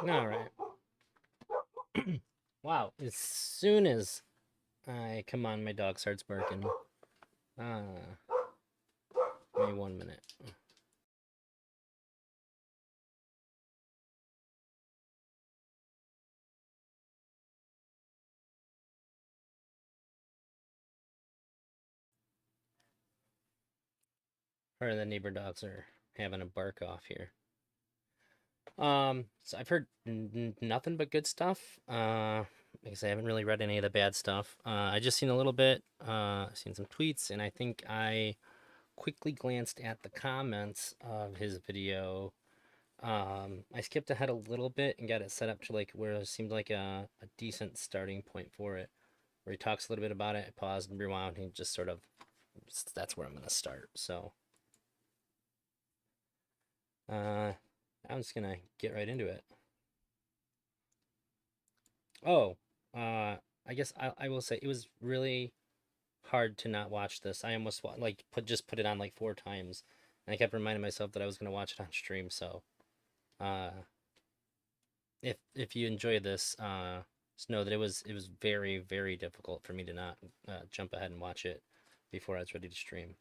All right. Wow. As soon as I come on, my dog starts barking. Uh, Give me 1 minute. Or the neighbor dogs are having a bark off here. So I've heard nothing but good stuff. Because I haven't really read any of the bad stuff. I just seen a little bit. Seen some tweets, and I think I quickly glanced at the comments of his video. I skipped ahead a little bit and got it set up to like where it seemed like a decent starting point for it, where he talks a little bit about it. I paused and rewound, and just sort of that's where I'm gonna start. So, uh, I'm just gonna get right into it. Oh, I guess I will say it was really hard to not watch this. I almost like put it on like 4 times, and I kept reminding myself that I was gonna watch it on stream. So, uh, if you enjoy this, just know that it was very difficult for me to not jump ahead and watch it before I was ready to stream.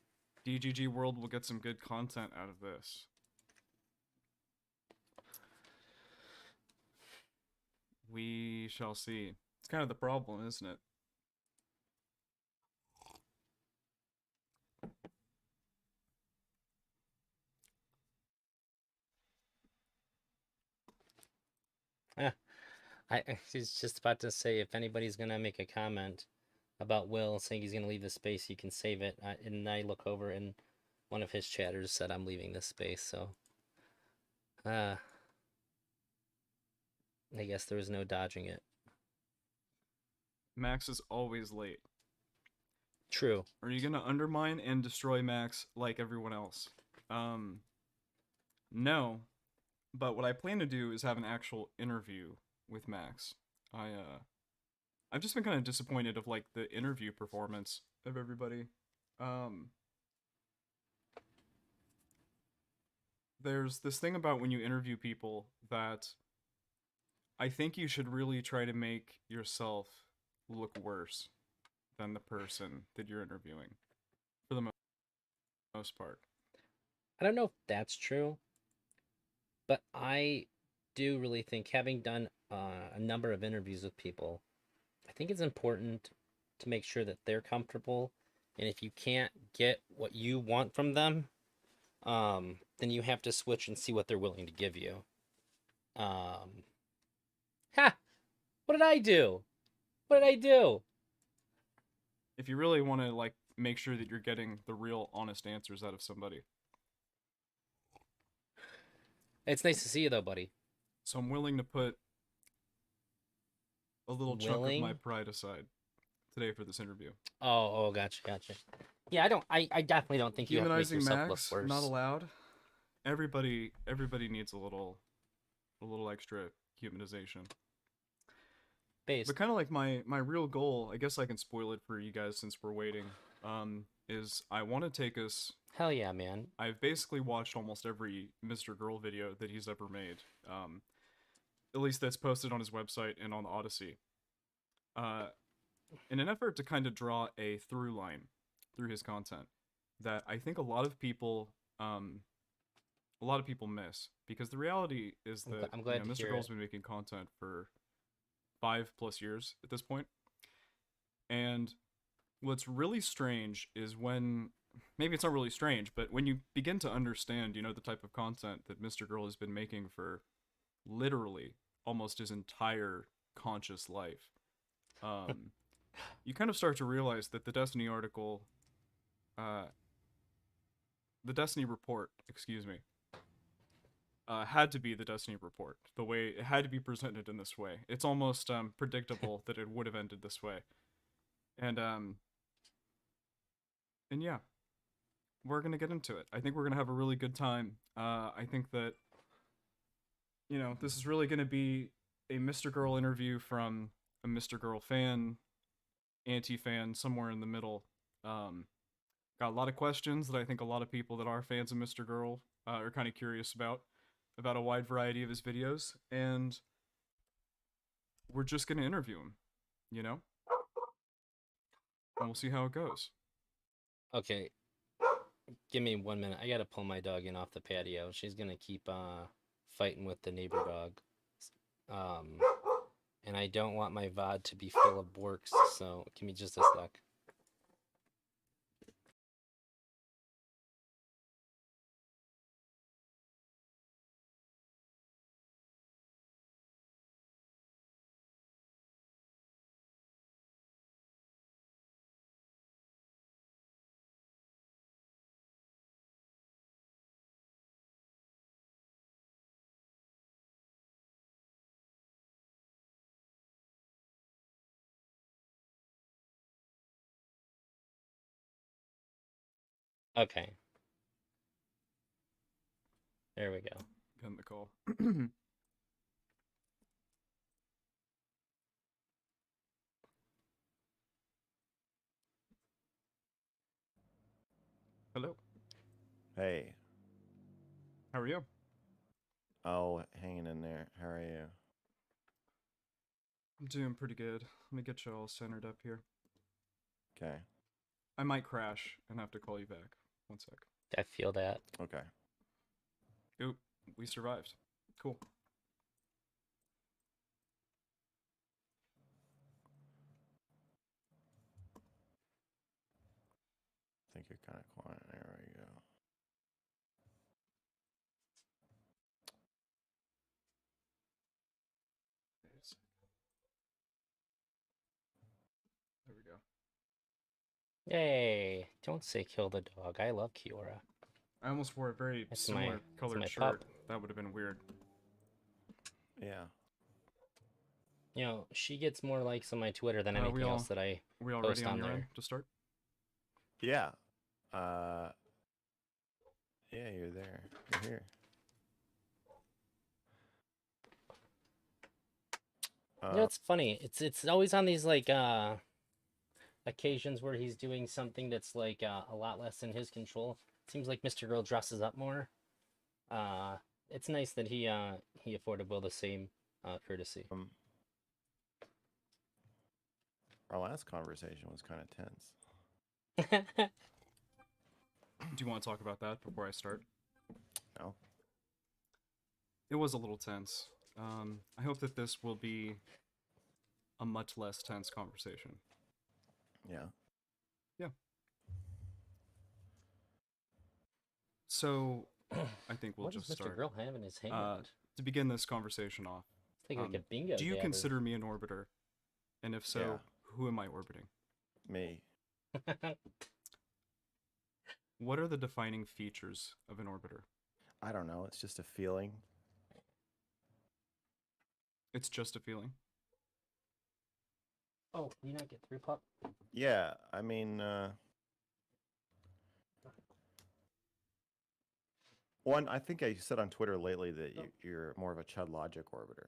DGG World will get some good content out of this. We shall see. It's kind of the problem, isn't it? Ah, I was just about to say if anybody's gonna make a comment about Will saying he's gonna leave the space, you can save it. And I look over and one of his chatters said I'm leaving this space, so uh, I guess there was no dodging it. Max is always late. True. Are you gonna undermine and destroy Max like everyone else? No. But what I plan to do is have an actual interview with Max. I've just been kind of disappointed of like the interview performance of everybody. Um, there's this thing about when you interview people that I think you should really try to make yourself look worse than the person that you're interviewing for the most part. I don't know if that's true, but I do really think having done a number of interviews with people, I think it's important to make sure that they're comfortable. And if you can't get what you want from them, then you have to switch and see what they're willing to give you. Um, ha! What did I do? What did I do? If you really want to like make sure that you're getting the real honest answers out of somebody. It's nice to see you though, buddy. So I'm willing to put a little chunk of my Willing? pride aside today for this interview. Oh, gotcha. Yeah, I definitely don't think you have to make Humanizing yourself look Max, not worse. allowed. Everybody needs a little extra humanization. But Based. kind of like my real goal, I guess I can spoil it for you guys since we're waiting. Is I want to take us. Hell yeah, man. I've basically watched almost every Mr. Girl video that he's ever made. At least that's posted on his website and on the Odyssey. Uh, in an effort to kind of draw a through line through his content that I think a lot of people miss because the reality is that I'm glad to Mr. hear Girl's it. been making content for 5+ years at this point, and what's really strange is when maybe it's not really strange, but when you begin to understand, the type of content that Mr. Girl has been making for literally almost his entire conscious life, um, you kind of start to realize that uh, the Destiny report, excuse me, had to be the Destiny report. The way it had to be presented in this way, it's almost predictable that it would have ended this way, and and yeah, we're gonna get into it. I think we're gonna have a really good time. I think that this is really gonna be a Mr. Girl interview from a Mr. Girl fan, anti-fan, somewhere in the middle. Um, Got a lot of questions that I think a lot of people that are fans of Mr. Girl are kind of curious about, about a wide variety of his videos, and we're just gonna interview him, you know, and we'll see how it goes. Okay, give me 1 minute. I gotta pull my dog in off the patio. She's gonna keep fighting with the neighbor dog. Um, and I don't want my VOD to be full of borks, so give me just a sec. Okay, there we go. End the call. Hello. Hey. How are you? Oh, hanging in there. How are you? I'm doing pretty good. Let me get you all centered up here. Okay. I might crash and have to call you back. 1 sec. I feel that. Okay. Oop, we survived. Cool. I think you're kind of quiet. There we go. There we go. Yay! Don't say kill the dog. I love Kiora. I almost wore a very That's similar my colored pup. shirt. That would have been weird. Yeah. You know, she gets more likes on my Twitter than we anything all- else that I We all post ready on on your there. end to start? Yeah. Yeah, you're there. You're here. You know, it's funny. It's always on these like occasions where he's doing something that's like a lot less in his control. Seems like Mr. Girl dresses up more. It's nice that he afforded Will the same courtesy. Our last conversation was kind of tense. Do you want to talk about that before I start? No? It was a little tense. I hope that this will be a much less tense conversation. Yeah. So, I think we'll What does just Mr. start. Grill have in his hand? To begin this conversation off, It's like a bingo. do you dabber. consider me an orbiter? And if so, Yeah. who am I orbiting? Me. What are the defining features of an orbiter? I don't know. It's just a feeling. It's just a feeling. Oh, can you not get through, pup? Yeah. I mean, one, I think I said on Twitter lately that you're more of a Chud Logic orbiter.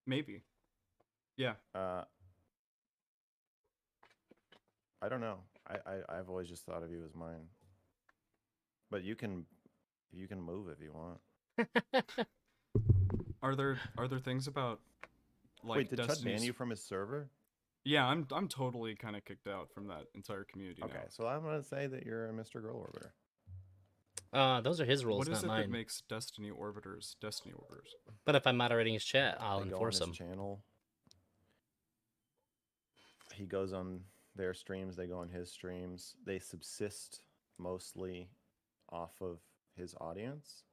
Maybe. Yeah. I don't know. I've always just thought of you as mine. But you can move if you want. Are there things about like Wait, did Chud Destiny's... ban you from his server? Yeah, I'm totally kind of kicked out from that entire community Okay, now. so I'm gonna say that you're a Mr. Girl orbiter. Those are his rules, What is not it mine. that makes Destiny orbiters Destiny orbiters? But if I'm moderating his chat, I'll They go on enforce his him. channel. He goes on their streams. They go on his streams. They subsist mostly off of his audience.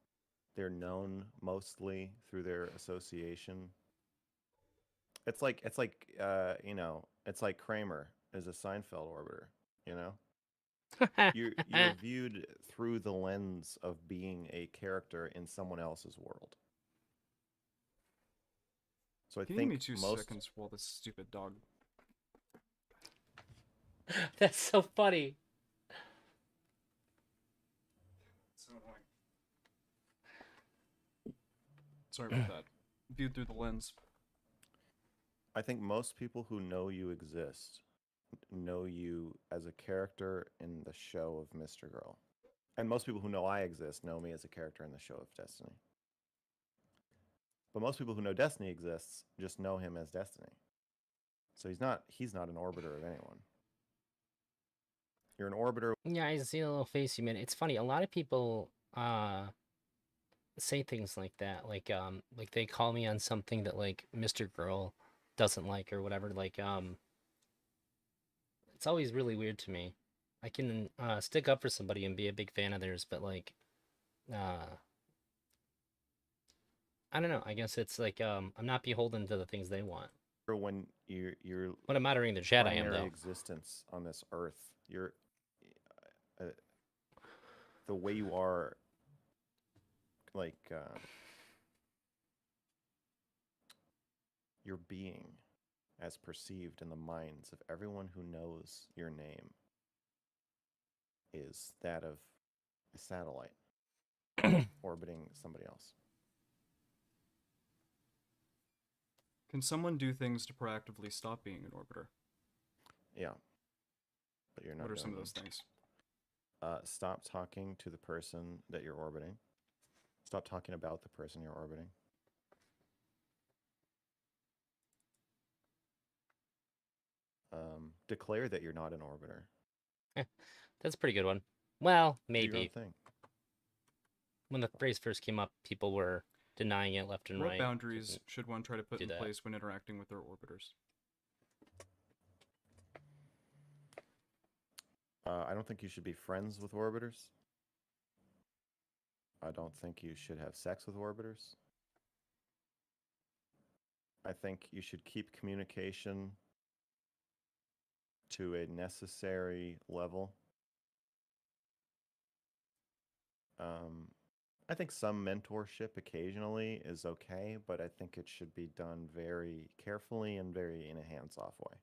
They're known mostly through their association. It's like you know, it's like Kramer is a Seinfeld orbiter. You know, you're viewed through the lens of being a character in someone else's world. So I Can you give think me 2 most seconds while this stupid dog... That's so funny. So annoying. Sorry about that. Viewed through the lens. I think most people who know you exist know you as a character in the show of Mr. Girl. And most people who know I exist know me as a character in the show of Destiny. But most people who know Destiny exists just know him as Destiny. So he's not an orbiter of anyone. You're an orbiter. Yeah, I see the little face you made. It's funny. A lot of people say things like that, like they call me on something that like mrgirl doesn't like or whatever. It's always really weird to me. I can stick up for somebody and be a big fan of theirs, but like uh I don't know. I guess it's like I'm not beholden to the things they want. When you're When I'm moderating the chat, I am primary though. existence on this earth, you're uh, the way you are, like your being as perceived in the minds of everyone who knows your name is that of a satellite orbiting somebody else. Can someone do things to proactively stop being an orbiter? Yeah, but you're not. What are doing some of them. those things? Stop talking to the person that you're orbiting. Stop talking about the person you're orbiting. Declare that you're not an orbiter. That's a pretty good one. Well, Do your own maybe. thing. When the phrase first came up, people were denying it left and What right. boundaries Couldn't should one try to put do in that. place when interacting with their orbiters? I don't think you should be friends with orbiters. I don't think you should have sex with orbiters. I think you should keep communication to a necessary level. I think some mentorship occasionally is okay, but I think it should be done very carefully and very in a hands-off way.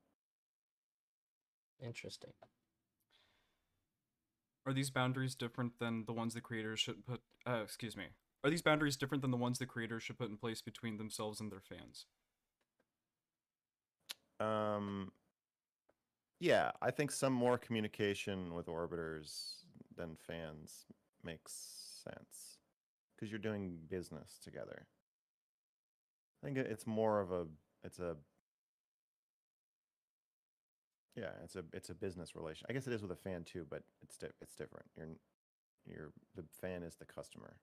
Interesting. Are these boundaries different than the ones the creators should put? Excuse me. Are these boundaries different than the ones the creators should put in place between themselves and their fans? Yeah, I think some more communication with orbiters than fans makes sense because you're doing business together. I think it's more of a it's a yeah, it's a business relation. I guess it is with a fan too, but it's different. You're the fan is the customer.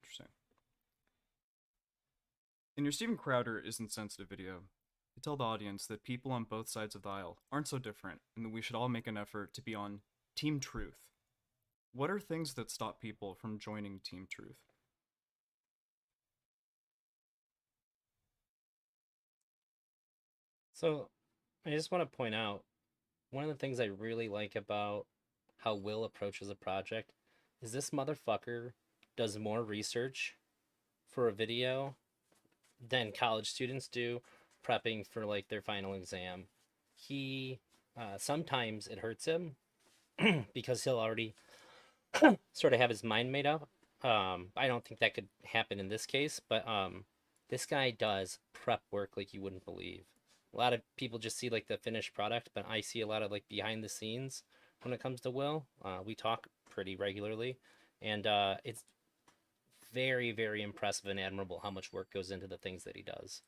Interesting. In your Steven Crowder is insensitive video, you tell the audience that people on both sides of the aisle aren't so different and that we should all make an effort to be on Team Truth. What are things that stop people from joining Team Truth? So, I just want to point out one of the things I really like about how Will approaches a project is this motherfucker does more research for a video than college students do prepping for like their final exam. He sometimes it hurts him because he'll already sort of have his mind made up. I don't think that could happen in this case, but this guy does prep work like you wouldn't believe. A lot of people just see like the finished product, but I see a lot of like behind the scenes when it comes to Will. We talk pretty regularly, and it's very, very impressive and admirable how much work goes into the things that he does.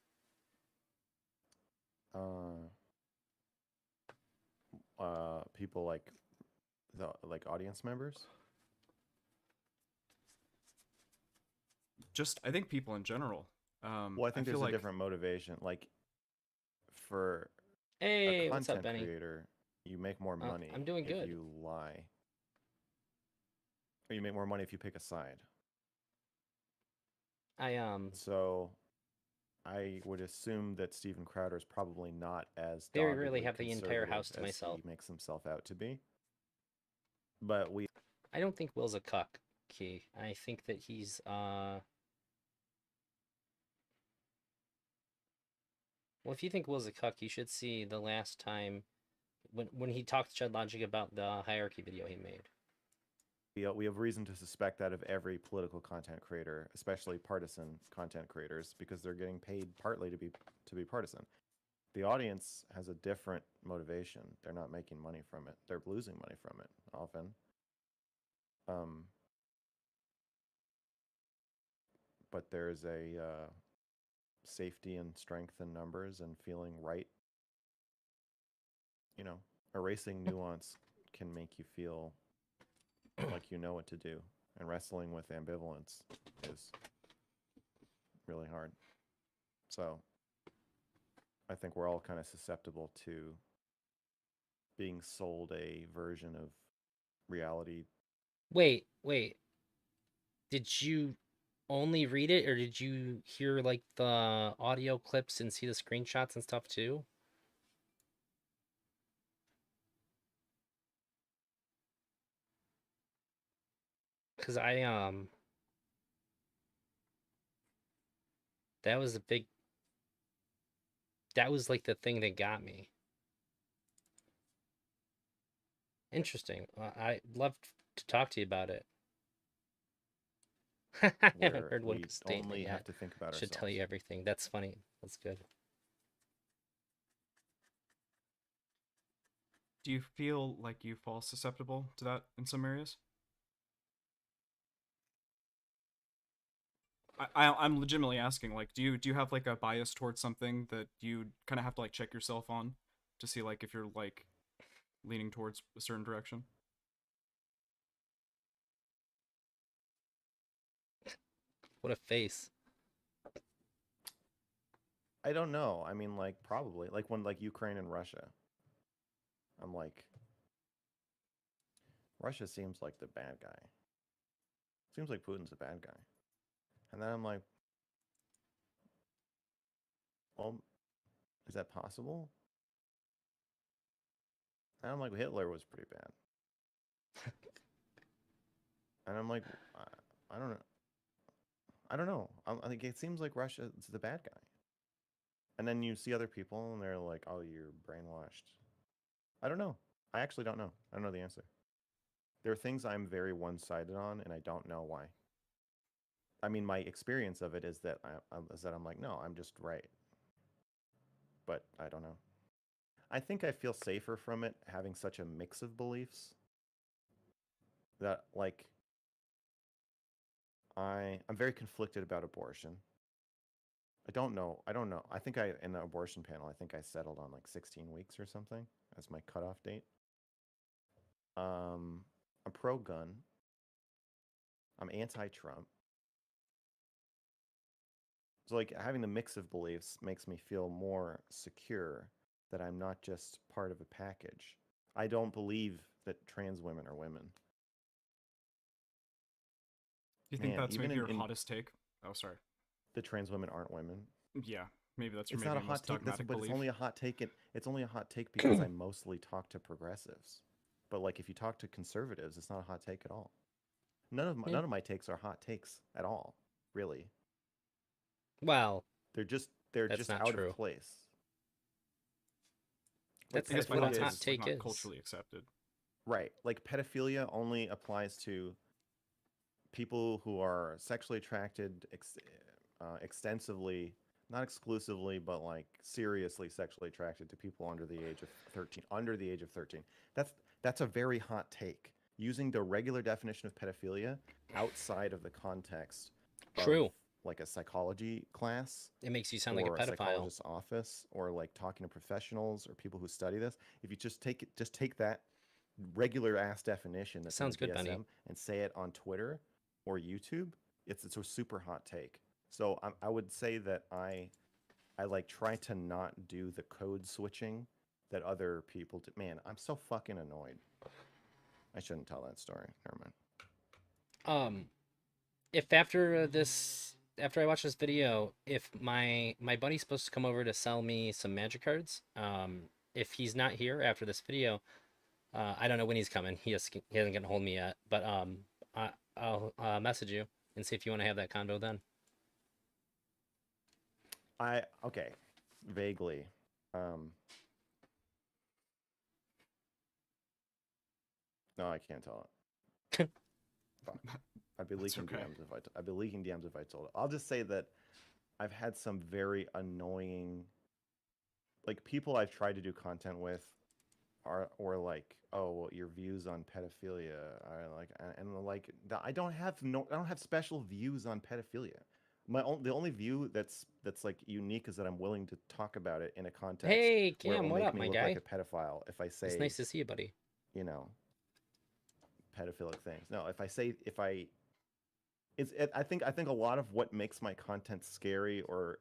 People like audience members. Just, I think people in general. Well, I think there's a different motivation. Like for Hey, a what's up, content Benny? creator, you make more money I'm doing if good. you lie. Or you make more money if you pick a side. So I would assume that Steven Crowder is probably not as very rarely doggedly have the entire conservative house to as myself. he makes himself out to be. But I don't think Will's a cuck, Key. I think that he's well, if you think Will's a cuck, you should see the last time when he talked to Chad Logic about the hierarchy video he made. we have reason to suspect that of every political content creator, especially partisan content creators, because they're getting paid partly to be partisan. The audience has a different motivation. They're not making money from it. They're losing money from it often. But there's a safety and strength in numbers and feeling right. You know, erasing nuance can make you feel like you know what to do, and wrestling with ambivalence is really hard. So I think we're all kind of susceptible to being sold a version of reality. Wait. Did you only read it, or did you hear like the audio clips and see the screenshots and stuff too? Because that was a big, that was like the thing that got me. Interesting. I'd love to talk to you about it. I haven't Where heard one we statement only yet. have to think about Should ourselves. tell you everything. That's funny. That's good. Do you feel like you fall susceptible to that in some areas? I'm legitimately asking, like, do you have like a bias towards something that you kind of have to like check yourself on to see like if you're like leaning towards a certain direction? What a face. I don't know. I mean, like, probably. Like, when, like, Ukraine and Russia. I'm like, Russia seems like the bad guy. Seems like Putin's a bad guy. And then I'm like, well, is that possible? And I'm like, Hitler was pretty bad. And I'm like, I don't know. I don't know. I think it seems like Russia is the bad guy. And then you see other people and they're like, oh, you're brainwashed. I don't know. I actually don't know. I don't know the answer. There are things I'm very one sided on, and I don't know why. I mean, my experience of it is that I'm like, no, I'm just right. But I don't know. I think I feel safer from it having such a mix of beliefs that, like, I'm very conflicted about abortion. I don't know. I don't know. I think in the abortion panel, I think I settled on like 16 weeks or something as my cutoff date. I'm pro gun. I'm anti Trump. So, like, having the mix of beliefs makes me feel more secure that I'm not just part of a package. I don't believe that trans women are women. Do you think Man, that's even maybe your in hottest take? Oh, sorry. the trans women aren't women. Yeah, maybe that's your It's not maybe a hot most take. dogmatic But it's belief. only a hot take. It's only a hot take because I mostly talk to progressives. But like, if you talk to conservatives, it's not a hot take at all. Yeah. None of my takes are hot takes at all, really. Well, They're that's just not out of true. place. Like, That's I guess by what a hot pedophilia take hot is it's like take not is. culturally accepted. right. Like, pedophilia only applies to people who are sexually attracted extensively, not exclusively, but like seriously sexually attracted to people under the age of 13. Under the age of 13. That's a very hot take. Using the regular definition of pedophilia outside of the context of True. like a psychology class It makes you sound like a or a pedophile. psychologist's office or like talking to professionals or people who study this, if you just take that regular ass definition that's in the Sounds good, Benny. DSM and say it on Twitter or YouTube, it's a super hot take. So I would say that I like try to not do the code switching that other people do. Man, I'm so fucking annoyed. I shouldn't tell that story. Never mind. Um, if after I watch this video, if my buddy's supposed to come over to sell me some magic cards, if he's not here after this video, I don't know when he's coming. He hasn't gotten hold of me yet, but I'll message you and see if you want to have that convo then. Okay, vaguely. No, I can't tell it. Fuck. I'd be That's leaking okay. DMs if I'd be leaking DMs if I told it. I'll just say that I've had some very annoying like people I've tried to do content with are or like, oh, well, your views on pedophilia are like, and like I don't have special views on pedophilia. The only view that's like unique is that I'm willing to talk about it in a context Hey, where it Cam, will what make up, me my look like guy? a pedophile if I It's say, nice to see you, buddy. you know, pedophilic things. No, if I I think a lot of what makes my content scary or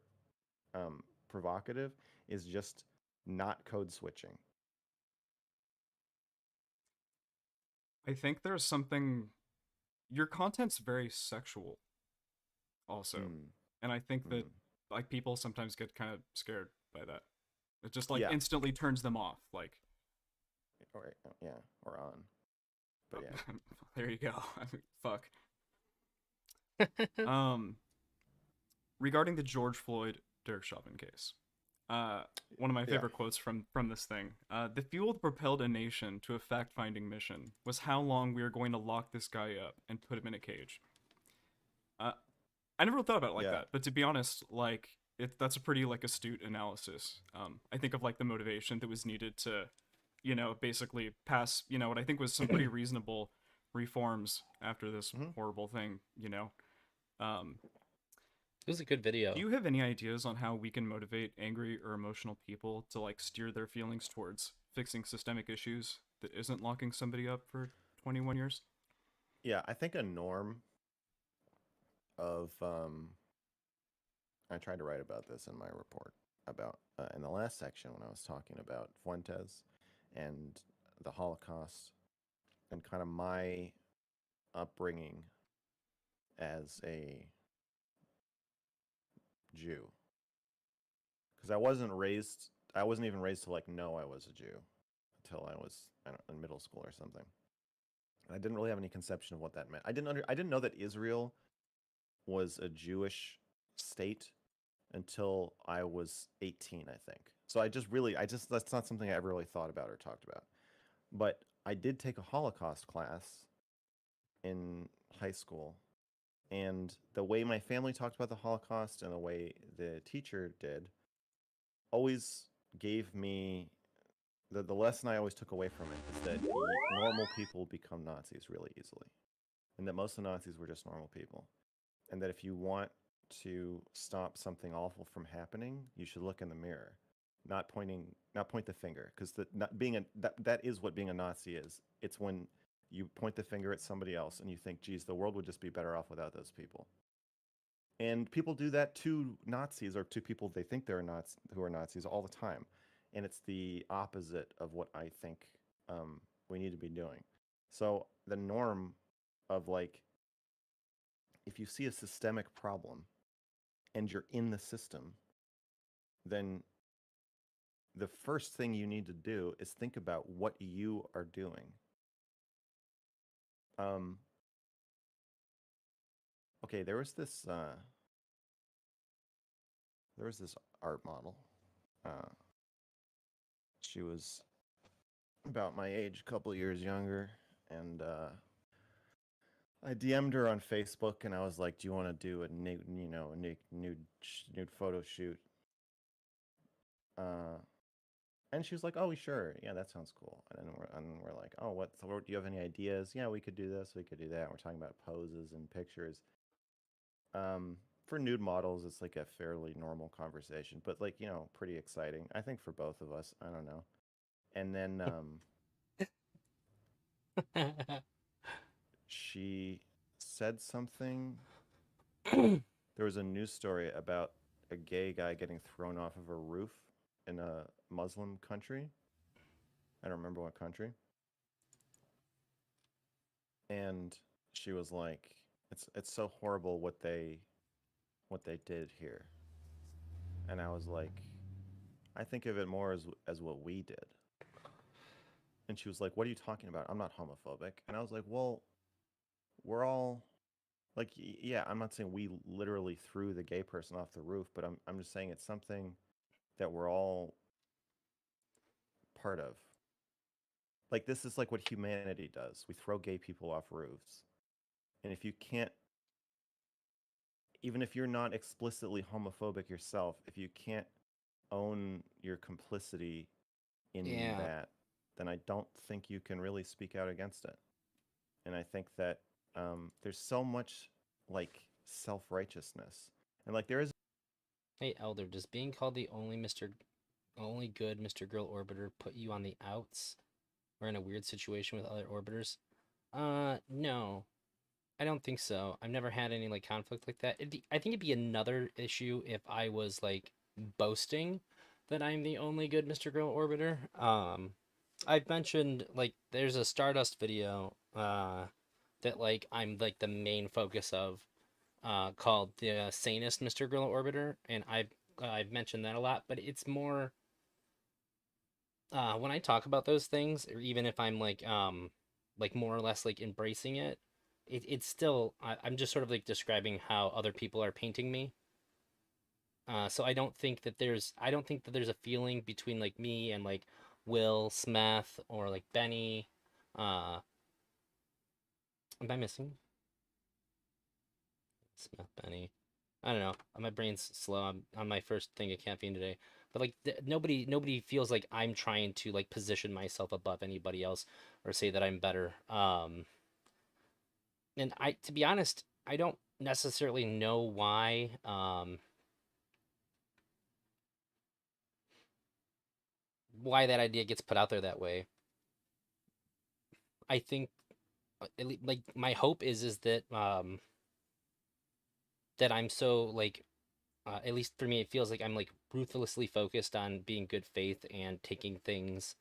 provocative is just not code switching. I think there's something. Your content's very sexual, also, Mm, and I think that mm. like people sometimes get kind of scared by that. It just like Yeah, instantly turns them off. Like, or yeah, or on. But yeah, there you go. I mean, fuck. Um, regarding the George Floyd Derek Chauvin case, uh, one of my yeah, favorite quotes from this thing: "The fuel that propelled a nation to a fact-finding mission was how long we are going to lock this guy up and put him in a cage." Uh, I never thought about it like yeah. that, but to be honest, like that's a pretty like astute analysis. I think of like the motivation that was needed to, basically pass, what I think was some pretty reasonable reforms after this Hmm. horrible thing. Um, It was a good do video. you have any ideas on how we can motivate angry or emotional people to like steer their feelings towards fixing systemic issues that isn't locking somebody up for 21 years? Yeah, I think a norm of I tried to write about this in my report about in the last section when I was talking about Fuentes and the Holocaust and kind of my upbringing as a Jew because I wasn't even raised to like know I was a Jew until I was in middle school or something. And I didn't really have any conception of what that meant. I didn't know that Israel was a Jewish state until I was 18, I think. So I just that's not something I ever really thought about or talked about. But I did take a Holocaust class in high school, and the way my family talked about the Holocaust and the way the teacher did always gave me the lesson I always took away from it is that normal people become Nazis really easily, and that most of the Nazis were just normal people, and that if you want to stop something awful from happening, you should look in the mirror, not point the finger, because that is what being a Nazi is. It's when you point the finger at somebody else and you think, geez, the world would just be better off without those people. And people do that to Nazis or to people they think they're Nazis who are Nazis all the time. And it's the opposite of what I think we need to be doing. So the norm of like, if you see a systemic problem and you're in the system, then the first thing you need to do is think about what you are doing. Um, okay, there was this art model. Uh, she was about my age, a couple years younger, and I DM'd her on Facebook, and I was like, "Do you want to do a nude photo shoot?" Uh, and she was like, "Oh, sure, yeah, that sounds cool." And we're like, "Oh, do you have any ideas?" Yeah, we could do this, we could do that. We're talking about poses and pictures. For nude models, it's like a fairly normal conversation, but like pretty exciting. I think for both of us. I don't know. And then she said something. There was a news story about a gay guy getting thrown off of a roof in a Muslim country. I don't remember what country. And she was like, "It's so horrible what they did here." And I was like, "I think of it more as what we did." And she was like, "What are you talking about? I'm not homophobic." And I was like, "Well, we're all like, yeah, I'm not saying we literally threw the gay person off the roof, but I'm just saying it's something that we're all part of. Like this is like what humanity does. We throw gay people off roofs. And if you can't, even if you're not explicitly homophobic yourself, if you can't own your complicity in Yeah. that, then I don't think you can really speak out against it. And I think that there's so much like self righteousness, and like there is. Hey, Elder, does being called the only good Mr. Girl orbiter put you on the outs or in a weird situation with other orbiters? No. I don't think so. I've never had any like conflict like that. I think it'd be another issue if I was like boasting that I'm the only good Mr. Girl orbiter. I've mentioned like there's a Stardust video that like I'm like the main focus of called the sanest Mr. Girl orbiter, and I've mentioned that a lot, but it's more when I talk about those things, or even if I'm like more or less like embracing it, it's still I'm just sort of like describing how other people are painting me. So I don't think that there's a feeling between like me and like Will Smith or like Benny. Uh, am I missing Smith, Benny? I don't know. My brain's slow. I'm on my first thing of caffeine today. But like nobody feels like I'm trying to like position myself above anybody else or say that I'm better. And I to be honest, I don't necessarily know why that idea gets put out there that way. I think like my hope is that I'm so like at least for me, it feels like I'm like ruthlessly focused on being good faith and taking things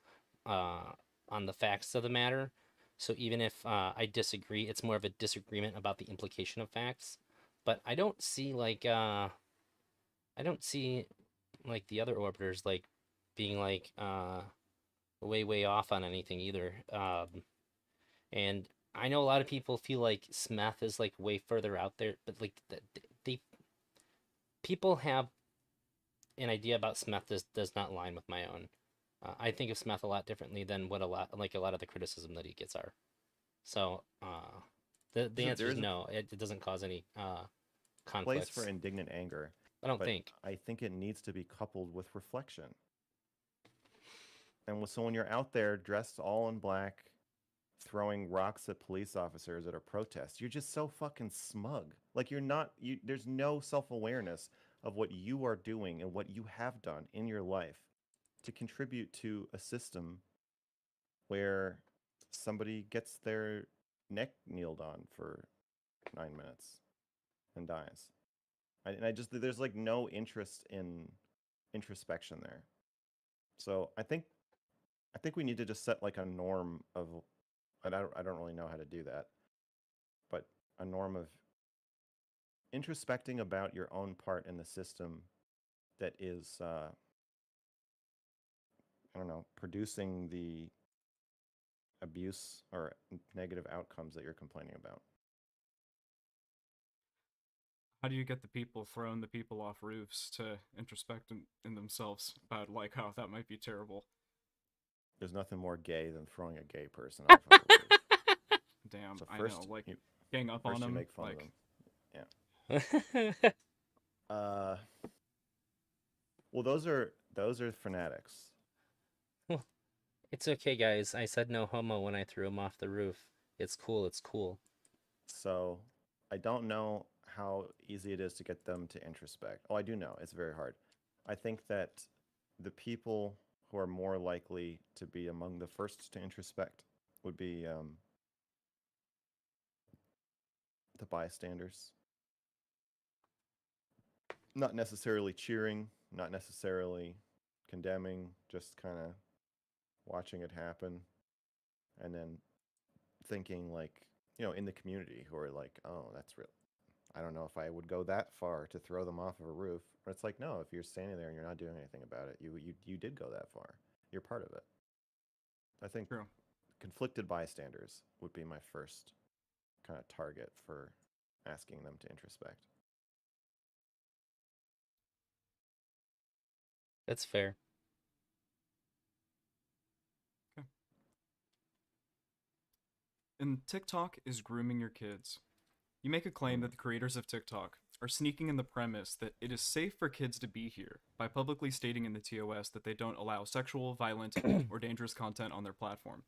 uh, on the facts of the matter. So even if I disagree, it's more of a disagreement about the implication of facts. But I don't see like the other orbiters like being like way off on anything either. And I know a lot of people feel like Smith is like way further out there, but like they people have an idea about Smith does not align with my own. I think of Smith a lot differently than what a lot of the criticism that he gets are. So the answer There is is a no. It doesn't cause any place for conflicts. indignant anger, I don't but think. I think it needs to be coupled with reflection. And so when you're out there dressed all in black, throwing rocks at police officers at a protest, you're just so fucking smug. Like you're not. There's no self awareness of what you are doing and what you have done in your life to contribute to a system where somebody gets their neck kneeled on for 9 minutes and dies. And I just there's like no interest in introspection there. So I think we need to just set like a norm of, and I don't really know how to do that, but a norm of introspecting about your own part in the system that is, I don't know, producing the abuse or negative outcomes that you're complaining about. How do you get the people throwing the people off roofs to introspect in themselves about like how that might be terrible? There's nothing more gay than throwing a gay person off of a roof. Damn, So I know. Like you gang up on first you them. make fun of Like them. Uh, well, those are fanatics. Well, it's okay, guys. I said no homo when I threw him off the roof. It's cool. It's cool. So I don't know how easy it is to get them to introspect. Oh, I do know. It's very hard. I think that the people who are more likely to be among the first to introspect would be the bystanders. Not necessarily cheering, not necessarily condemning, just kind of watching it happen and then thinking like, in the community who are like, oh, that's real. I don't know if I would go that far to throw them off of a roof. But it's like, no, if you're standing there and you're not doing anything about it, you did go that far. You're part of it. I think true. conflicted bystanders would be my first kind of target for asking them to introspect. That's fair. Okay. And TikTok is grooming your kids. You make a claim Hmm. that the creators of TikTok are sneaking in the premise that it is safe for kids to be here by publicly stating in the TOS that they don't allow sexual, violent, or dangerous content on their platform.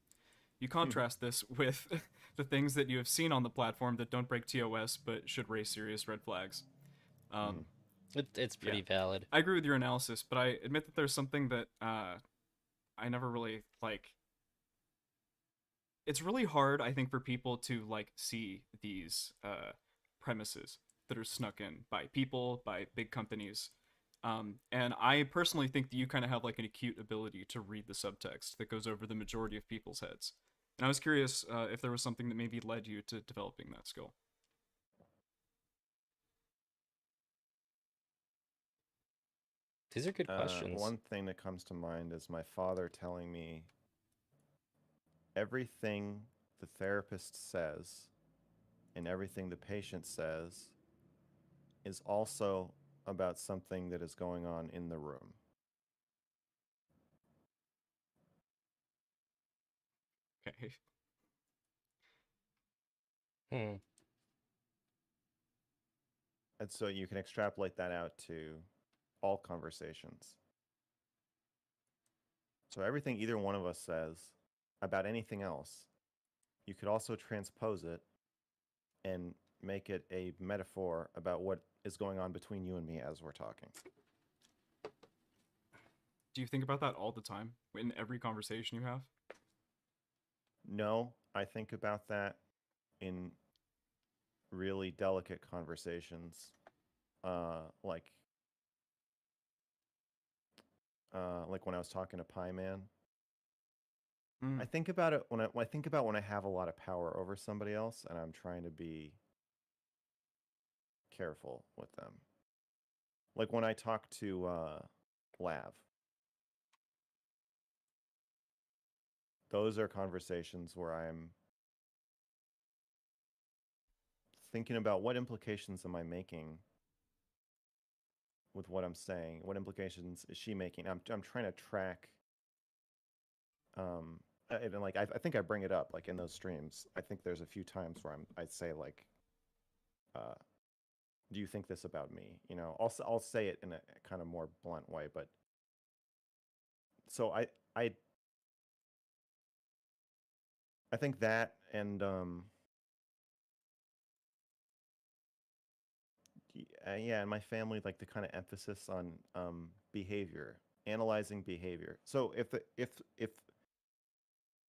You contrast this with the things that you have seen on the platform that don't break TOS but should raise serious red flags. Um, It's yeah, pretty valid. I agree with your analysis, but I admit that there's something that I never really like. It's really hard, I think, for people to like see these premises that are snuck in by people, by big companies. And I personally think that you kind of have like an acute ability to read the subtext that goes over the majority of people's heads. And I was curious if there was something that maybe led you to developing that skill. These are good questions. One thing that comes to mind is my father telling me everything the therapist says and everything the patient says is also about something that is going on in the room. Okay. Hmm. And so you can extrapolate that out to all conversations. So everything either one of us says about anything else, you could also transpose it and make it a metaphor about what is going on between you and me as we're talking. Do you think about that all the time in every conversation you have? No, I think about that in really delicate conversations, like when I was talking to Pie Man. Mm. I think about it when I think about when I have a lot of power over somebody else and I'm trying to be careful with them. Like when I talk to Lav. Those are conversations where I'm thinking about what implications am I making with what I'm saying? What implications is she making? I'm trying to track and like I think I bring it up like in those streams. I think there's a few times where I'd say like uh do you think this about me? You know, I'll say it in a kind of more blunt way, but so I I think that and yeah, and my family like the kind of emphasis on behavior, analyzing behavior. So if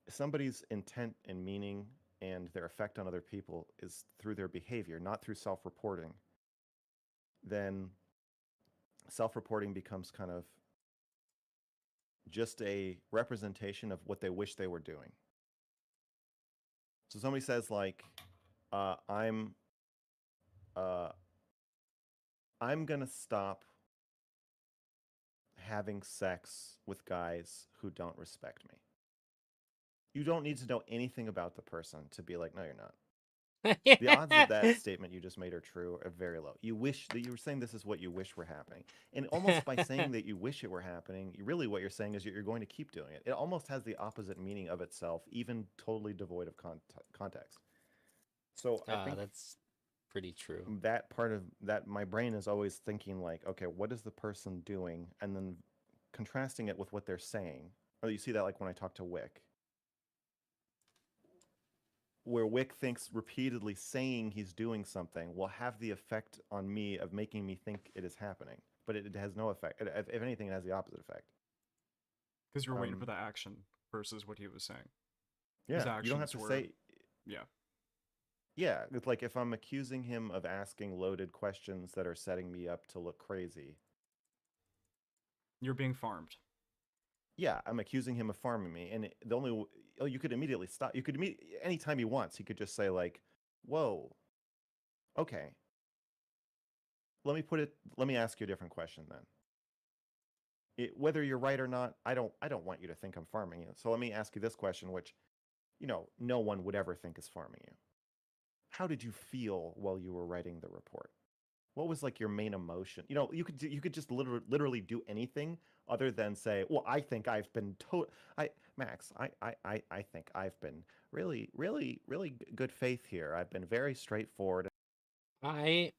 somebody's intent and meaning and their effect on other people is through their behavior, not through self-reporting, then self-reporting becomes kind of just a representation of what they wish they were doing. So somebody says like, uh, "I'm, uh, I'm gonna stop having sex with guys who don't respect me." You don't need to know anything about the person to be like, "No, you're not." The odds that that statement you just made are true are very low. You wish that you were saying this is what you wish were happening. And almost by saying that you wish it were happening, really what you're saying is you're going to keep doing it. It almost has the opposite meaning of itself, even totally devoid of context. So I think That's pretty true. that part of that, my brain is always thinking like, okay, what is the person doing? And then contrasting it with what they're saying. Or you see that like when I talk to Wick, where Wick thinks repeatedly saying he's doing something will have the effect on me of making me think it is happening, but it has no effect. If anything, it has the opposite effect. Because you were waiting for the action versus what he was saying. His Yeah, you don't have actions to were, say. yeah. Yeah, it's like if I'm accusing him of asking loaded questions that are setting me up to look crazy. You're being farmed. Yeah, I'm accusing him of farming me, and the only you could immediately stop. You could anytime he wants, he could just say like, "Whoa, okay, let me ask you a different question then. Whether you're right or not, I don't want you to think I'm farming you. So let me ask you this question, which, no one would ever think is farming you. How did you feel while you were writing the report? What was like your main emotion? You could just literally do anything other than say, well, I think I've been Max, I think I've been really, really, really good faith here. I've been very straightforward. I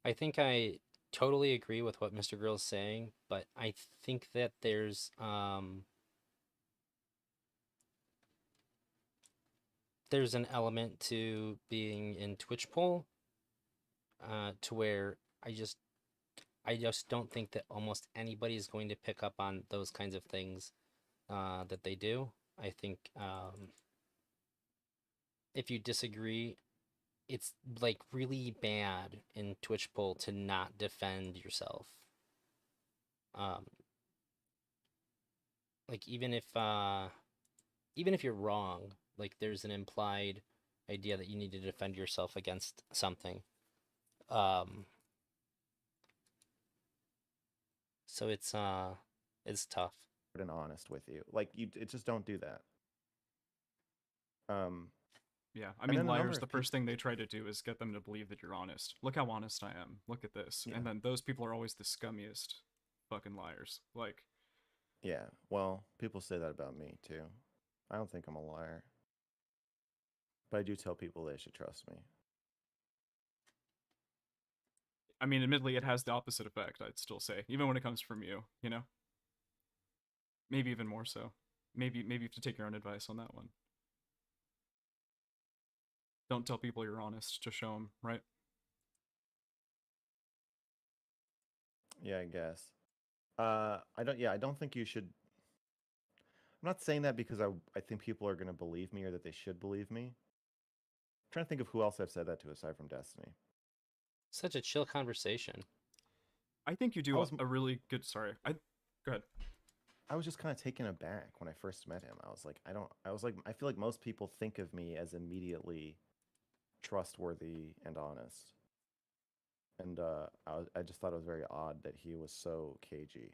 I think I totally agree with what Mr. Grill's saying, but I think that there's an element to being in Twitch poll, to where I just don't think that almost anybody is going to pick up on those kinds of things that they do. I think if you disagree, it's like really bad in Twitch poll to not defend yourself. Um, like even if you're wrong, like there's an implied idea that you need to defend yourself against something. Um, so it's tough. And honest with you. Like you, it just don't do that. Yeah, I And mean, then a number liars, the of first people. thing they try to do is get them to believe that you're honest. Look how honest I am. Look at this. Yeah. And then those people are always the scummiest fucking liars. Like, Yeah. Well, people say that about me too. I don't think I'm a liar, but I do tell people they should trust me. I mean, admittedly, it has the opposite effect, I'd still say, even when it comes from you, you know? Maybe even more so. Maybe you have to take your own advice on that one. Don't tell people you're honest, just show them, right? Yeah, I guess. I don't. Yeah, I don't think you should. I'm not saying that because I think people are going to believe me or that they should believe me. I'm trying to think of who else I've said that to aside from Destiny. Such a chill conversation. I think you I do was a really good. Sorry, go ahead. I was just kind of taken aback when I first met him. I was like, I don't. I was like, I feel like most people think of me as immediately trustworthy and honest, and I just thought it was very odd that he was so cagey.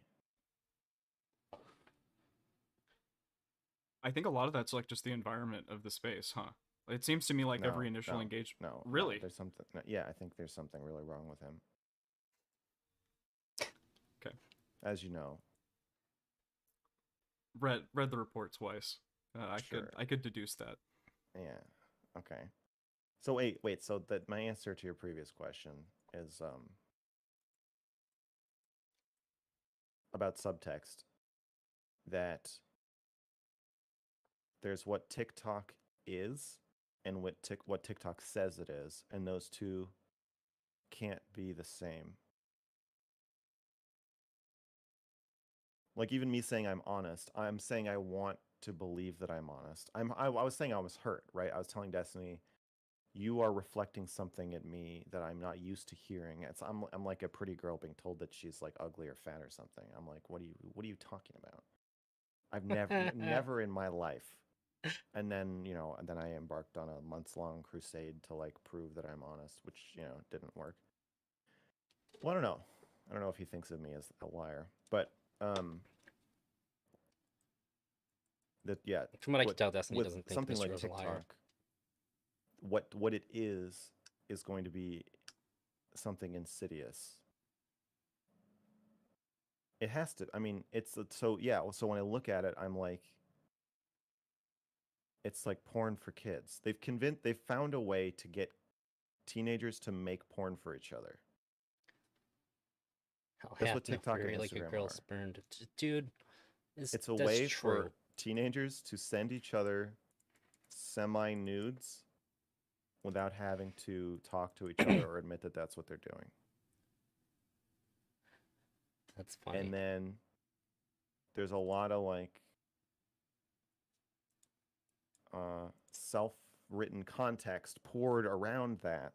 I think a lot of that's like just the environment of the space, huh? It seems to me like every No, initial no, engagement. no, no. Really? There's something. No, yeah, I think there's something really wrong with him, Okay. as you know. Read the report twice. Sure. I could deduce that. Yeah. Okay. So wait. So that my answer to your previous question is about subtext. That there's what TikTok is and what TikTok says it is, and those two can't be the same. Like even me saying I'm honest, I'm saying I want to believe that I'm honest. I was saying I was hurt, right? I was telling Destiny, you are reflecting something at me that I'm not used to hearing. I'm like a pretty girl being told that she's like ugly or fat or something. I'm like, what are you talking about? I've never in my life. And then, and then I embarked on a months-long crusade to like prove that I'm honest, which, didn't work. Well, I don't know. I don't know if he thinks of me as a liar, but that yeah, From what I can what tell, Destiny with doesn't think something Mr. like Rose a liar. TikTok, what it is going to be something insidious. It has to. I mean, it's so yeah. So when I look at it, I'm like, it's like porn for kids. They've found a way to get teenagers to make porn for each other. Hell, That's hath what no TikTok and fury like a Instagram girl are. spurned. Dude, It's a that's way for true. teenagers to send each other semi nudes without having to talk to each other or admit that that's what they're doing. That's funny. And then there's a lot of like self-written context poured around that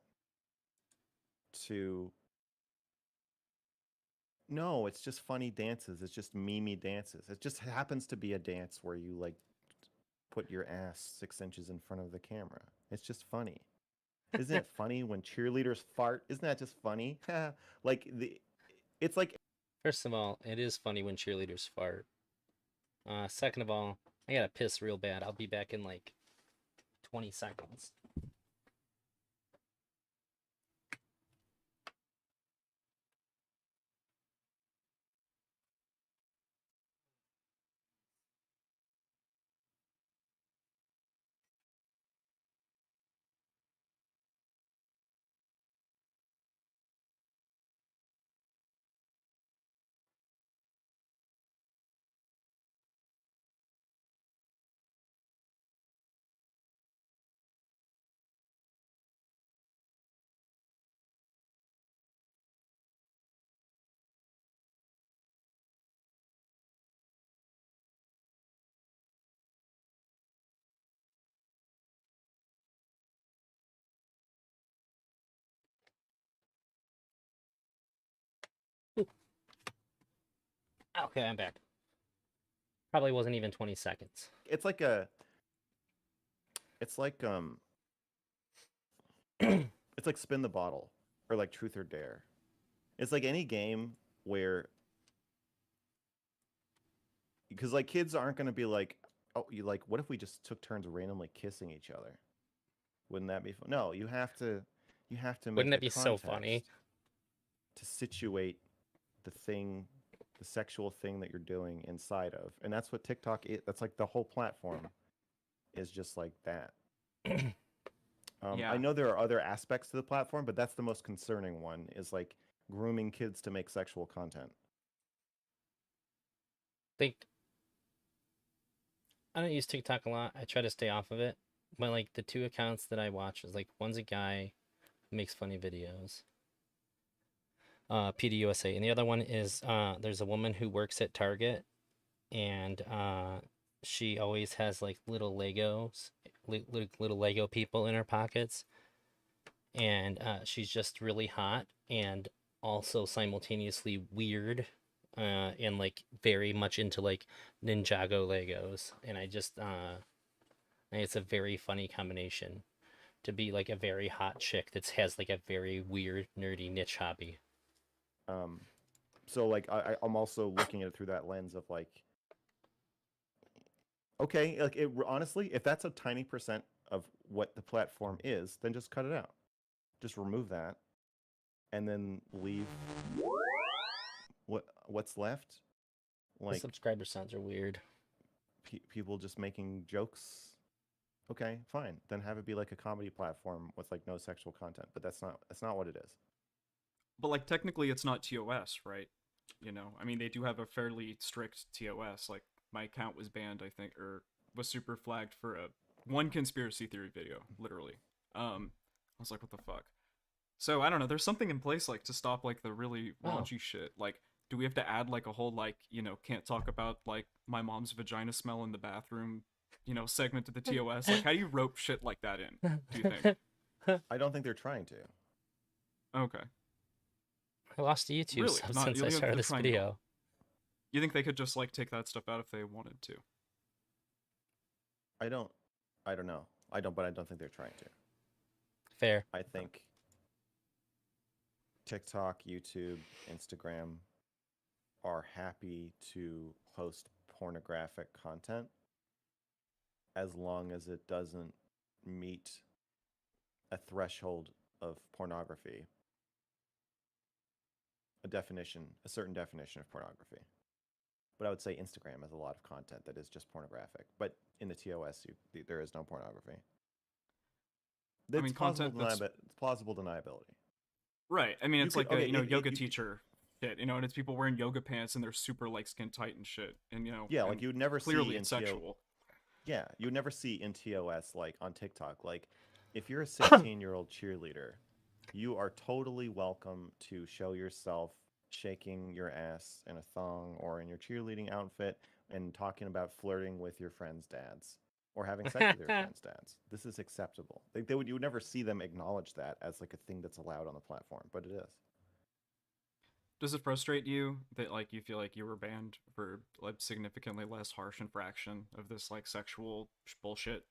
to no, it's just funny dances. It's just mimi dances. It just happens to be a dance where you like put your ass 6 inches in front of the camera. It's just funny. Isn't it funny when cheerleaders fart? Isn't that just funny? like it's like First of all, it is funny when cheerleaders fart. Second of all, I gotta piss real bad. I'll be back in like 20 seconds. Okay, I'm back. Probably wasn't even 20 seconds. It's like it's like it's like spin the bottle or like truth or dare. It's like any game where because like kids aren't going to be like, oh, you like, what if we just took turns randomly kissing each other? Wouldn't that be fun? No, you have to make Wouldn't the it be so funny? context to situate the thing, the sexual thing that you're doing inside of, and that's what TikTok is. That's like the whole platform is just like that. I Yeah. know there are other aspects to the platform, but that's the most concerning one. Is like grooming kids to make sexual content. Think I don't use TikTok a lot. I try to stay off of it. But like the two accounts that I watch is like one's a guy who makes funny videos, PDUSA, and the other one is there's a woman who works at Target, and she always has like little Legos, little Lego people in her pockets, and she's just really hot and also simultaneously weird, and like very much into like Ninjago Legos, and I just think it's a very funny combination to be like a very hot chick that has like a very weird nerdy niche hobby. Um, so like I'm also looking at it through that lens of like, okay, like honestly, if that's a tiny percent of what the platform is, then just cut it out. Just remove that, and then leave what's left. The Like subscriber sounds are weird. people just making jokes. Okay, fine. Then have it be like a comedy platform with like no sexual content. But that's not what it is. But like technically it's not TOS, right? You know, I mean they do have a fairly strict TOS. Like my account was banned, I think, or was super flagged for a one conspiracy theory video, literally. I was like, what the fuck? So I don't know. There's something in place like to stop like the really Oh, raunchy shit. Like, do we have to add like a whole like can't talk about like my mom's vagina smell in the bathroom, segment to the TOS? Like, how do you rope shit like that in? Do you think? I don't think they're trying to. Okay, I lost a YouTube really? sub Not since you I don't think started they're this trying at all? video. You think they could just like take that stuff out if they wanted to? I don't. I don't know. But I don't think they're trying to. Fair. I think TikTok, YouTube, Instagram are happy to post pornographic content as long as it doesn't meet a threshold of pornography, a certain definition of pornography. But I would say Instagram has a lot of content that is just pornographic. But in the TOS, there is no pornography. I mean, content that's It's plausible deniability. right. I mean, You it's could like a okay, yoga you could, teacher shit, and it's people wearing yoga pants and they're super like skin tight and shit, and yeah, like and you would never clearly see in it's TO. sexual. Yeah, you would never see in TOS like on TikTok. Like if you're a 16-year-old cheerleader, you are totally welcome to show yourself shaking your ass in a thong or in your cheerleading outfit and talking about flirting with your friends' dads or having sex with your friends' dads. This is acceptable. You would never see them acknowledge that as like a thing that's allowed on the platform, but it is. Does it frustrate you that like you feel like you were banned for like significantly less harsh infraction of this like sexual bullshit?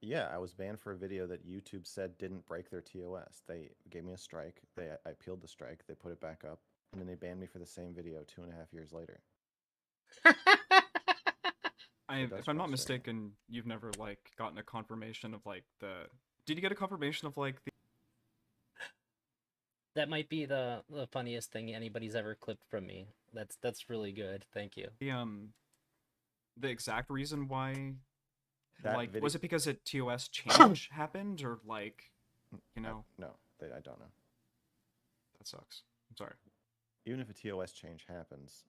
Yeah, I was banned for a video that YouTube said didn't break their TOS. They gave me a strike. I appealed the strike. They put it back up, and then they banned me for the same video 2.5 years later. It does If I'm not frustrate me. mistaken, you've never like gotten a confirmation of like the. Did you get a confirmation of like the? That might be the funniest thing anybody's ever clipped from me. That's really good. Thank you. The the exact reason why, That like, video, was it because a TOS change happened, or like, no, I don't know. that sucks. I'm sorry. Even if a TOS change happens,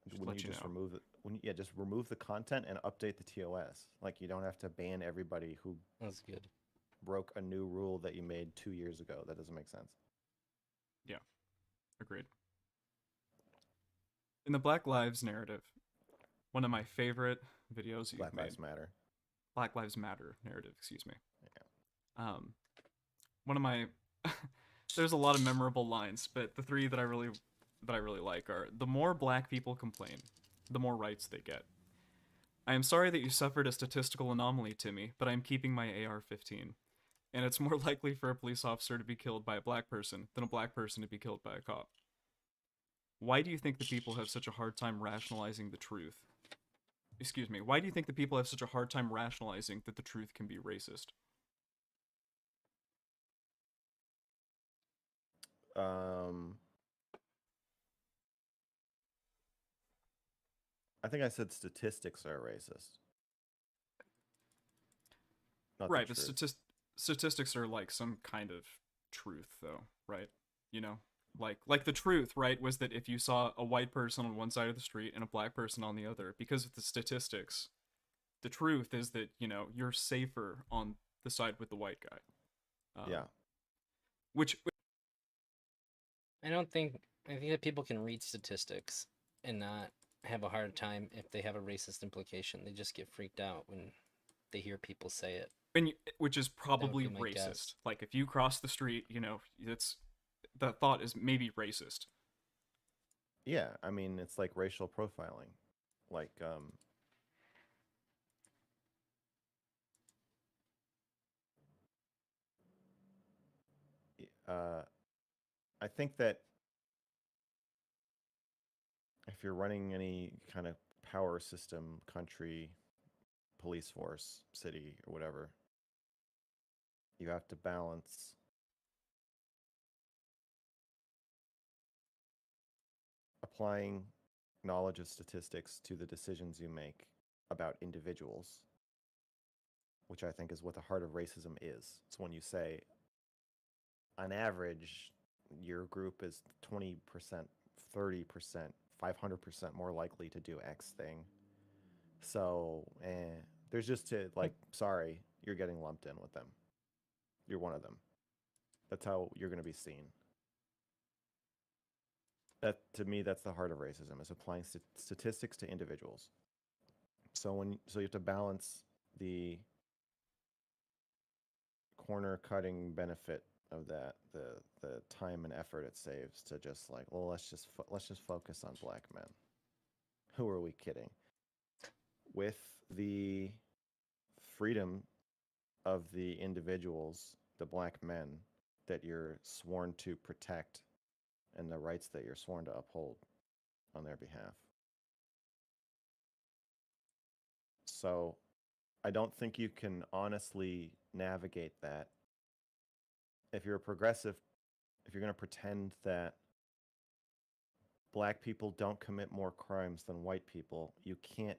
Just wouldn't let you you just know. remove it? Yeah, just remove the content and update the TOS. Like you don't have to ban everybody who That's good. broke a new rule that you made 2 years ago. That doesn't make sense. Yeah, agreed. In the Black Lives narrative, one of my favorite videos you've Black made, Lives Matter. Black Lives Matter narrative, excuse me. Yeah. One of my there's a lot of memorable lines, but the three that I really like are: the more black people complain, the more rights they get. I am sorry that you suffered a statistical anomaly, Timmy, but I am keeping my AR-15. And it's more likely for a police officer to be killed by a black person than a black person to be killed by a cop. Why do you think the people have such a hard time rationalizing the truth? Excuse me. Why do you think the people have such a hard time rationalizing that the truth can be racist? Um, I think I said statistics are racist, not the Right, but truth. statistics are like some kind of truth, though, right? You know, like the truth, right, was that if you saw a white person on one side of the street and a black person on the other, because of the statistics, the truth is that you're safer on the side with the white guy. Yeah. Which I don't think I think that people can read statistics and not have a hard time if they have a racist implication. They just get freaked out when they hear people say it. which is That would probably be my guess. racist. Like if you cross the street, it's that thought is maybe racist. Yeah, I mean it's like racial profiling. Like uh I think that if you're running any kind of power system, country, police force, city or whatever, you have to balance applying knowledge of statistics to the decisions you make about individuals, which I think is what the heart of racism is. It's when you say, on average, your group is 20%, 30%, 500% more likely to do X thing. So, there's just to, like, sorry, you're getting lumped in with them. You're one of them. That's how you're going to be seen. That, to me, that's the heart of racism, is applying statistics to individuals. So you have to balance the corner cutting benefit of that, the time and effort it saves to just like, well, let's just focus on black men. Who are we kidding? With the freedom of the individuals, the black men that you're sworn to protect, and the rights that you're sworn to uphold on their behalf. So I don't think you can honestly navigate that. If you're a progressive, if you're going to pretend that black people don't commit more crimes than white people, you can't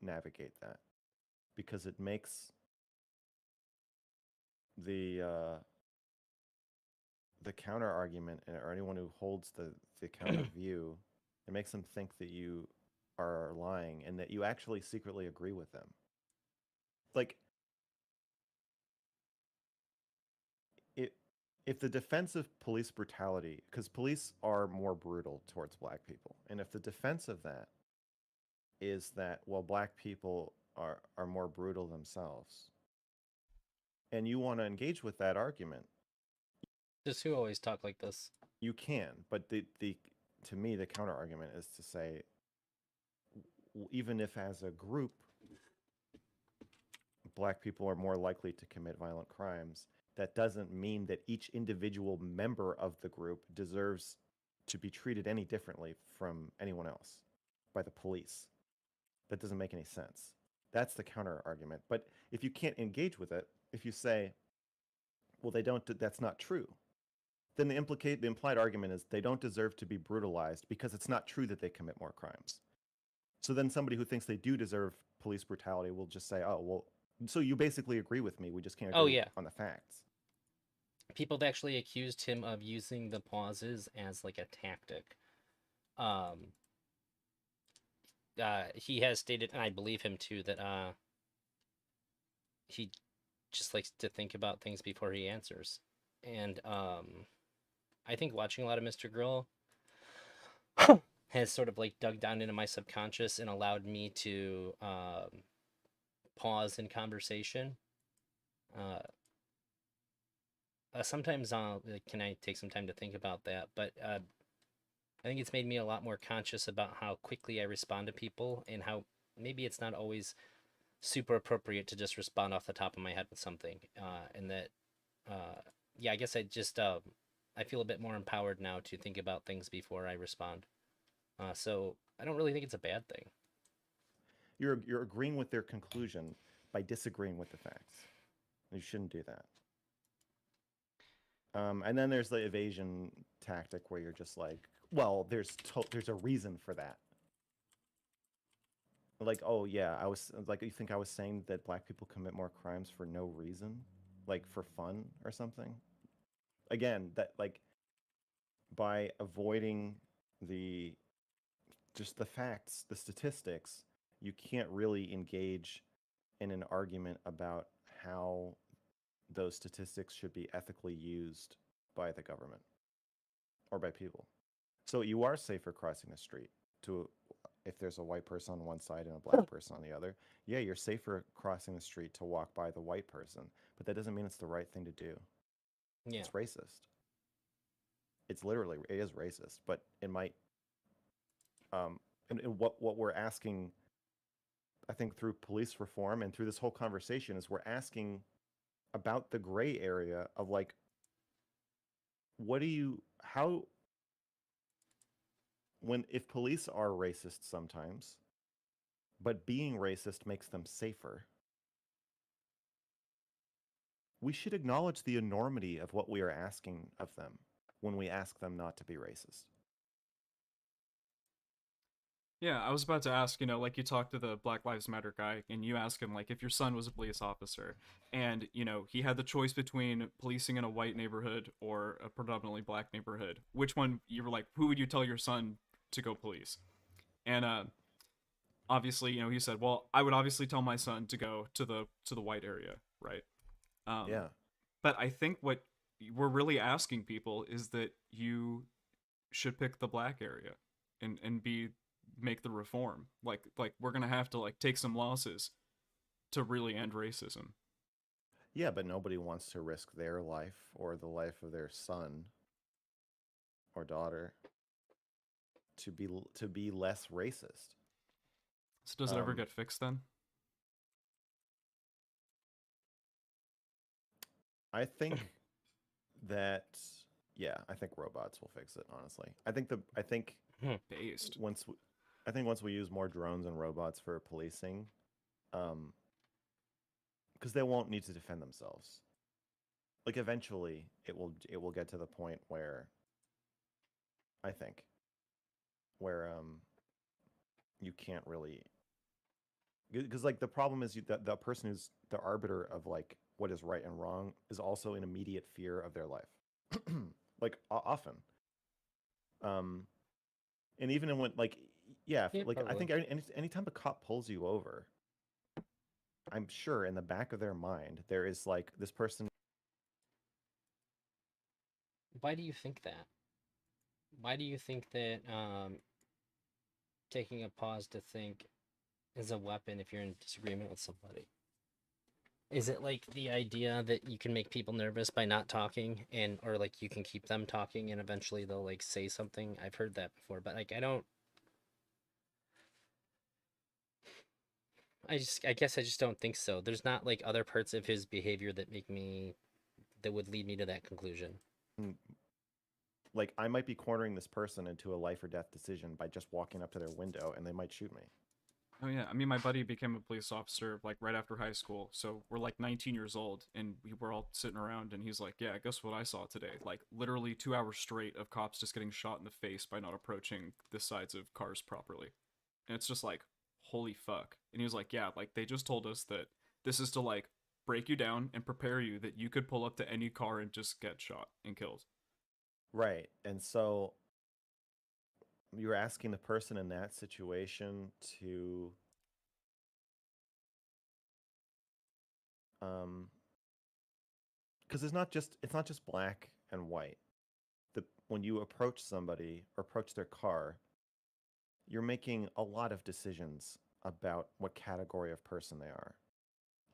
navigate that, because it makes the counter argument, or anyone who holds the counter view, it makes them think that you are lying and that you actually secretly agree with them. Like, if the defense of police brutality, because police are more brutal towards black people, and if the defense of that is that, well, black people are more brutal themselves, and you want to engage with that argument, Just who always talk like this? you can. But the to me, the counter argument is to say, even if as a group black people are more likely to commit violent crimes, that doesn't mean that each individual member of the group deserves to be treated any differently from anyone else by the police. That doesn't make any sense. That's the counter argument. But if you can't engage with it, if you say, well, they don't, that's not true, then the implied argument is they don't deserve to be brutalized because it's not true that they commit more crimes. So then somebody who thinks they do deserve police brutality will just say, oh, well, so you basically agree with me. We just can't Oh agree yeah, on the facts. people have actually accused him of using the pauses as like a tactic. Um, he has stated, and I believe him too, that he just likes to think about things before he answers. And I think watching a lot of mrgirl has sort of like dug down into my subconscious and allowed me to pause in conversation. Uh, sometimes like, can I take some time to think about that? But I think it's made me a lot more conscious about how quickly I respond to people and how maybe it's not always super appropriate to just respond off the top of my head with something. And that, uh, yeah, I guess I feel a bit more empowered now to think about things before I respond. So I don't really think it's a bad thing. You're agreeing with their conclusion by disagreeing with the facts. You shouldn't do that. And then there's the evasion tactic where you're just like, well, there's a reason for that. Like, oh yeah, I was like, you think I was saying that black people commit more crimes for no reason, like for fun or something? Again, that like by avoiding the just the facts, the statistics, you can't really engage in an argument about how those statistics should be ethically used by the government or by people. So you are safer crossing the street to if there's a white person on one side and a black person on the other. Yeah, you're safer crossing the street to walk by the white person, but that doesn't mean it's the right thing to do. Yeah. It's racist. It is racist, but it might and what we're asking, I think, through police reform and through this whole conversation is we're asking about the gray area of like, how, if police are racist sometimes, but being racist makes them safer, we should acknowledge the enormity of what we are asking of them when we ask them not to be racist. Yeah, I was about to ask, like you talked to the Black Lives Matter guy and you ask him like if your son was a police officer and, he had the choice between policing in a white neighborhood or a predominantly black neighborhood, which one you were like, who would you tell your son to go police? And obviously, he said, "Well, I would obviously tell my son to go to the white area, right?" Um Yeah. but I think what we're really asking people is that you should pick the black area and be make the reform. Like we're gonna have to like take some losses to really end racism. Yeah, but nobody wants to risk their life or the life of their son or daughter to be less racist. So does it ever Um, get fixed then? I think that I think robots will fix it. Honestly, I think Hmm. Based. once we, I think once we use more drones and robots for policing, um, because they won't need to defend themselves. Like eventually, it will get to the point where I think where you can't really, because like the problem is the person who's the arbiter of like what is right and wrong is also in immediate fear of their life, like often. Um, and even in when like Yeah, like I probably. think anytime a cop pulls you over, I'm sure in the back of their mind there is like this person. Why do you think that? Why do you think that taking a pause to think is a weapon if you're in disagreement with somebody? Is it like the idea that you can make people nervous by not talking and or like you can keep them talking and eventually they'll like say something? I've heard that before, but like I guess I just don't think so. There's not like other parts of his behavior that would lead me to that conclusion. Like I might be cornering this person into a life or death decision by just walking up to their window and they might shoot me. Oh yeah, I mean my buddy became a police officer like right after high school, so we're like 19 years old, and we were all sitting around, and he's like, "Yeah, guess what I saw today? Like literally 2 hours straight of cops just getting shot in the face by not approaching the sides of cars properly," and it's just like, holy fuck. And he was like, "Yeah, like they just told us that this is to like break you down and prepare you that you could pull up to any car and just get shot and killed." Right. And so you're asking the person in that situation to um because it's not just black and white. When you approach somebody or approach their car, you're making a lot of decisions about what category of person they are.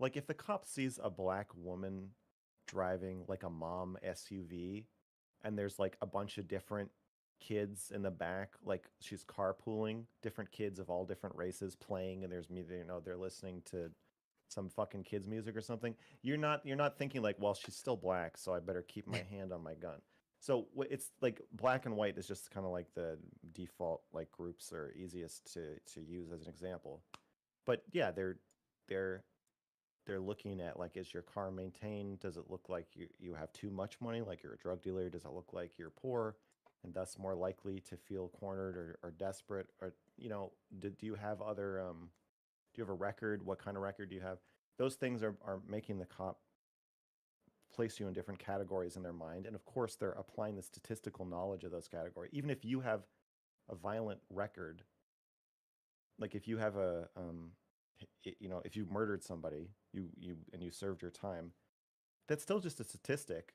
Like if the cop sees a black woman driving like a mom SUV, and there's like a bunch of different kids in the back, like she's carpooling, different kids of all different races playing, and there's music, they're listening to some fucking kids music or something. You're not thinking like, well, she's still black, so I better keep my hand on my gun. So it's like black and white is just kind of like the default like groups are easiest to use as an example. But yeah, they're they're looking at like, is your car maintained? Does it look like you have too much money, like you're a drug dealer? Does it look like you're poor and thus more likely to feel cornered or desperate? Or do you have other do you have a record? What kind of record do you have? Those things are making the cop place you in different categories in their mind. And of course, they're applying the statistical knowledge of those categories. Even if you have a violent record, like if you have if you murdered somebody, you served your time, that's still just a statistic.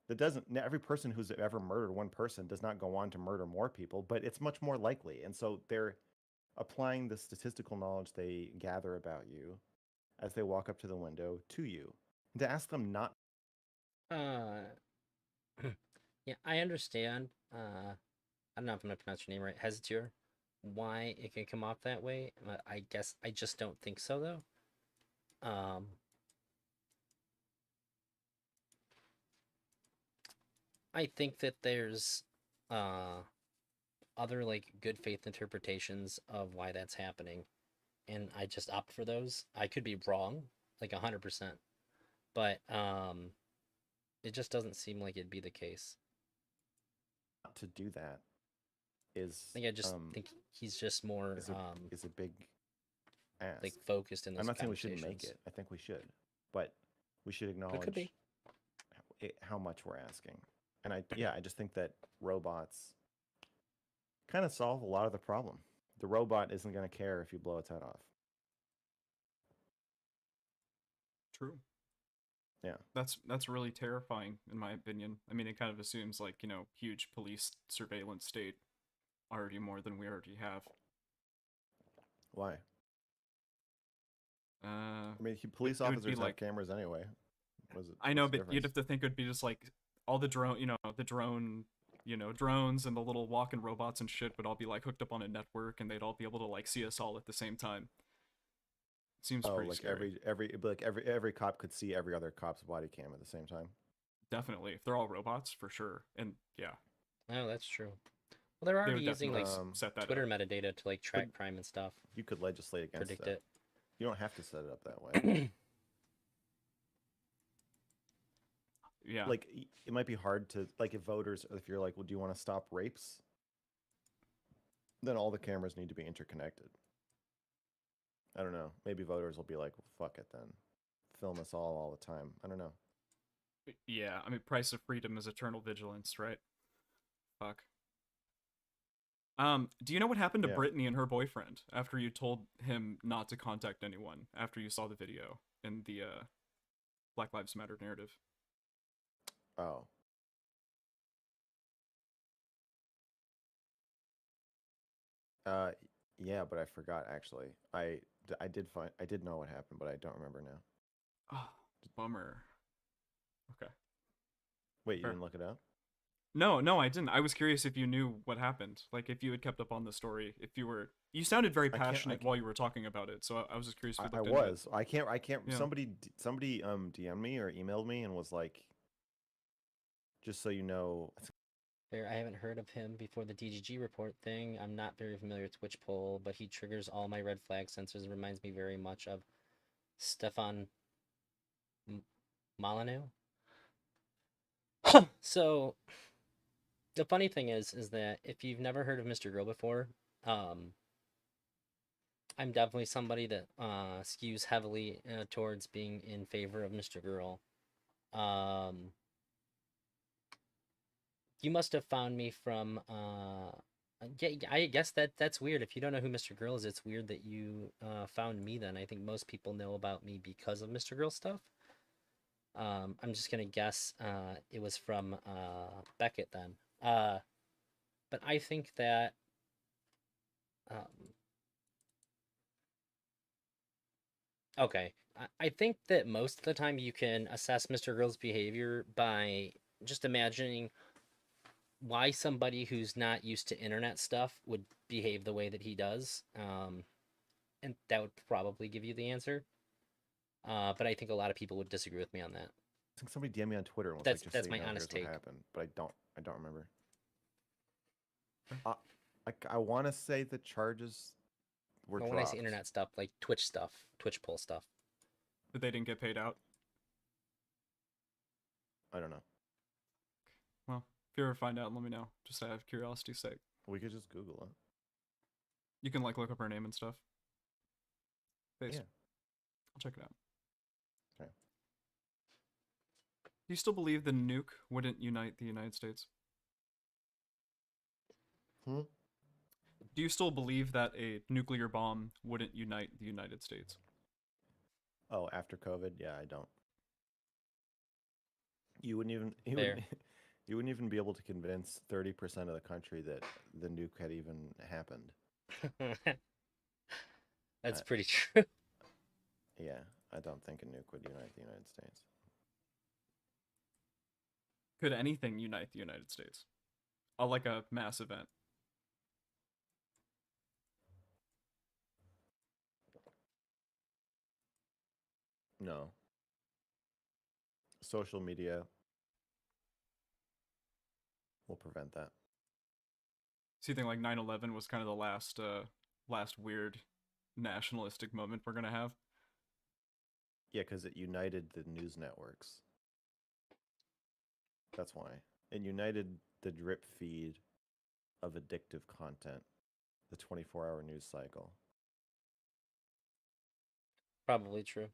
That doesn't, every person who's ever murdered one person does not go on to murder more people, but it's much more likely. And so they're applying the statistical knowledge they gather about you as they walk up to the window to you. And to ask them not. Uh, yeah, I understand. I don't know if I'm gonna pronounce your name right. Hesiture. Why it can come off that way? I guess I just don't think so though. I think that there's other like good faith interpretations of why that's happening, and I just opt for those. I could be wrong, like 100%, but it just doesn't seem like it'd be the case. To do that is I think I just think he's just more is a big ask. like focused in those I'm not saying we shouldn't make conversations. it. I think we should, but we should But it could be. acknowledge how much we're asking. And I just think that robots kind of solve a lot of the problem. The robot isn't going to care if you blow its head off. True. Yeah. That's really terrifying in my opinion. I mean, it kind of assumes like, huge police surveillance state already more than we already have. Why? I I mean, police it would officers be have like, cameras anyway. I know, What's the but you'd difference? have to think it would be just like all the drones and the little walking robots and shit would all be like hooked up on a network, and they'd all be able to like see us all at the same time. Seems Oh, pretty like scary. every cop could see every other cop's body cam at the same time. Definitely, if they're all robots, for sure. And yeah, Oh, that's true. Well, they're they already would using definitely like set that Twitter up. metadata to like But track crime and stuff, you could legislate against predict that. it. You don't have to set it up that way. Yeah. Like it might be hard to, like, if you're like, well, do you want to stop rapes? Then all the cameras need to be interconnected. I don't know. Maybe voters will be like, well, fuck it then. Film us all the time. I don't know. Yeah, I mean, price of freedom is eternal vigilance, right? Fuck. Do you know what happened to Yeah. Brittany and her boyfriend after you told him not to contact anyone after you saw the video in the Black Lives Matter narrative? Oh. Uh, yeah, but I forgot actually. I did know what happened, but I don't remember now. Oh, bummer. Okay. Wait, you Fair. didn't look it up? No, I didn't. I was curious if you knew what happened. Like, if you had kept up on the story, if you were... You sounded very I can't- I passionate can't- while you were talking about it, so I was just curious if you I looked into it. was. I can't. Yeah. Somebody DM'd me or emailed me and was like, just so you know. There, I haven't heard of him before the DGG report thing. I'm not very familiar with Twitch poll, but he triggers all my red flag sensors and reminds me very much of Stefan Molyneux. So the funny thing is that if you've never heard of Mr. Girl before, I'm definitely somebody that skews heavily towards being in favor of Mr. Girl. You must have found me from yeah, I guess that's weird. If you don't know who Mr. Girl is, it's weird that you found me then. I think most people know about me because of Mr. Girl stuff. I'm just gonna guess it was from Beckett then. But I think that okay, I think that most of the time you can assess Mr. Girl's behavior by just imagining why somebody who's not used to internet stuff would behave the way that he does. And that would probably give you the answer. But I think a lot of people would disagree with me on that. I think somebody DM me on Twitter and was like, That's "Just so that's you my know, honest here's what take. happened," but I don't remember. I want to say the charges were But when I say dropped. internet stuff, like Twitch stuff, Twitch poll stuff. That they didn't get paid out. I don't know. Well, if you ever find out, let me know. Just out of curiosity's sake. We could just Google it. You can like look up her name and stuff. Face. Yeah. I'll check it out. Okay. Do you still believe the nuke wouldn't unite the United States? Hmm? Do you still believe that a nuclear bomb wouldn't unite the United States? Oh, after COVID, yeah, I don't. You wouldn't even Fair. you wouldn't even be able to convince 30% of the country that the nuke had even happened. That's I- pretty true. Yeah, I don't think a nuke would unite the United States. Could anything unite the United States? Like a mass event. No. Social media will prevent that. So you think like 9/11 was kind of the last weird nationalistic moment we're gonna have? Yeah, because it united the news networks. That's why. It united the drip feed of addictive content, the 24-hour news cycle. Probably true.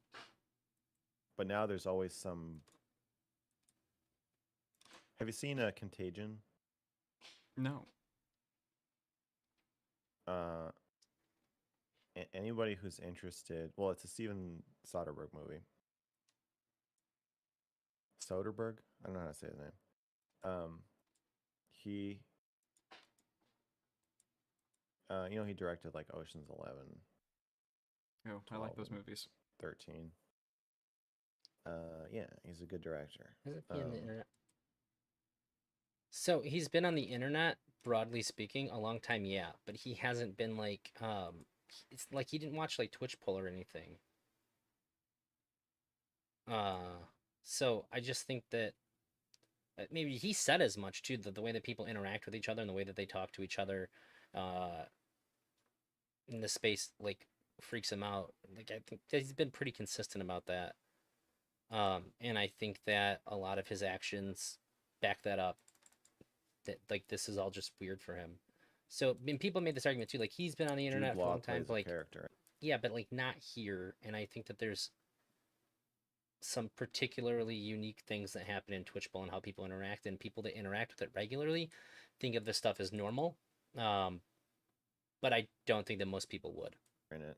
But now there's always some. Have you seen Contagion? No. Anybody who's interested, well, it's a Steven Soderbergh movie. Soderbergh? I don't know how to say his name. He, he directed like Ocean's 11, Oh, I like 12 those and movies. 13. Yeah, he's a good director. Hasn't he on the internet? So he's been on the internet, broadly speaking, a long time, yeah. But he hasn't been like, it's like he didn't watch like Twitch poll or anything. So I just think that maybe he said as much too. The way that people interact with each other and the way that they talk to each other, uh, in the space like freaks him out. Like I think that he's been pretty consistent about that. And I think that a lot of his actions back that up. That like this is all just weird for him. So I mean, people made this argument too. Like he's been on the Jude internet for a Law long time, plays but a like character. yeah, but like not here. And I think that there's some particularly unique things that happen in Twitch Bowl and how people interact, and people that interact with it regularly think of this stuff as normal. But I don't think that most people would. In it,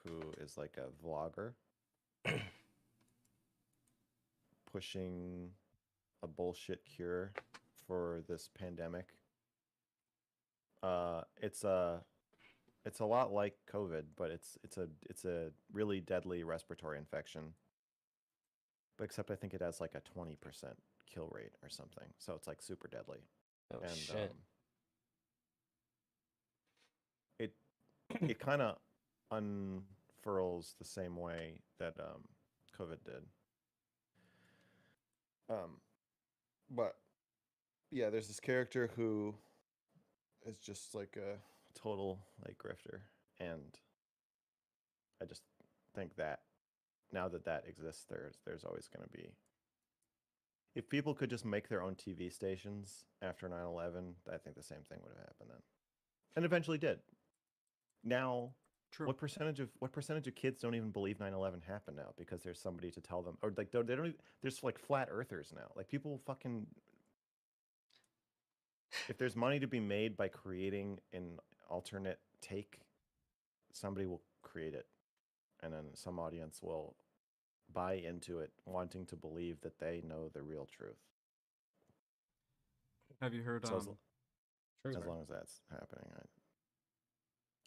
who is like a vlogger pushing a bullshit cure for this pandemic. It's a lot like COVID, but it's a really deadly respiratory infection. But except I think it has like a 20% kill rate or something. So it's like super deadly. Oh And shit. it kind of unfurls the same way that COVID did. But yeah, there's this character who is just like a total like grifter, and I just think that now that that exists, there's always going to be. If people could just make their own TV stations after 9/11, I think the same thing would have happened then, and eventually did. Now, True. what percentage of kids don't even believe 9/11 happened now because there's somebody to tell them, or like they don't even, there's like flat earthers now. Like people fucking, if there's money to be made by creating an alternate take, somebody will create it, and then some audience will buy into it, wanting to believe that they know the real truth. Have you heard So True. as long as that's happening,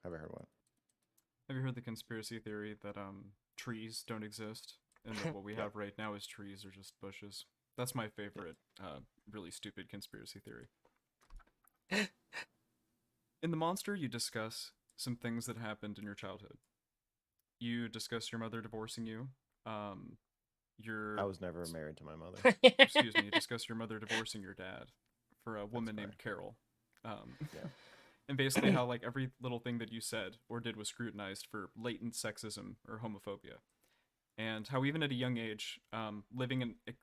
have I heard what? have you heard the conspiracy theory that trees don't exist and that what we have right now is trees or just bushes. That's my favorite, really stupid conspiracy theory. In The Monster, you discuss some things that happened in your childhood. You discuss your mother divorcing you. Your I was never married to my mother. excuse me. You discuss your mother divorcing your dad for a woman named Carol. Yeah. And basically how like every little thing that you said or did was scrutinized for latent sexism or homophobia, and how even at a young age,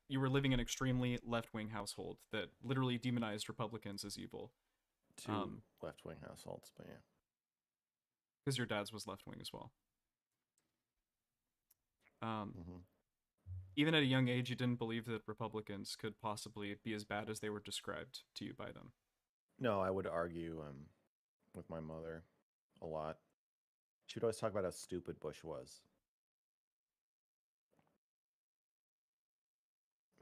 you were living in an extremely left-wing household that literally demonized Republicans as evil. Two left-wing households, but yeah. Because your dad's was left-wing as well. Mm-hmm. Even at a young age, you didn't believe that Republicans could possibly be as bad as they were described to you by them. No, I would argue with my mother a lot. She would always talk about how stupid Bush was.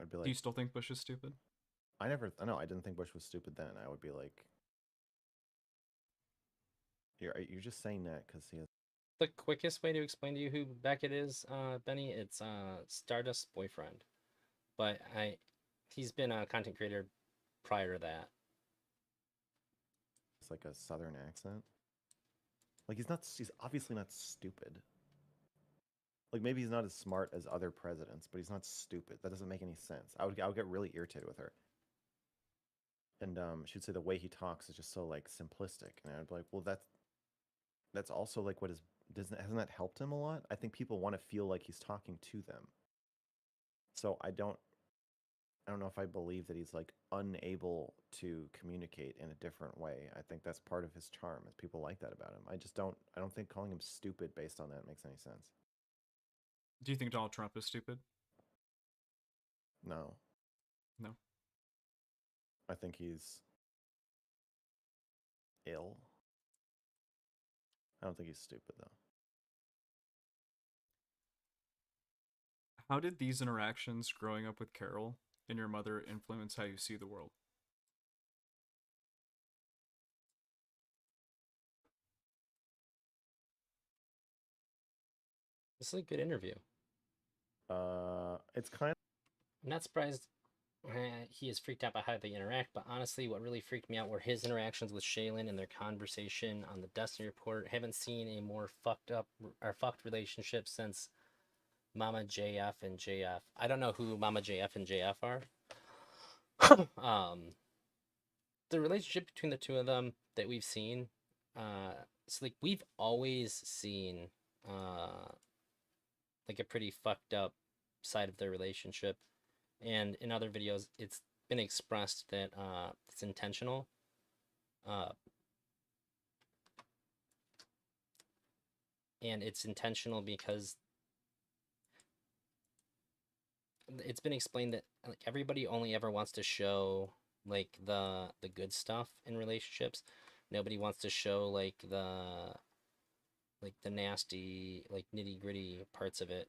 I'd be Do like, you still think Bush is stupid? I didn't think Bush was stupid then. I would be like, you're just saying that because he has. The quickest way to explain to you who Beckett is, Benny, it's Stardust's boyfriend. But he's been a content creator prior to that. It's like a southern accent. Like he's obviously not stupid. Like maybe he's not as smart as other presidents, but he's not stupid. That doesn't make any sense. I would get really irritated with her. And she'd say the way he talks is just so like simplistic, and I'd be like, well, that's also like hasn't that helped him a lot? I think people want to feel like he's talking to them. So I don't know if I believe that he's like unable to communicate in a different way. I think that's part of his charm, is people like that about him. I don't think calling him stupid based on that makes any sense. Do you think Donald Trump is stupid? No. No. I think he's ill. I don't think he's stupid though. How did these interactions growing up with Carol and your mother influence how you see the world? This is a good interview. It's kind of. I'm not surprised he is freaked out by how they interact, but honestly, what really freaked me out were his interactions with Shaylin and their conversation on the Destiny Report. Haven't seen a more fucked relationship since Mama JF and JF. I don't know who Mama JF and JF are. The relationship between the two of them that we've seen, it's like we've always seen like a pretty fucked up side of their relationship, and in other videos it's been expressed that it's intentional. And it's intentional because it's been explained that like everybody only ever wants to show like the good stuff in relationships. Nobody wants to show like the nasty, like nitty gritty parts of it,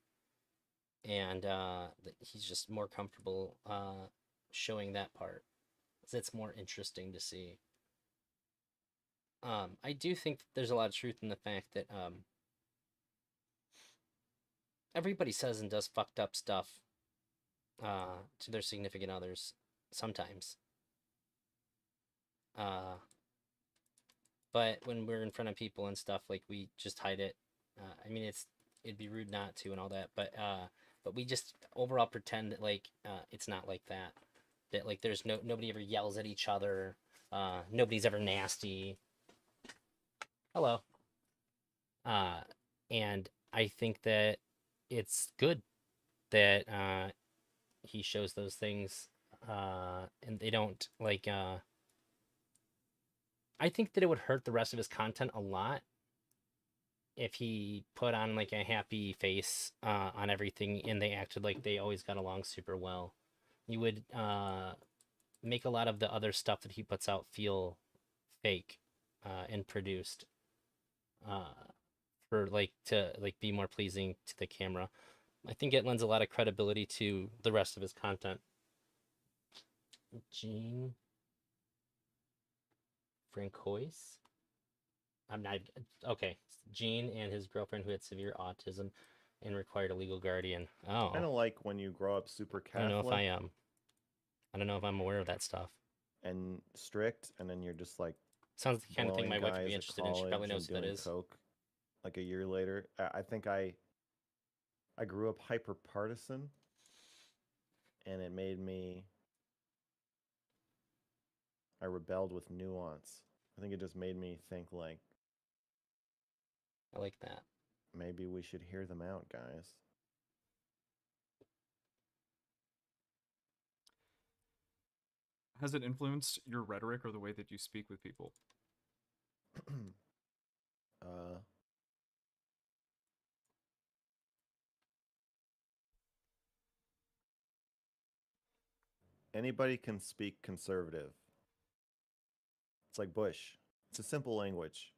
and he's just more comfortable showing that part. It's more interesting to see. I do think that there's a lot of truth in the fact that everybody says and does fucked up stuff to their significant others sometimes. But when we're in front of people and stuff, like we just hide it. I mean, it'd be rude not to and all that, but we just overall pretend that like it's not like that. That like there's nobody ever yells at each other. Nobody's ever nasty. Hello. And I think that it's good that he shows those things, and they don't like. I think that it would hurt the rest of his content a lot if he put on like a happy face on everything and they acted like they always got along super well. You would make a lot of the other stuff that he puts out feel fake and produced for like to like be more pleasing to the camera. I think it lends a lot of credibility to the rest of his content. Gene Francois? I'm not okay. Gene and his girlfriend who had severe autism and required a legal guardian. Kind Oh, of like when you grow up super I don't know if I Catholic am. I don't know if I'm aware of that stuff. and strict, and then you're just like Sounds the kind of thing blowing my wife would be guys at interested in. She probably college and knows who that doing is. coke. Like a year later, I think I grew up hyper partisan, and it made me. I rebelled with nuance. I think it just made me think like I like that. maybe we should hear them out, guys. Has it influenced your rhetoric or the way that you speak with people? uh, anybody can speak conservative. It's like Bush. It's a simple language.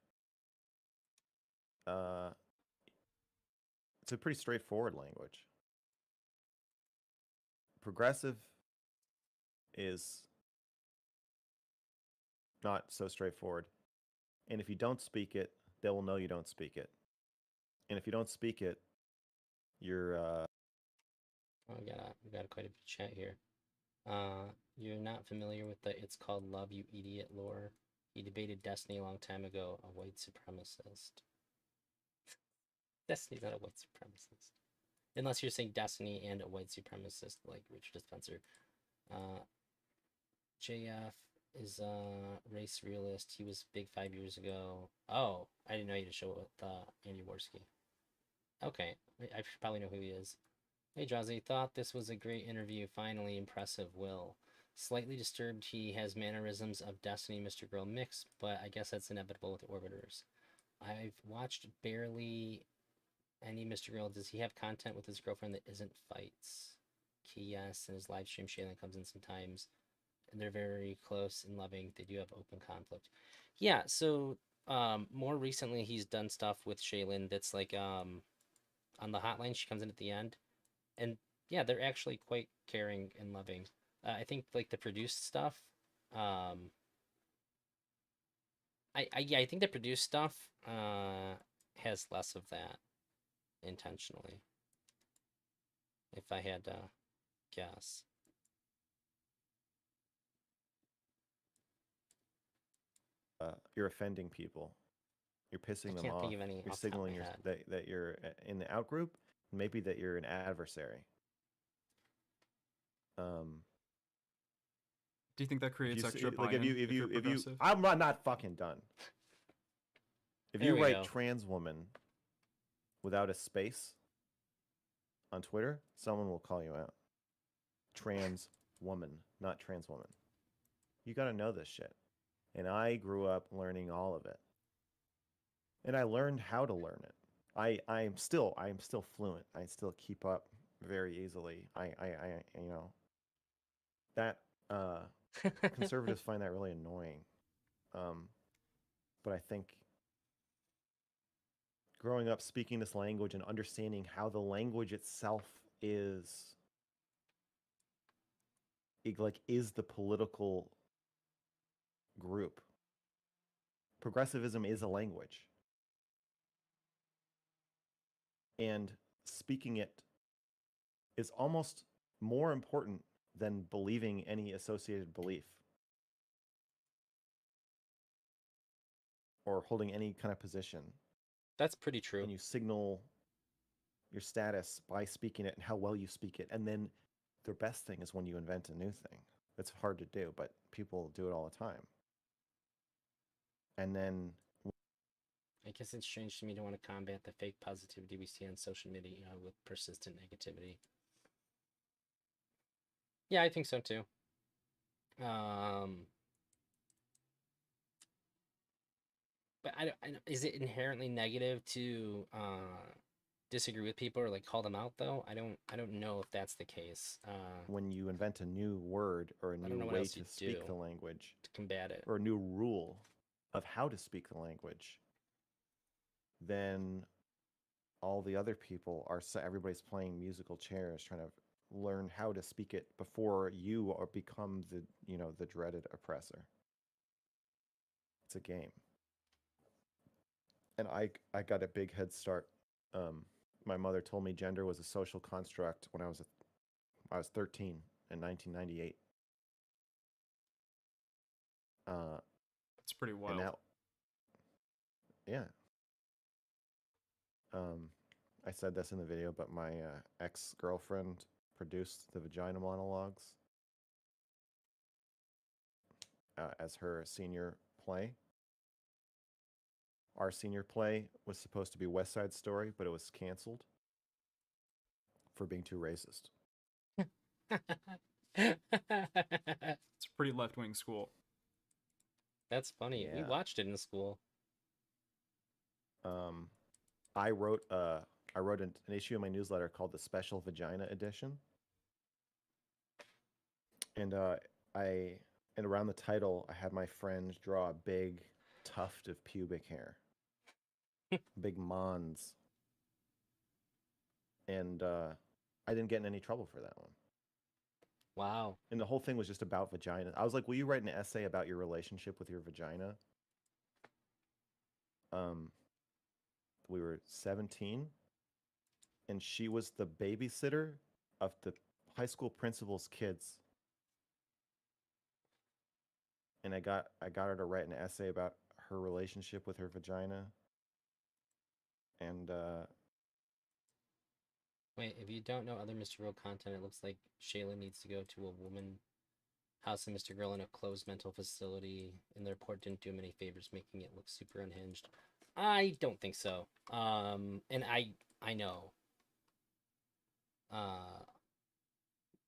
Uh, it's a pretty straightforward language. Progressive is not so straightforward. And if you don't speak it, they will know you don't speak it. And if you don't speak it, you're Oh, we got quite a bit of chat here. You're not familiar with the "It's Called Love, You Idiot" lore. He debated Destiny a long time ago, a white supremacist. Destiny's not a white supremacist. Unless you're saying Destiny and a white supremacist like Richard Spencer. Uh, JF is a race realist. He was big 5 years ago. Oh, I didn't know you to show it with Andy Worski. Okay, I should probably know who he is. Hey, Jazzy, thought this was a great interview. Finally, impressive. Will. Slightly disturbed he has mannerisms of Destiny Mr. Girl mix, but I guess that's inevitable with Orbiters. I've watched barely any Mr. Girl. Does he have content with his girlfriend that isn't fights? Key, yes, and his live stream Shaylin comes in sometimes. And they're very close and loving. They do have open conflict. Yeah, so more recently he's done stuff with Shaylin that's like on the hotline. She comes in at the end, and yeah, they're actually quite caring and loving. I think like the produced stuff. I think the produced stuff has less of that intentionally. If I had to guess. you're offending people. You're I pissing them can't off. think of any You're off the top of signaling my head. that you're in the out group, maybe that you're an adversary. Do you think that If creates you extra like, buy-in if you're if you, progressive? I'm not fucking done. If There you we write go. trans woman without a space on Twitter, someone will call you out. Trans woman, not trans woman. You got to know this shit. And I grew up learning all of it. And I learned how to learn it. I'm still fluent. I still keep up very easily. You know that conservatives find that really annoying. But I think growing up speaking this language and understanding how the language itself is is the political group. Progressivism is a language. And speaking it is almost more important than believing any associated belief or holding any kind of position. That's pretty true. And you signal your status by speaking it and how well you speak it. And then the best thing is when you invent a new thing. It's hard to do, but people do it all the time. And then I guess it's strange to me to want to combat the fake positivity we see on social media with persistent negativity. Yeah, I think so too. But is it inherently negative to disagree with people or like call them out though? I don't know if that's the case. when you invent a new word or a I don't new know what way else to you speak do the language to combat it. or a new rule of how to speak the language, then all the other people are everybody's playing musical chairs trying to learn how to speak it before you or become the dreaded oppressor. It's a game. And I got a big head start my mother told me gender was a social construct when I was 13 in 1998. It's pretty And wild. that, yeah. Um, I said this in the video, but my ex-girlfriend produced the vagina monologues as her senior play. Our senior play was supposed to be West Side Story, but it was canceled for being too racist. It's a pretty left-wing school. That's funny. We Yeah. watched it in school. I wrote an issue in my newsletter called the Special Vagina Edition, and I and around the title I had my friend draw a big tuft of pubic hair, big mons, and I didn't get in any trouble for that one. Wow. And the whole thing was just about vagina. I was like, "Will you write an essay about your relationship with your vagina?" Um, we were 17, and she was the babysitter of the high school principal's kids. And I got her to write an essay about her relationship with her vagina. And Wait, if you don't know other Mr. Girl content, it looks like Shayla needs to go to a woman house and Mr. Girl in a closed mental facility, and their report didn't do him any favors, making it look super unhinged. I don't think so. And I know.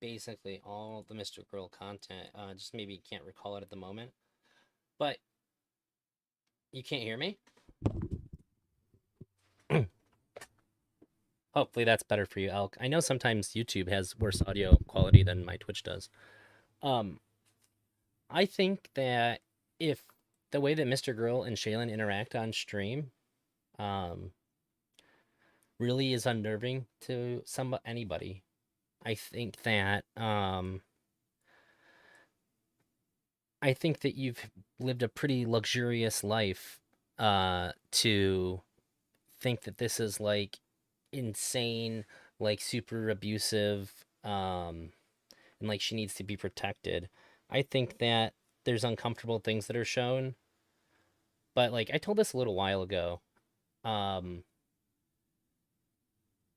Basically all the Mr. Girl content. Just maybe can't recall it at the moment. But you can't hear me? Hopefully that's better for you, Elk. I know sometimes YouTube has worse audio quality than my Twitch does. Um, I think that if the way that Mr. Girl and Shaylin interact on stream, um, really is unnerving to anybody. I think that you've lived a pretty luxurious life to think that this is like insane, like super abusive, and like she needs to be protected. I think that there's uncomfortable things that are shown, but like I told this a little while ago. Um,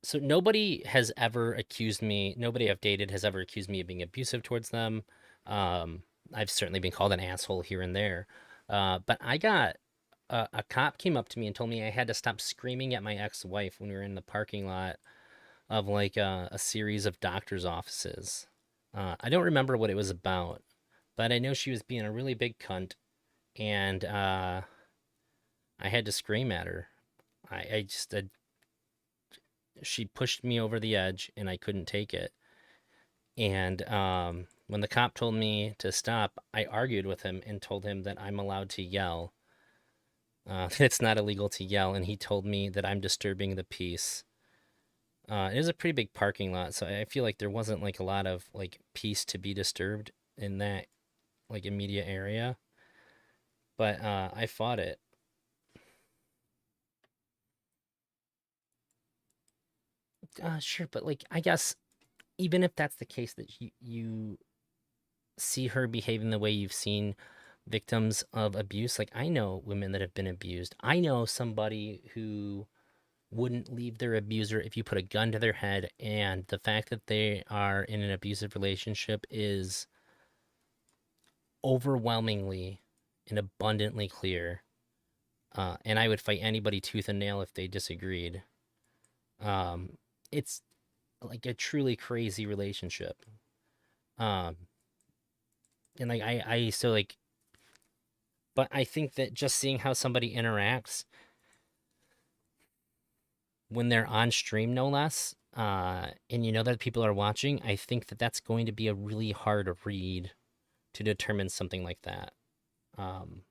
so nobody I've dated has ever accused me of being abusive towards them. I've certainly been called an asshole here and there. But I got a cop came up to me and told me I had to stop screaming at my ex-wife when we were in the parking lot of like a series of doctor's offices. I don't remember what it was about, but I know she was being a really big cunt, and I had to scream at her. I just she pushed me over the edge, and I couldn't take it. And when the cop told me to stop, I argued with him and told him that I'm allowed to yell. That it's not illegal to yell, and he told me that I'm disturbing the peace. It is a pretty big parking lot, so I feel like there wasn't like a lot of like peace to be disturbed in that like immediate area. But I fought it. Sure, but like I guess even if that's the case that you see her behaving the way you've seen victims of abuse, like I know women that have been abused. I know somebody who wouldn't leave their abuser if you put a gun to their head, and the fact that they are in an abusive relationship is overwhelmingly and abundantly clear. And I would fight anybody tooth and nail if they disagreed. It's like a truly crazy relationship. Um, and like I so like, but I think that just seeing how somebody interacts when they're on stream, no less, and you know that people are watching, I think that that's going to be a really hard read to determine something like that. Um,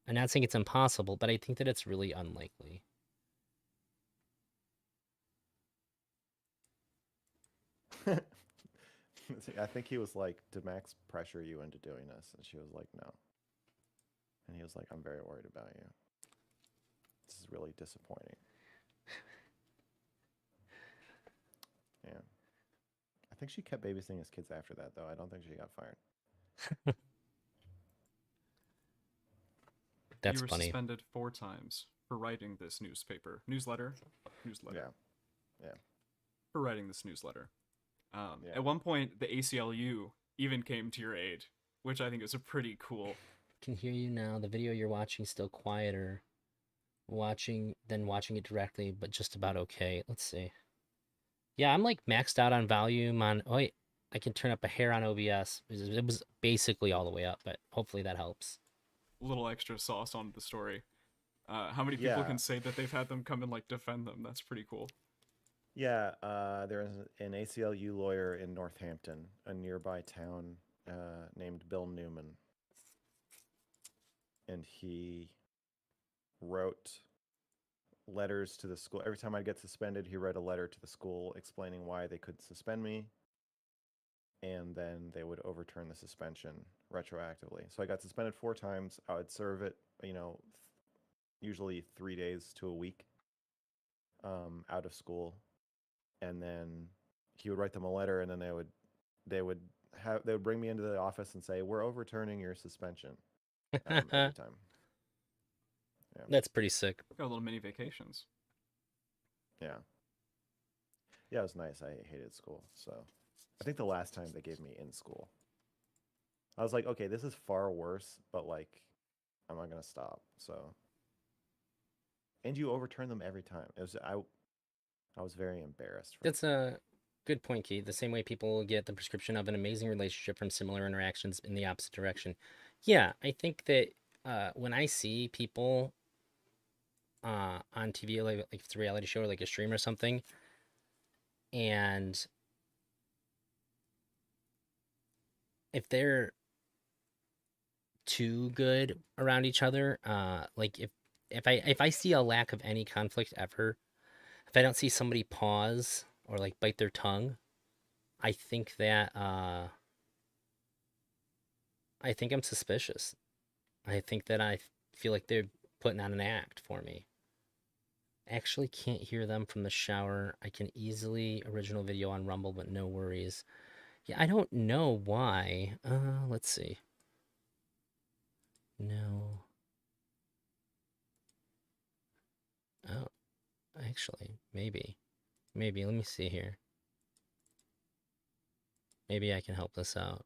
I'm not saying it's impossible, but I think that it's really unlikely. I think he was like, "Did Max pressure you into doing this?" And she was like, "No." And he was like, "I'm very worried about you. This is really disappointing." Yeah. I think she kept babysitting his kids after that, though. I don't think she got fired. That's You were funny. suspended 4 times for writing this newsletter. Yeah. Yeah. For writing this newsletter. Yeah. At one point, the ACLU even came to your aid, which I think is a pretty cool. Can hear you now. The video you're watching is still quieter. Watching it directly, but just about okay. Let's see. Yeah, I'm like maxed out on volume on. Oh wait, I can turn up a hair on OBS. It was basically all the way up, but hopefully that helps. Little extra sauce on the story. How many people Yeah. can say that they've had them come and like defend them? That's pretty cool. Yeah, there's an ACLU lawyer in Northampton, a nearby town, named Bill Newman. And he wrote letters to the school. Every time I'd get suspended, he wrote a letter to the school explaining why they could suspend me. And then they would overturn the suspension retroactively. So I got suspended 4 times. I would serve it, usually 3 days to a week out of school. And then he would write them a letter, and then they would bring me into the office and say, "We're overturning your suspension." Every time. Yeah. That's pretty sick. Got little mini vacations. Yeah. Yeah, it was nice. I hated school. So I think the last time they gave me in school, I was like, okay, this is far worse, but like, I'm not gonna stop. So, and you overturn them every time. I was very embarrassed. That's a good point, Keith. The same way people get the prescription of an amazing relationship from similar interactions in the opposite direction. Yeah, I think that when I see people on TV, like if it's a reality show or like a stream or something, and if they're too good around each other, like if I see a lack of any conflict ever, if I don't see somebody pause or like bite their tongue, I think that I think I'm suspicious. I think that I feel like they're putting on an act for me. Actually can't hear them from the shower. I can easily original video on Rumble, but no worries. Yeah, I don't know why. Let's see. No. Oh, actually, maybe. Maybe, let me see here. Maybe I can help this out.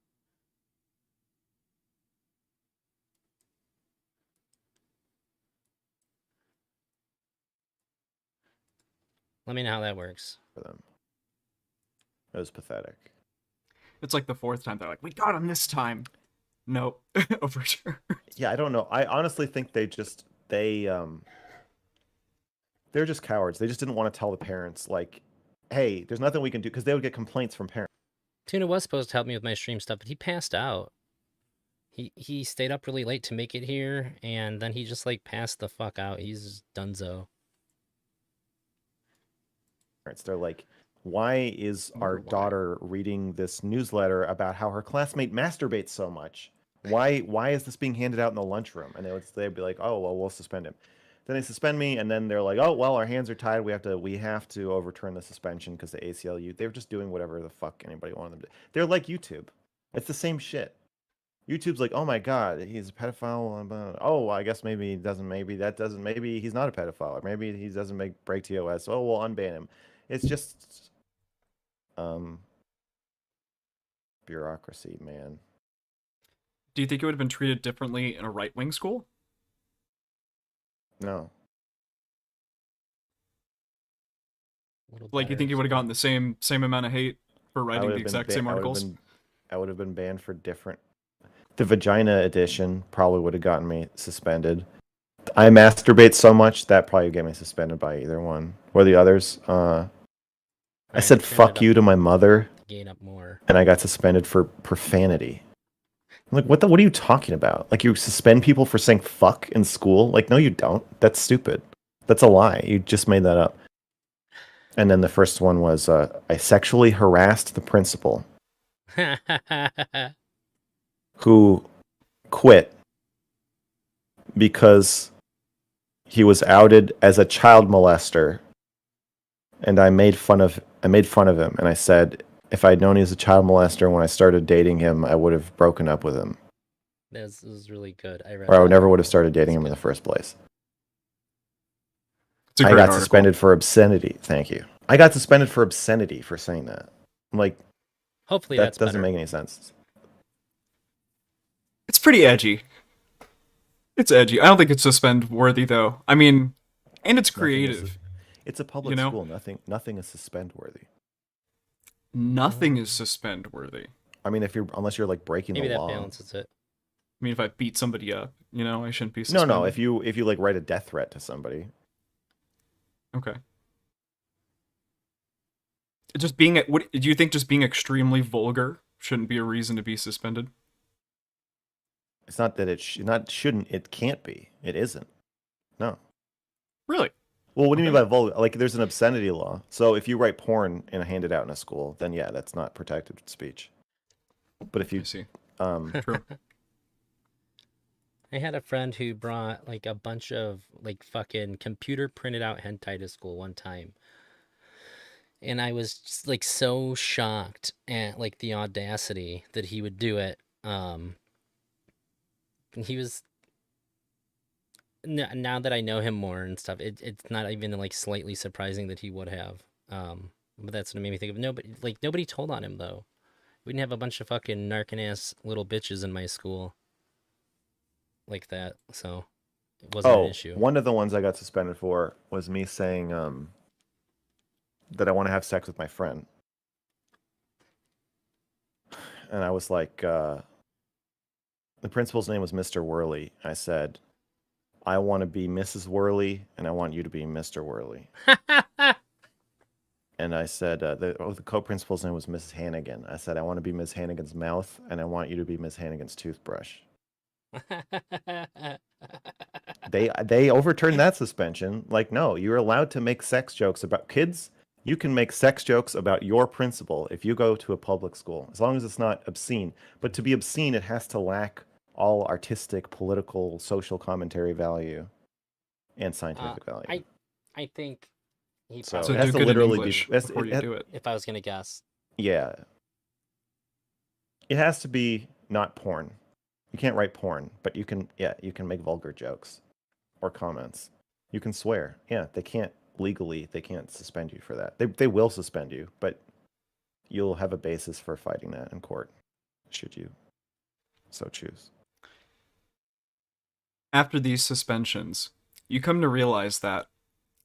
Let me know how that works. For them, it was pathetic. It's like the 4th time they're like, "We got him this time." Nope, overturned. Yeah, I don't know. I honestly think they're just cowards. They just didn't want to tell the parents, like, hey, there's nothing we can do, because they would get complaints from parents. Tuna was supposed to help me with my stream stuff, but he passed out. He stayed up really late to make it here, and then he just like passed the fuck out. He's dunzo. They're like, why is our daughter reading this newsletter about how her classmate masturbates so much? Why is this being handed out in the lunchroom? And they'd be like, oh well, we'll suspend him. Then they suspend me, and then they're like, oh well, our hands are tied. We have to overturn the suspension because the ACLU. They were just doing whatever the fuck anybody wanted them to do. They're like YouTube. It's the same shit. YouTube's like, oh my god, he's a pedophile. Oh, I guess maybe he doesn't. Maybe that doesn't. Maybe he's not a pedophile. Or maybe he doesn't break TOS. Oh, we'll unban him. It's just bureaucracy, man. Do you think it would have been treated differently in a right-wing school? No. Like, you think you would have gotten the same amount of hate for writing the exact same articles? I would have been banned for different. The vagina edition probably would have gotten me suspended. I masturbate so much that probably get me suspended by either one or the others. I said "fuck you" to my mother, gain up more, and I got suspended for profanity. I'm like, what are you talking about? Like, you suspend people for saying "fuck" in school? Like, no, you don't. That's stupid. That's a lie. You just made that up. And then the first one was I sexually harassed the principal, who quit because he was outed as a child molester, and I made fun of I made fun of him, and I said if I'd known he was a child molester when I started dating him, I would have broken up with him, This is really good. I read or I would that never would have article. started dating It's him in the good. first place. It's a I great got article. suspended for obscenity. Thank you. I got suspended for obscenity for saying that. I'm like, Hopefully that that's doesn't better. make any sense. It's pretty edgy. It's edgy. I don't think it's suspend worthy though. I mean, and it's Nothing is- creative. It's a public know? school. Nothing is suspend worthy. Nothing is suspend worthy. I mean, unless you're like breaking Maybe the that law. balances it. I mean, if I beat somebody up, I shouldn't be No, suspended. no. If you like write a death threat to somebody, Okay. Just being what do you think? Just being extremely vulgar shouldn't be a reason to be suspended. it's not that it shouldn't. It can't be. It isn't. No. Really? Well, what do you Okay. mean by vulgar? Like, there's an obscenity law. So if you write porn and hand it out in a school, then yeah, that's not protected speech. But if I you, see. um, True. I had a friend who brought like a bunch of like fucking computer printed out hentai to school one time. And I was just like so shocked at like the audacity that he would do it. And he was now that I know him more and stuff, it's not even like slightly surprising that he would have. But that's what made me think of nobody told on him though. We didn't have a bunch of fucking narking ass little bitches in my school like that, so it wasn't an issue. one of the ones I got suspended for was me saying that I want to have sex with my friend, and I was like, the principal's name was Mr. Worley. I said, I want to be Mrs. Worley, and I want you to be Mr. Worley. And I said, the co-principal's name was Mrs. Hannigan. I said, I want to be Ms. Hannigan's mouth, and I want you to be Ms. Hannigan's toothbrush. They overturned that suspension. Like, no, you're allowed to make sex jokes about kids. You can make sex jokes about your principal if you go to a public school, as long as it's not obscene. But to be obscene, it has to lack all artistic, political, social commentary value and scientific value. I think he So probably it has do to good in literally English be. before you do it. if I was gonna guess. Yeah. It has to be not porn. You can't write porn, but you can make vulgar jokes or comments. You can swear. Yeah, they can't suspend you for that. They will suspend you, but you'll have a basis for fighting that in court should you so choose. After these suspensions, you come to realize that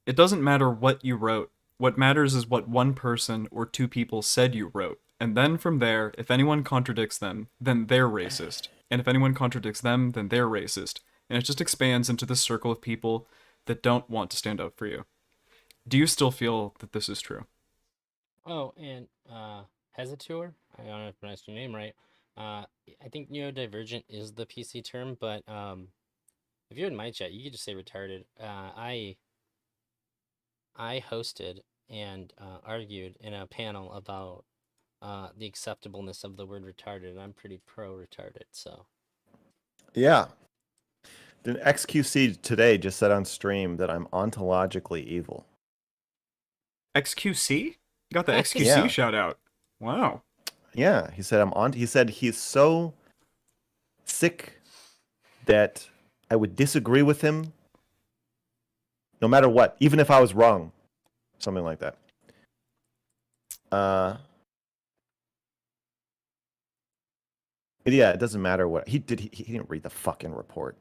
it doesn't matter what you wrote. What matters is what one person or two people said you wrote. And then from there, if anyone contradicts them, then they're racist. And if anyone contradicts them, then they're racist. And it just expands into this circle of people that don't want to stand up for you. Do you still feel that this is true? Oh, and hesitor, I don't know if I pronounced your name right. I think neurodivergent is the PC term, but if you're in my chat, you could just say retarded. I hosted and argued in a panel about the acceptableness of the word retarded, and I'm pretty pro-retarded, so. Yeah. The XQC today just said on stream that I'm ontologically evil. XQC? You got the XQC Yeah. shout out. Wow. Yeah, he said he said he's so sick that I would disagree with him no matter what, even if I was wrong. Something like that. Yeah, it doesn't matter what he did. He didn't read the fucking report.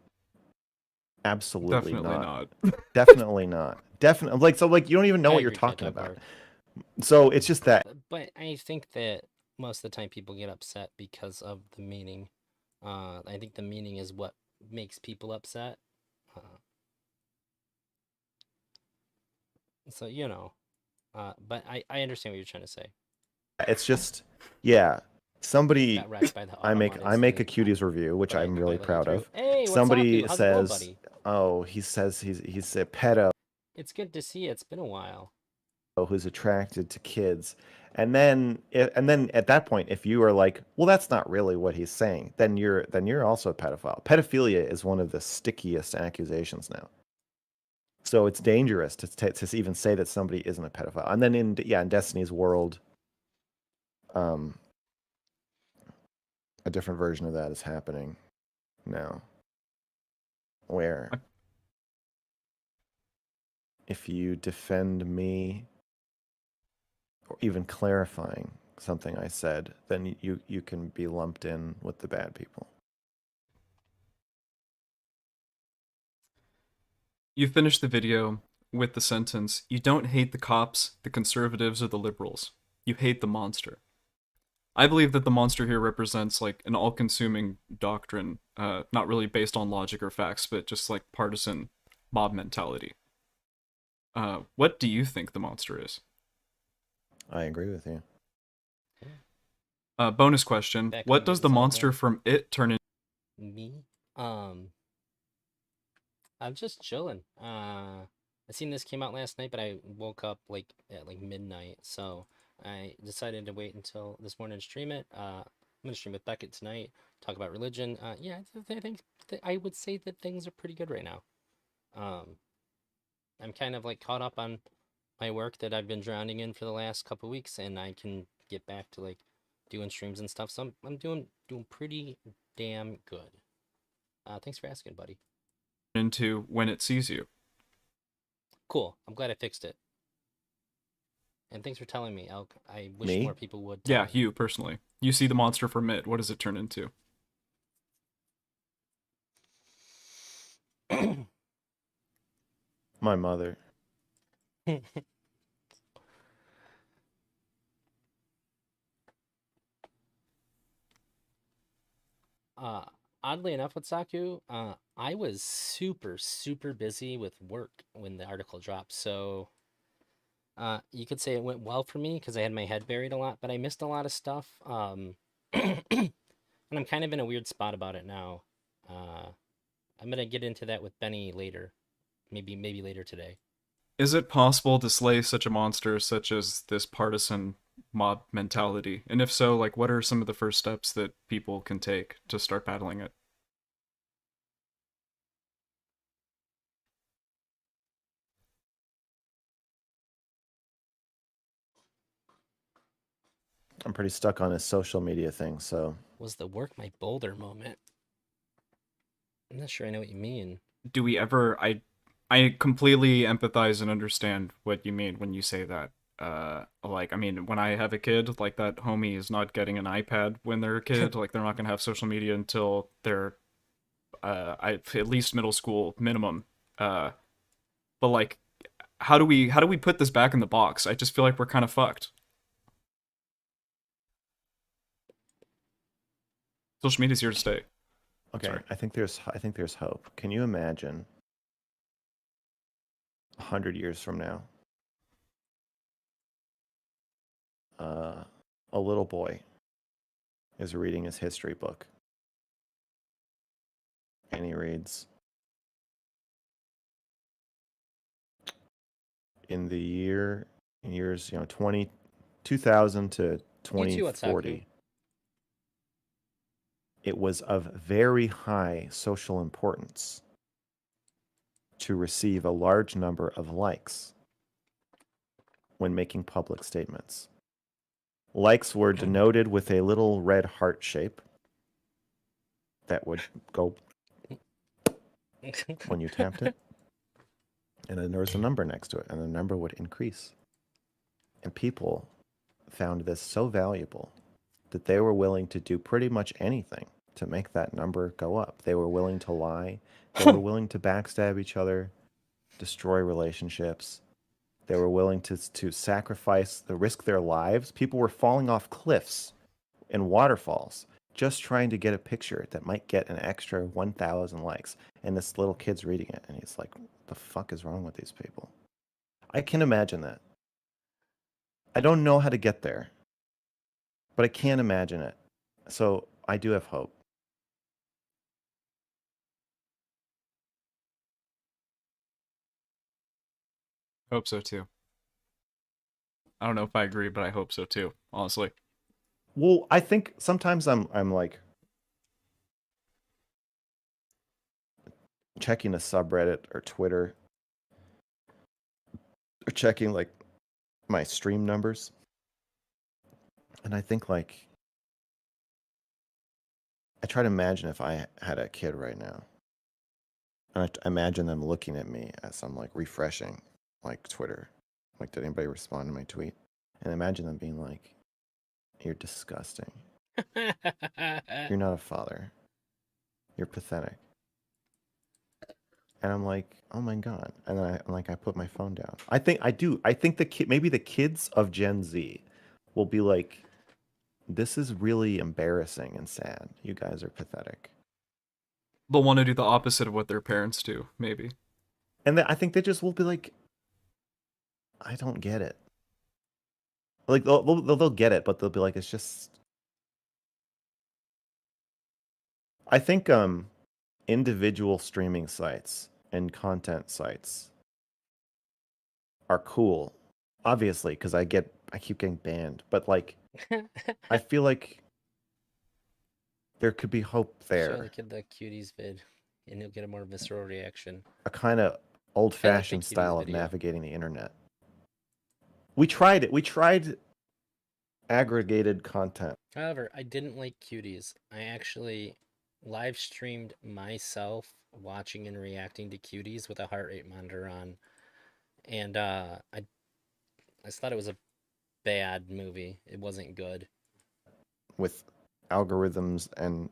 Absolutely Definitely not. not. Definitely not. Definitely like you don't even know I what you're agree with talking that about. part. So it's just that. But I think that most of the time people get upset because of the meaning. I think the meaning is what makes people upset. So but I understand what you're trying to say. It's just, yeah. Somebody, Got wrecked by the I make a audience cuties review, which by- I'm by really letting proud through. of. Hey, what's up, Somebody dude? How's it going, says, buddy? "Oh, he says he's a pedo It's good to see you. It's been a while. who's attracted to kids," and then at that point, if you are like, "Well, that's not really what he's saying," then you're also a pedophile. Pedophilia is one of the stickiest accusations now. So it's dangerous to even say that somebody isn't a pedophile. And then in Destiny's world, a different version of that is happening now, where if you defend me or even clarifying something I said, then you can be lumped in with the bad people. You finish the video with the sentence, "You don't hate the cops, the conservatives, or the liberals. You hate the monster." I believe that the monster here represents like an all-consuming doctrine, not really based on logic or facts, but just like partisan mob mentality. What do you think the monster is? I agree with you. Bonus question: Back what home does getting the some of monster that. from It turn into? Me? I'm just chilling. I seen this came out last night, but I woke up like at like midnight, so I decided to wait until this morning to stream it. I'm gonna stream with Beckett tonight, talk about religion. Yeah, I think I would say that things are pretty good right now. Um, I'm kind of like caught up on my work that I've been drowning in for the last couple weeks, and I can get back to like doing streams and stuff. So I'm doing pretty damn good. Thanks for asking, buddy. Into when it sees you? Cool. I'm glad I fixed it. And thanks for telling me, Elk. I wish Me? more people would tell Yeah, me. you personally. You see the monster from It. What does it turn into? My mother. uh, Oddly enough with Saku, I was super busy with work when the article dropped. So you could say it went well for me because I had my head buried a lot, but I missed a lot of stuff. And I'm kind of in a weird spot about it now. I'm gonna get into that with Benny later, maybe later today. Is it possible to slay such a monster such as this partisan mob mentality? And if so, like what are some of the first steps that people can take to start battling it? I'm pretty stuck on his social media thing, so Was the work my boulder moment? I'm not sure I know what you mean. Do we ever I completely empathize and understand what you mean when you say that. Like I mean, when I have a kid, like that homie is not getting an iPad when they're a kid. Like they're not gonna have social media until they're at least middle school minimum. But like, how do we put this back in the box? I just feel like we're kind of fucked. Social media's here to stay. okay. Sorry. I think there's hope. Can you imagine 100 years from now, a little boy is reading his history book, and he reads, in years 2000 to You too, Atsaku. 2040, it was of very high social importance to receive a large number of likes when making public statements. Likes were denoted with a little red heart shape that would go when you tapped it. And then there was a number next to it, and the number would increase. And people found this so valuable that they were willing to do pretty much anything to make that number go up. They were willing to lie. They were willing to backstab each other, destroy relationships. They were willing to sacrifice, to risk their lives. People were falling off cliffs and waterfalls just trying to get a picture that might get an extra 1,000 likes. And this little kid's reading it, and he's like, what the fuck is wrong with these people? I can imagine that. I don't know how to get there, but I can't imagine it. So I do have hope. Hope so too. I don't know if I agree, but I hope so too. Honestly. Well, I think sometimes I'm like checking a subreddit or Twitter, checking like my stream numbers, and I think like I try to imagine if I had a kid right now, and I imagine them looking at me as I'm like refreshing like Twitter, like did anybody respond to my tweet? And imagine them being like, "You're disgusting. You're not a father. You're pathetic." And I'm like, "Oh my god!" And then I put my phone down. I think I do. I think maybe the kids of Gen Z will be like, "This is really embarrassing and sad. You guys are pathetic." They'll want to do the opposite of what their parents do, maybe. And then I think they just will be like, "I don't get it." Like they'll get it, but they'll be like, "It's just." I think individual streaming sites and content sites are cool, obviously, because I keep getting banned. But like, I feel like there could be hope Show the there. kid the cuties vid, and you'll get a more visceral reaction. A kind of old-fashioned cuties style of video. navigating the internet. We tried it. We tried aggregated content. However, I didn't like cuties. I actually live streamed myself watching and reacting to cuties with a heart rate monitor on, and I just thought it was a bad movie. It wasn't good. With algorithms and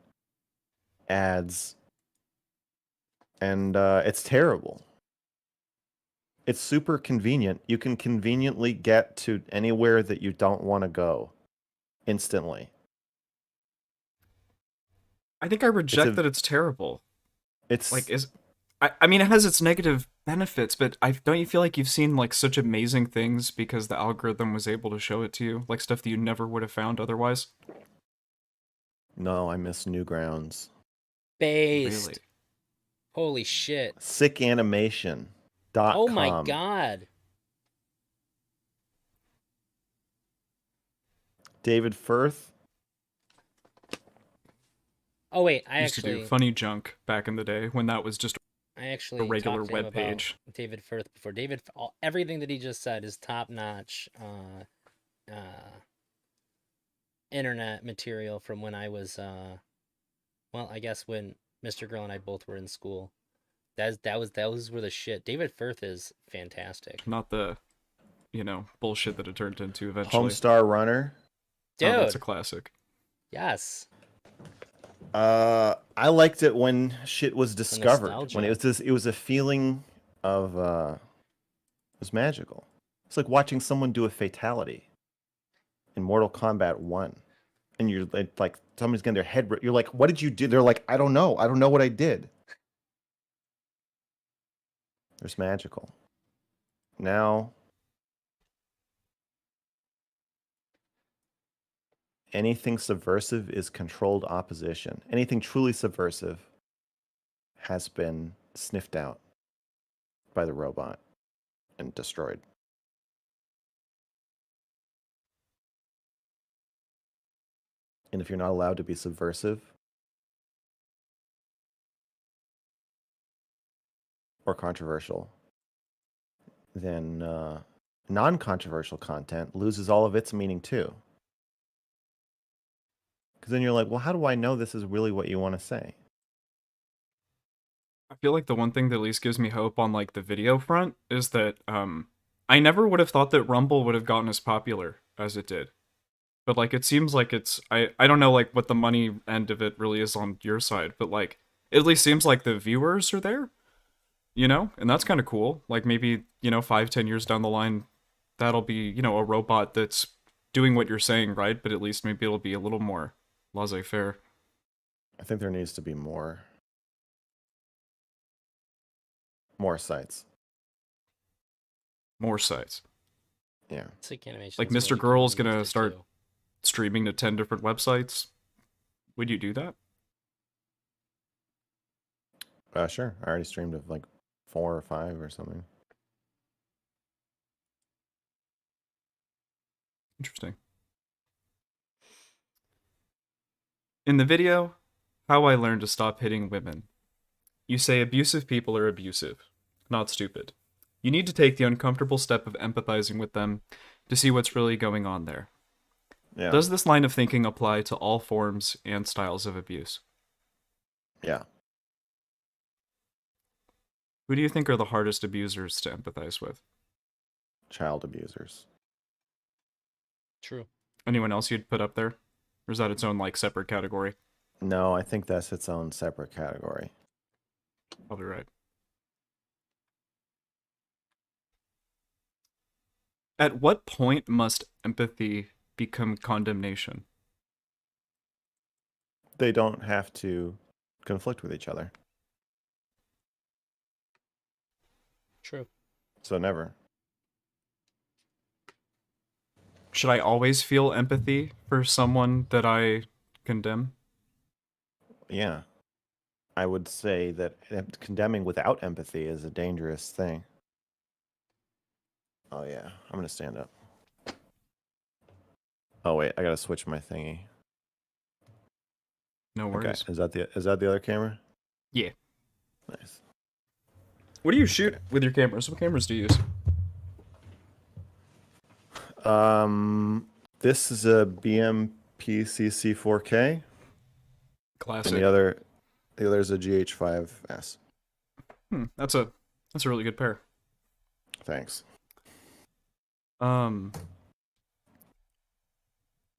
ads, and it's terrible. It's super convenient. You can conveniently get to anywhere that you don't want to go instantly. I think I reject that it's terrible. It's Like, I mean, it has its negative benefits, but don't you feel like you've seen like such amazing things because the algorithm was able to show it to you, like stuff that you never would have found otherwise? No, I miss Newgrounds. Based. Really? Holy shit. Sickanimation.com. Oh my god. David Firth. Oh wait, I Used to do actually funny junk back in the day when that was just I actually a regular talked to him web about page. David Firth before. Everything that he just said is top notch internet material from when I was well, I guess when Mr. Girl and I both were in school. Those were the shit. David Firth is fantastic. Not the, bullshit that it turned into eventually. Homestar Runner. Dude. Oh, that's a classic. Yes. I liked it when shit was discovered. When nostalgia. it was a feeling of it was magical. It's like watching someone do a fatality in Mortal Kombat 1. And you're like somebody's getting their head you're like, "What did you do?" They're like, "I don't know. I don't know what I did." There's magical. Now anything subversive is controlled opposition. Anything truly subversive has been sniffed out by the robot and destroyed. And if you're not allowed to be subversive or controversial, then non-controversial content loses all of its meaning too. Because then you're like, well, how do I know this is really what you want to say? I feel like the one thing that at least gives me hope on like the video front is that I never would have thought that Rumble would have gotten as popular as it did. But like it seems like I don't know like what the money end of it really is on your side, but like it at least seems like the viewers are there. And that's kind of cool. Like maybe, 5-10 years down the line, that'll be, a robot that's doing what you're saying, right? But at least maybe it'll be a little more laissez-faire. I think there needs to be more sites. More sites. Yeah. Like Mr. Girl's gonna start streaming to 10 different websites. Would you do that? Sure. I already streamed of like 4 or 5 or something. Interesting. In the video, how I learned to stop hitting women. You say abusive people are abusive, not stupid. You need to take the uncomfortable step of empathizing with them to see what's really going on there. Yeah. Does this line of thinking apply to all forms and styles of abuse? Yeah. Who do you think are the hardest abusers to empathize with? Child abusers. True. Anyone else you'd put up there? Or is that its own, like, separate category? No, I think that's its own separate category. Probably right. At what point must empathy become condemnation? They don't have to conflict with each other. True. So never. Should I always feel empathy for someone that I condemn? Yeah. I would say that condemning without empathy is a dangerous thing. Oh yeah, I'm gonna stand up. Oh wait, I gotta switch my thingy. No Okay, worries. is that the other camera? Yeah. Nice. What do you shoot with your cameras? What cameras do you use? This is a BMPCC 4K, Classic. and the other is a GH5S. That's a really good pair. Thanks.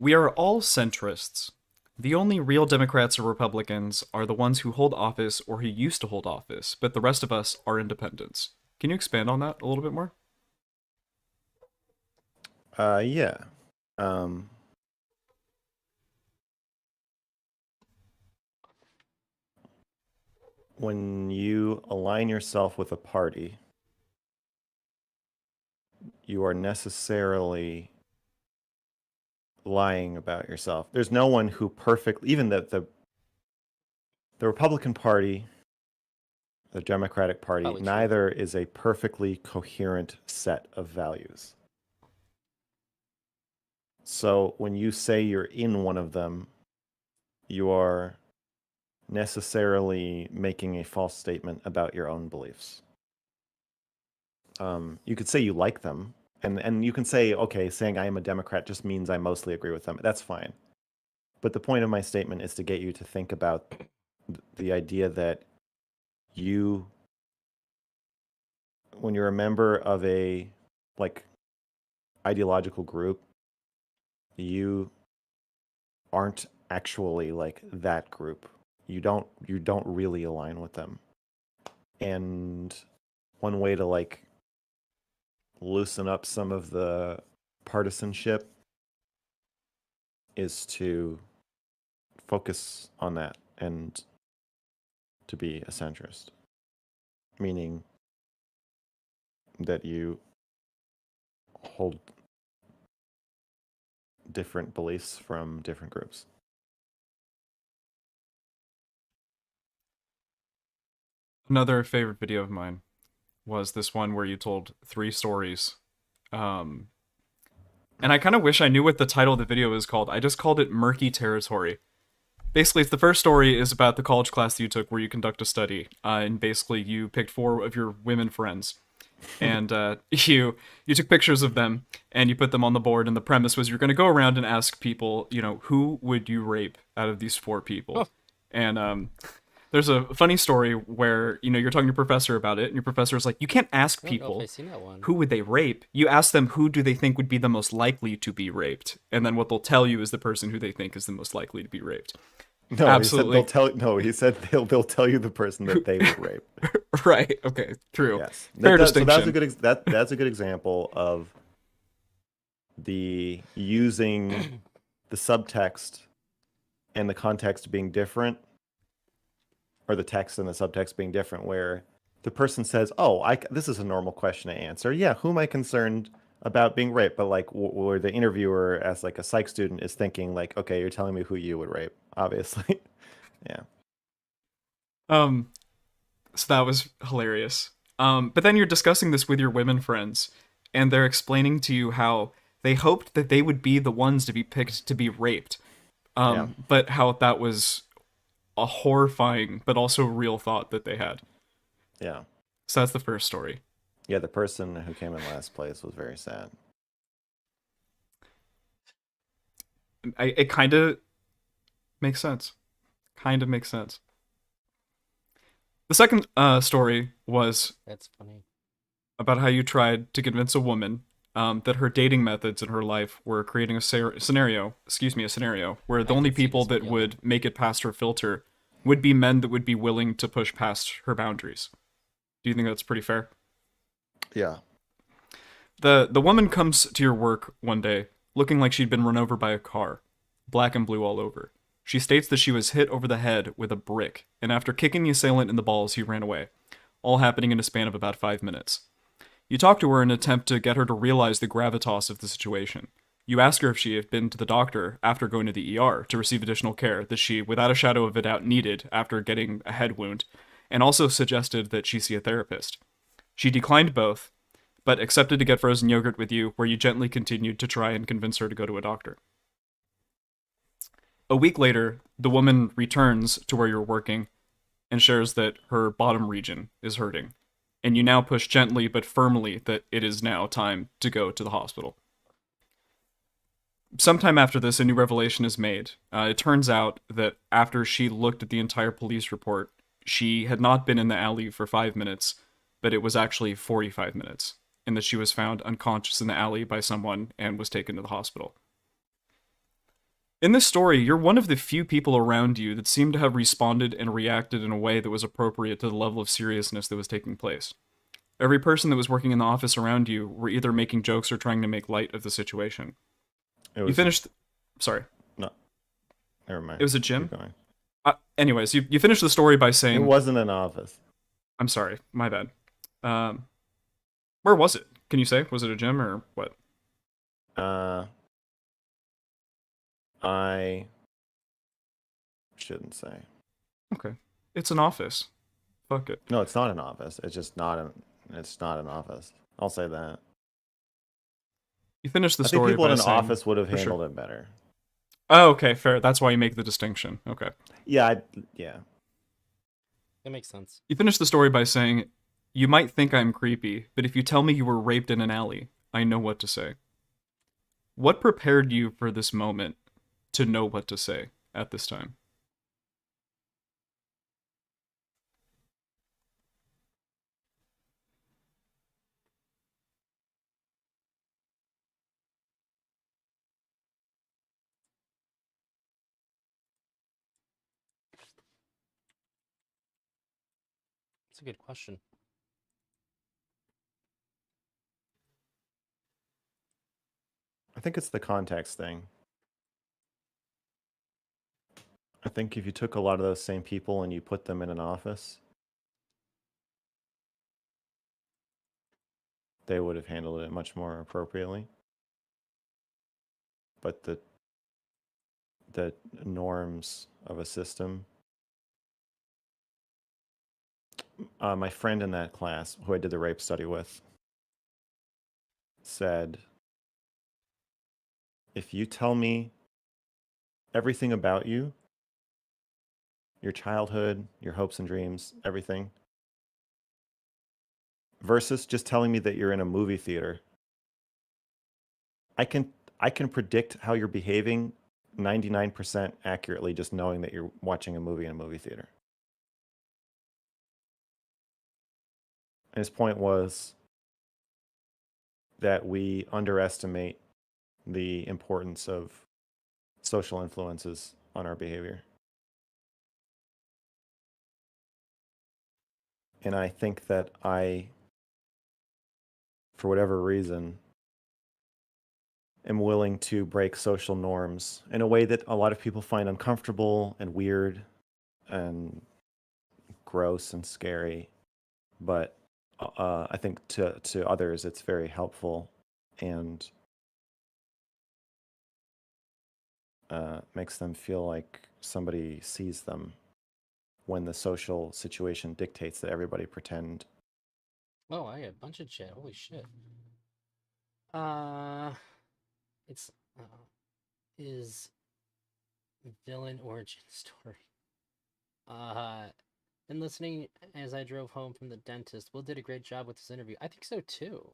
We are all centrists. The only real Democrats or Republicans are the ones who hold office or who used to hold office, but the rest of us are independents. Can you expand on that a little bit more? Yeah. When you align yourself with a party, you are necessarily lying about yourself. There's no one who perfectly, even the Republican Party, the Democratic Party, Probably true. neither is a perfectly coherent set of values. So when you say you're in one of them, you are necessarily making a false statement about your own beliefs. You could say you like them, and you can say, okay, saying I am a Democrat just means I mostly agree with them. That's fine. But the point of my statement is to get you to think about the idea that you, when you're a member of a like ideological group, you aren't actually like that group. You don't really align with them. And one way to like loosen up some of the partisanship is to focus on that and to be a centrist, meaning that you hold different beliefs from different groups. Another favorite video of mine was this one where you told 3 stories. And I kind of wish I knew what the title of the video is called. I just called it Murky Territory. Basically, the first story is about the college class that you took where you conduct a study. And basically, you picked 4 of your women friends. And you took pictures of them and you put them on the board. And the premise was you're going to go around and ask people, who would you rape out of these 4 people? Oh. And there's a funny story where, you're talking to your professor about it, and your professor is like, you can't ask I don't know people if I've seen that one. who would they rape. You ask them who do they think would be the most likely to be raped, and then what they'll tell you is the person who they think is the most likely to be raped. No, Absolutely. He said they'll tell you the person that they would rape. Right. Okay. True. Yes. Fair So distinction. that's a good example of the using the subtext and the context being different, or the text and the subtext being different, where the person says, "Oh, this is a normal question to answer. Yeah, who am I concerned about being raped?" But like, where the interviewer, as like a psych student, is thinking like, "Okay, you're telling me who you would rape, obviously." Yeah. So that was hilarious. But then you're discussing this with your women friends, and they're explaining to you how they hoped that they would be the ones to be picked to be raped. Yeah. But how that was a horrifying but also real thought that they had. Yeah. So that's the first story. Yeah, the person who came in last place was very sad. It kind of makes sense. Kind of makes sense. The second story was That's funny. about how you tried to convince a woman that her dating methods in her life were creating a scenario, where the I only did see people this that video. would make it past her filter would be men that would be willing to push past her boundaries. Do you think that's pretty fair? Yeah. The woman comes to your work one day looking like she'd been run over by a car, black and blue all over. She states that she was hit over the head with a brick, and after kicking the assailant in the balls, he ran away, all happening in a span of about 5 minutes. You talk to her in an attempt to get her to realize the gravitas of the situation. You ask her if she had been to the doctor after going to the ER to receive additional care that she, without a shadow of a doubt, needed after getting a head wound, and also suggested that she see a therapist. She declined both, but accepted to get frozen yogurt with you, where you gently continued to try and convince her to go to a doctor. A week later, the woman returns to where you're working and shares that her bottom region is hurting, and you now push gently but firmly that it is now time to go to the hospital. Sometime after this, a new revelation is made. It turns out that after she looked at the entire police report, she had not been in the alley for 5 minutes, but it was actually 45 minutes, and that she was found unconscious in the alley by someone and was taken to the hospital. In this story, you're one of the few people around you that seem to have responded and reacted in a way that was appropriate to the level of seriousness that was taking place. Every person that was working in the office around you were either making jokes or trying to make light of the situation. You finished. Sorry. No, never mind. It was a Keep gym? going. Anyways, you finished the story by It saying. wasn't an office. I'm sorry, my bad. Where was it? Can you say? Was it a gym or what? I shouldn't say. Okay. It's an office. Fuck it. No, it's not an office. It's just not an. It's not an office. I'll say that. You finished the I think story people by in an saying. office would have For sure. handled it better. Oh, okay, fair. That's why you make the distinction. Okay. Yeah, yeah. That makes sense. You finished the story by saying, "You might think I'm creepy, but if you tell me you were raped in an alley, I know what to say." What prepared you for this moment to know what to say at this time? That's a good question. I think it's the context thing. I think if you took a lot of those same people and you put them in an office, they would have handled it much more appropriately. But the norms of a system. My friend in that class, who I did the rape study with, said, if you tell me everything about you, your childhood, your hopes and dreams, everything, versus just telling me that you're in a movie theater, I can predict how you're behaving 99% accurately just knowing that you're watching a movie in a movie theater. And his point was that we underestimate the importance of social influences on our behavior. And I think that I, for whatever reason, am willing to break social norms in a way that a lot of people find uncomfortable and weird and gross and scary. But I think to others it's very helpful and makes them feel like somebody sees them when the social situation dictates that everybody pretend. Oh, I had a bunch of chat. Holy shit. It's is villain origin story. And listening as I drove home from the dentist, Will did a great job with this interview. I think so too.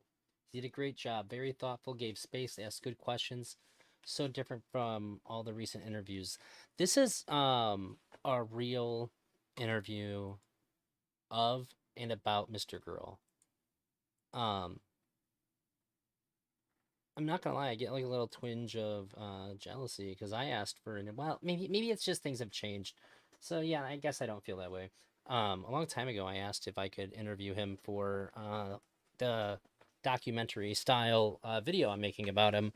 He did a great job. Very thoughtful, gave space, asked good questions. So different from all the recent interviews. This is a real interview of and about Mr. Girl. Um I'm not gonna lie, I get like a little twinge of jealousy because I asked for an well, maybe it's just things have changed. So yeah, I guess I don't feel that way. A long time ago, I asked if I could interview him for the documentary style video I'm making about him,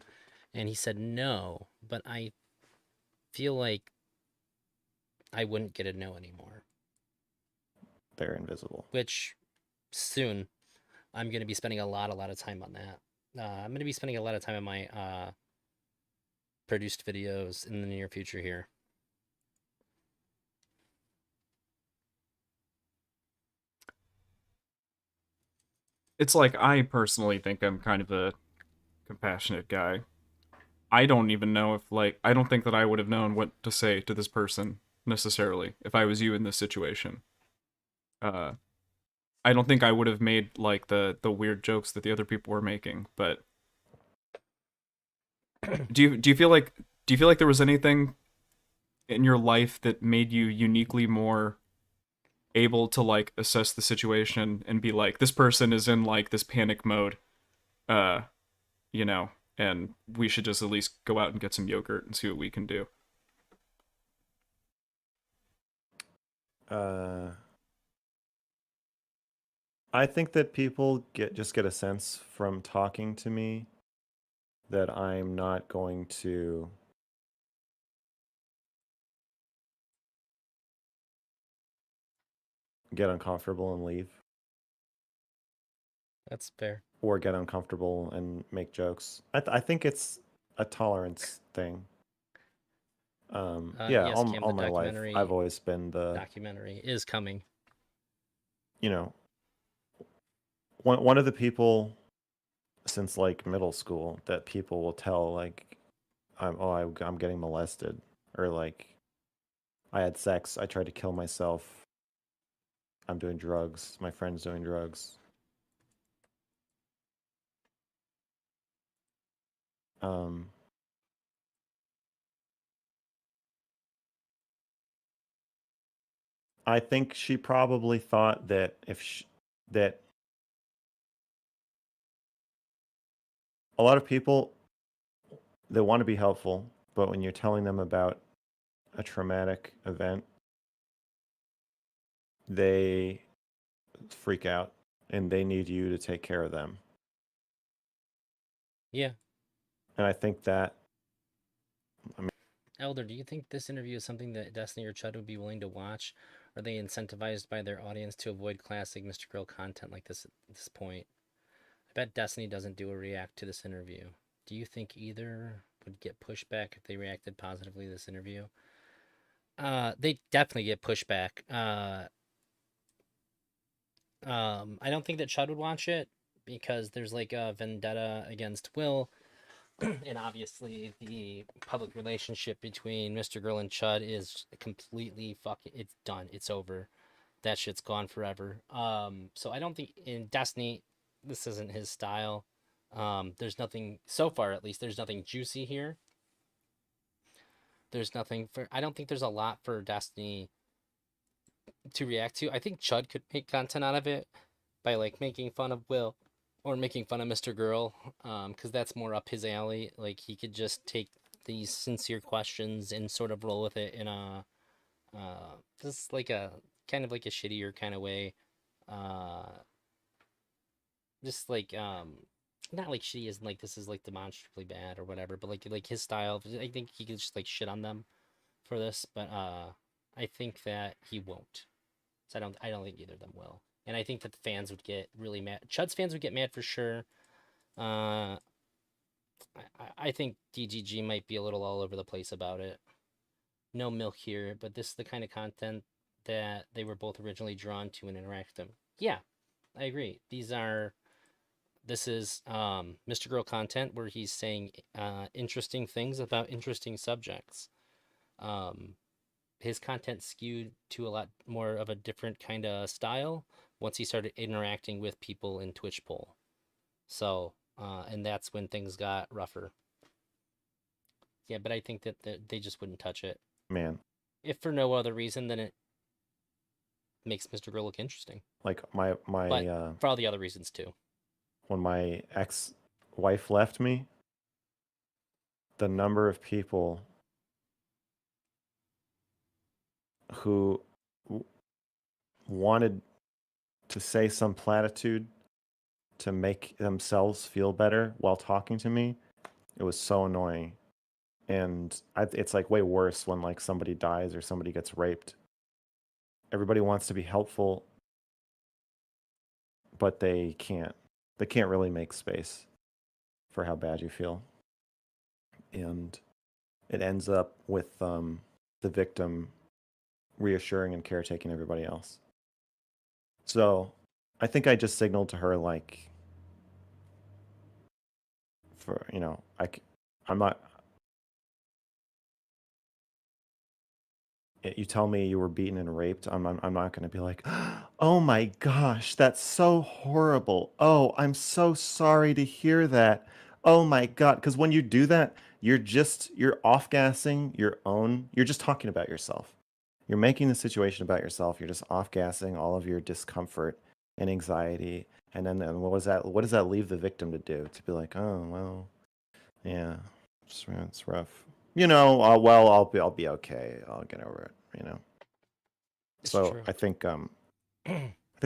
and he said no. But I feel like I wouldn't get a no anymore. They're invisible. Which soon I'm gonna be spending a lot of time on that. I'm gonna be spending a lot of time on my produced videos in the near future here. It's like I personally think I'm kind of a compassionate guy. I don't even know if like I don't think that I would have known what to say to this person necessarily if I was you in this situation. Uh I don't think I would have made like the weird jokes that the other people were making, but do you feel like there was anything in your life that made you uniquely more able to like assess the situation and be like this person is in like this panic mode, uh you know, and we should just at least go out and get some yogurt and see what we can do. Uh, I think that people get a sense from talking to me that I'm not going to get uncomfortable and leave, That's fair. or get uncomfortable and make jokes. I think it's a tolerance thing. Yeah, Yes, Cam, all the my life I've always been documentary is coming. you know, one of the people since like middle school that people will tell like I'm getting molested, or like I had sex, I tried to kill myself, I'm doing drugs, my friend's doing drugs. Um, I think she probably thought that that a lot of people, they want to be helpful, but when you're telling them about a traumatic event, they freak out and they need you to take care of them. Yeah. And I think that, Elder, do you think this interview is something that Destiny or Chud would be willing to watch? Are they incentivized by their audience to avoid classic Mr. Grill content like this at this point? I bet Destiny doesn't do a react to this interview. Do you think either would get pushback if they reacted positively to this interview? They definitely get pushback. I don't think that Chud would watch it because there's like a vendetta against Will, and obviously the public relationship between Mr. Girl and Chud is completely fucking. It's done. It's over. That shit's gone forever. So I don't think in Destiny, this isn't his style. There's nothing so far, at least. There's nothing juicy here. There's nothing for. I don't think there's a lot for Destiny to react to. I think Chud could make content out of it by like making fun of Will or making fun of Mr. Girl, because that's more up his alley. Like he could just take these sincere questions and sort of roll with it in a just like a kind of like a shittier kind of way. Uh, just like not like shitty as in like this is like demonstrably bad or whatever, but like his style. I think he could just like shit on them for this, but I think that he won't. So I don't think either of them will. And I think that the fans would get really mad. Chud's fans would get mad for sure. Uh, I think DGG might be a little all over the place about it. No milk here, but this is the kind of content that they were both originally drawn to and interact with them. Yeah, I agree. This is Mr. Girl content where he's saying interesting things about interesting subjects. Um, his content skewed to a lot more of a different kind of style once he started interacting with people in Twitch poll. So, and that's when things got rougher. Yeah, but I think that they just wouldn't touch it. Man, If for no other reason than it makes Mr. Grill look interesting. like my But for all the other reasons too. when my ex-wife left me, the number of people who wanted to say some platitude to make themselves feel better while talking to me, it was so annoying. And it's like way worse when like somebody dies or somebody gets raped. Everybody wants to be helpful, but they can't. They can't really make space for how bad you feel. And it ends up with the victim reassuring and caretaking everybody else. So I think I just signaled to her like, for I'm not. You tell me you were beaten and raped, I'm not going to be like, oh my gosh, that's so horrible. Oh, I'm so sorry to hear that. Oh my God. Because when you do that, you're off gassing your own, you're just talking about yourself. You're making the situation about yourself. You're just off gassing all of your discomfort and anxiety. And then what does that leave the victim to do? To be like, oh, well, yeah, it's rough. Well, I'll be okay. I'll get over it. It's So true. I think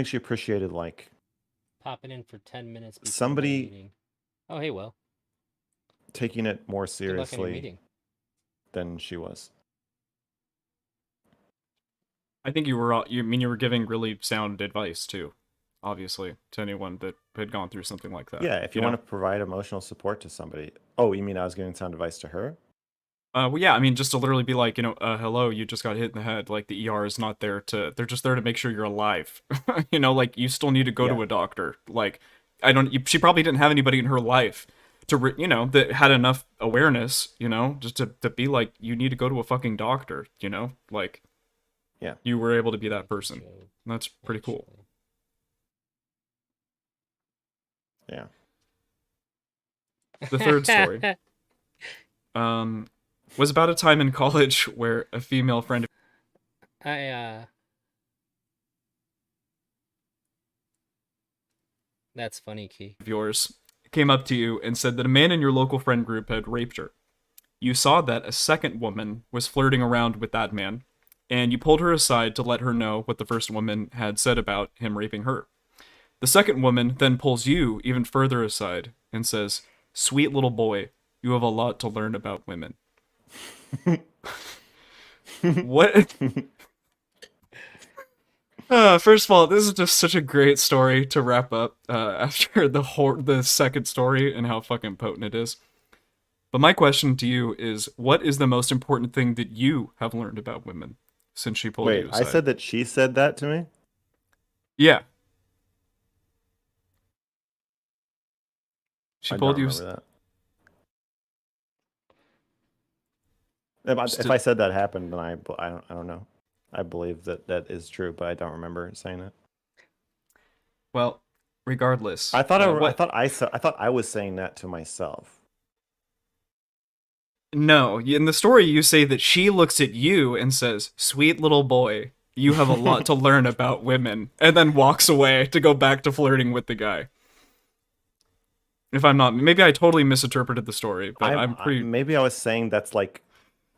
she appreciated like Popping in for 10 minutes before my somebody meeting. Oh, hey, Will. taking it more Good luck on your seriously meeting. than she was. I think you were giving really sound advice too, obviously, to anyone that had gone through something like that. Yeah, if you want to provide emotional support to somebody. Oh, you mean I was giving sound advice to her? Well, yeah, I mean, just to literally be like, hello, you just got hit in the head. Like, the ER is not there they're just there to make sure you're alive. Like, you still need to go Yeah. to a doctor. Like, she probably didn't have anybody in her life that had enough awareness, just to be like, you need to go to a fucking doctor, Like, Yeah. you were able to be that person. Joe, That's pretty cool. actually. Yeah. The third story was about a time in college where a female friend That's funny, Key. of yours came up to you and said that a man in your local friend group had raped her. You saw that a second woman was flirting around with that man, and you pulled her aside to let her know what the first woman had said about him raping her. The second woman then pulls you even further aside and says, "Sweet little boy, you have a lot to learn about women." What? First of all, this is just such a great story to wrap up after the second story and how fucking potent it is. But my question to you is, what is the most important thing that you have learned about women since she pulled you Wait, aside? I said that she said that to me? Yeah. She I pulled don't you. remember that. If St- I said that happened, then I don't know. I believe that is true, but I don't remember saying it. well, regardless, I thought what? I thought I was saying that to myself. No, in the story you say that she looks at you and says, "Sweet little boy, you have a lot to learn about women," and then walks away to go back to flirting with the guy. If I'm not, maybe I totally misinterpreted the story, but I'm pretty. Maybe I was saying that's like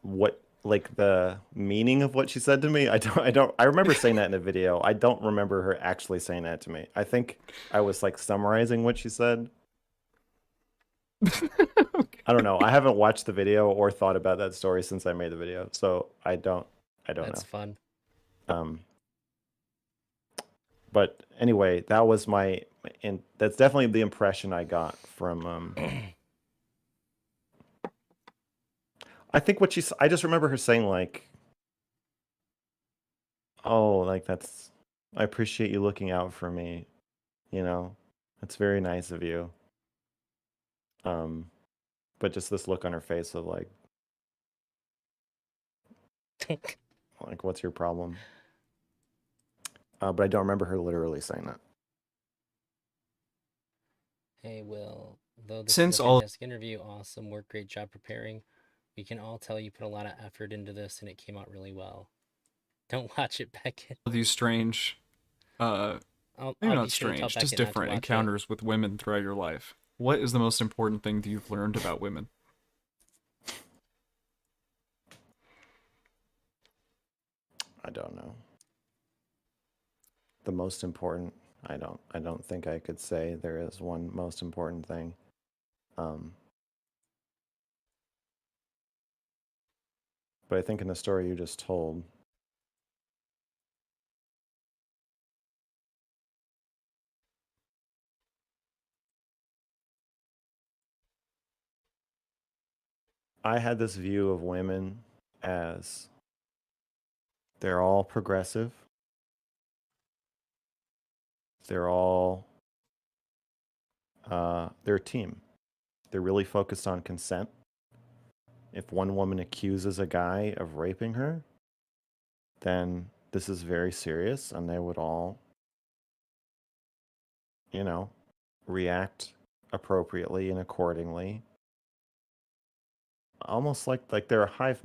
what like the meaning of what she said to me. I remember saying that in a video. I don't remember her actually saying that to me. I think I was like summarizing what she said. I don't know. I haven't watched the video or thought about that story since I made the video, so I don't That's know. fun. But anyway, that was and that's definitely the impression I got from I think I just remember her saying like, "Oh, like I appreciate you looking out for me, That's very nice of you." But just this look on her face of like Like, what's your problem? But I don't remember her literally saying that. Hey, Will, though this is a Since all fantastic interview, awesome work, great job preparing. We can all tell you put a lot of effort into this and it came out really well. Don't watch it, Beckett. of these strange, uh, maybe I'll be not sure to tell strange, just Beckett not to different watch it. encounters with women throughout your life, what is the most important thing that you've learned about women? I don't know. The most important, I don't think I could say there is one most important thing. But I think in the story you just told, I had this view of women as they're all progressive. They're all they're a team. They're really focused on consent. If one woman accuses a guy of raping her, then this is very serious, and they would all, you know, react appropriately and accordingly. Almost like they're a hive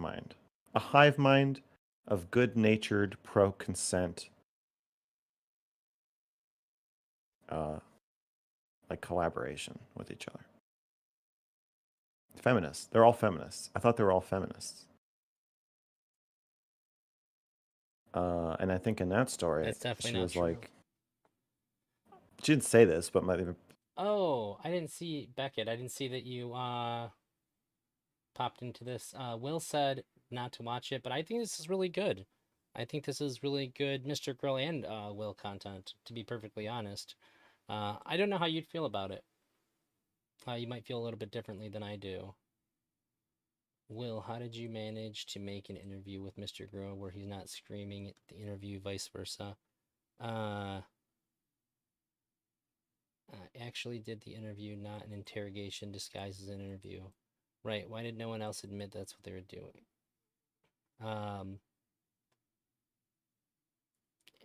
mind of good-natured pro-consent, like collaboration with each other. Feminists. They're all feminists. I thought they were all feminists. And I think in that story, That's definitely she not was true. like, she didn't say this, but Oh, I didn't see Beckett. I didn't see that you popped into this. Will said not to watch it, but I think this is really good. I think this is really good Mr. Grill and Will content, to be perfectly honest. I don't know how you'd feel about it. You might feel a little bit differently than I do. Will, how did you manage to make an interview with Mr. Grill where he's not screaming at the interview, vice versa? I actually did the interview, not an interrogation disguised as an interview. Right, why did no one else admit that's what they were doing?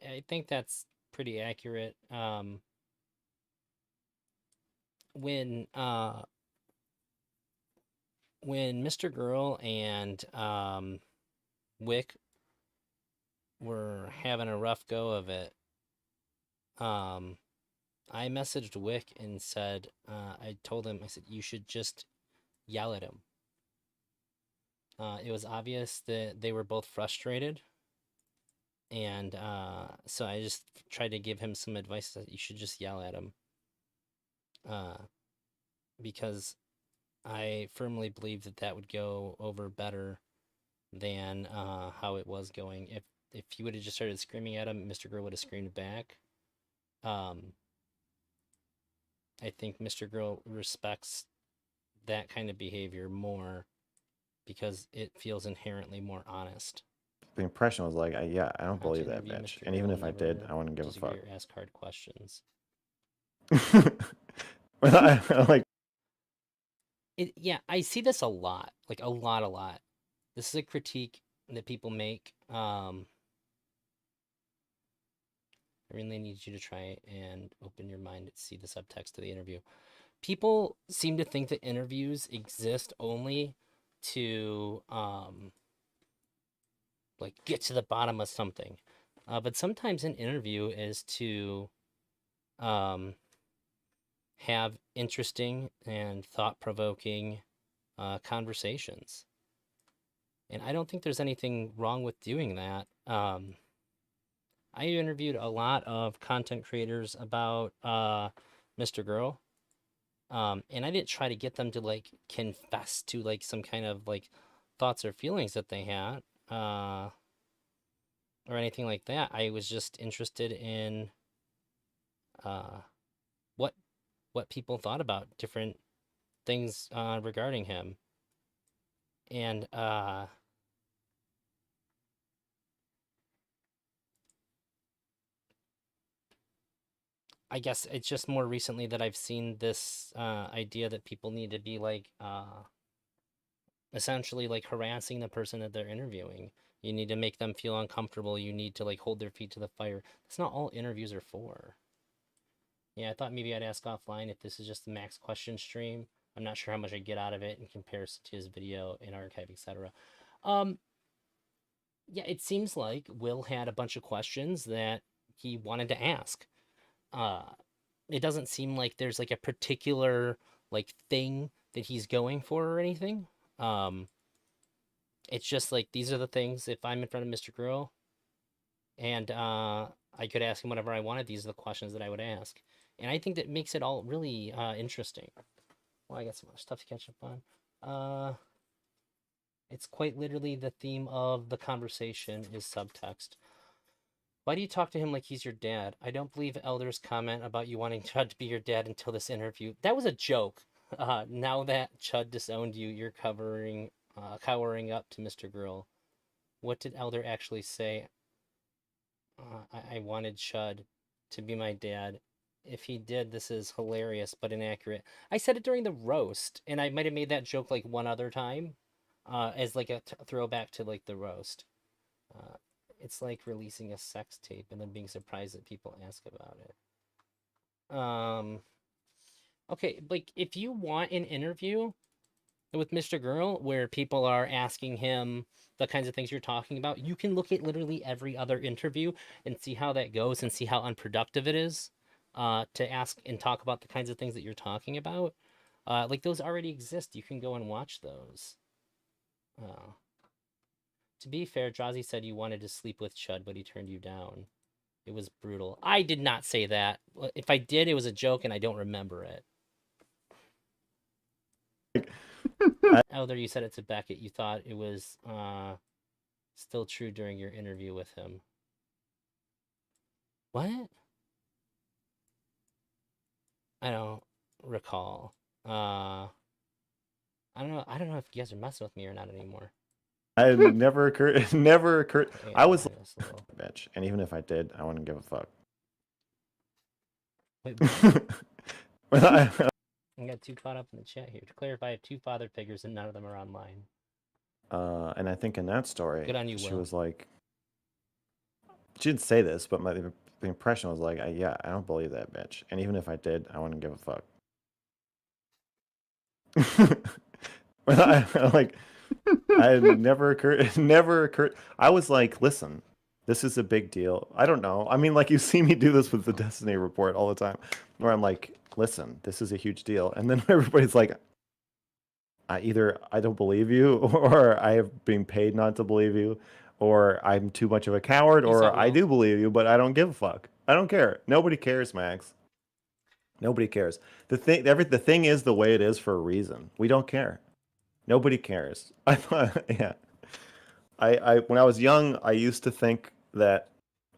I think that's pretty accurate. When Mr. Girl and Wick were having a rough go of it, I messaged Wick and said, I told him, I said, you should just yell at him. It was obvious that they were both frustrated. And so I just tried to give him some advice that you should just yell at him. Because I firmly believe that that would go over better than how it was going. If he would have just started screaming at him, Mr. Girl would have screamed back. I think Mr. Girl respects that kind of behavior more because it feels inherently more honest. the impression was like, yeah, I don't How to believe that interview bitch. Mr. And even Girl, if I did, never I wouldn't give a disagree fuck. or ask hard questions. But I like, Yeah, I see this a lot, like a lot. This is a critique that people make. I really need you to try and open your mind to see the subtext of the interview. People seem to think that interviews exist only to like get to the bottom of something. But sometimes an interview is to have interesting and thought-provoking conversations. And I don't think there's anything wrong with doing that. I interviewed a lot of content creators about Mr. Girl. And I didn't try to get them to like confess to like some kind of like thoughts or feelings that they had or anything like that. I was just interested in uh, what people thought about different things regarding him. And I guess it's just more recently that I've seen this idea that people need to be like essentially like harassing the person that they're interviewing. You need to make them feel uncomfortable. You need to like hold their feet to the fire. That's not all interviews are for. Yeah, I thought maybe I'd ask offline if this is just the max question stream. I'm not sure how much I get out of it in comparison to his video and archive, etc. Um, yeah, it seems like Will had a bunch of questions that he wanted to ask. Uh, it doesn't seem like there's like a particular like thing that he's going for or anything. Um, it's just like these are the things. If I'm in front of Mr. Girl and I could ask him whatever I wanted, these are the questions that I would ask, and I think that makes it all really interesting. Well, I got some stuff to catch up on. It's quite literally the theme of the conversation is subtext. Why do you talk to him like he's your dad? I don't believe Elder's comment about you wanting Chud to be your dad until this interview. That was a joke. Now that Chud disowned you, you're cowering up to Mr. Girl. What did Elder actually say? I wanted Chud to be my dad. If he did, this is hilarious but inaccurate. I said it during the roast, and I might have made that joke like one other time, as like a throwback to like the roast. It's like releasing a sex tape and then being surprised that people ask about it. Okay, like if you want an interview with Mr. Girl where people are asking him the kinds of things you're talking about, you can look at literally every other interview and see how that goes and see how unproductive it is to ask and talk about the kinds of things that you're talking about. Like those already exist. You can go and watch those. To be fair, Drazi said you wanted to sleep with Chud, but he turned you down. It was brutal. I did not say that. If I did, it was a joke and I don't remember it. Elder, you said it to Beckett. You thought it was still true during your interview with him. What? I don't recall. I don't know. I don't know if you guys are messing with me or not anymore. I never occurred. It never occurred. Yeah, I was a little. bitch, and even if I did, I wouldn't give a fuck. Wait, what? Well, I got too caught up in the chat here. To clarify, I have 2 father figures and none of them are online. and I think in that story, Good on you, she Will. was like, she didn't say this, but the impression was like, yeah, I don't believe that bitch, and even if I did, I wouldn't give a fuck. Well, I never occurred. It never occurred. I was like, listen, this is a big deal. I don't know. I mean, like you see me do this with the Destiny report all the time, where I'm like, listen, this is a huge deal, and then everybody's like, either I don't believe you, or I have been paid not to believe you, or I'm too much of a coward, Peace or out, I Will. do believe you, but I don't give a fuck. I don't care. Nobody cares, Max. Nobody cares. The thing is the way it is for a reason. We don't care. Nobody cares. I thought, yeah. I when I was young, I used to think that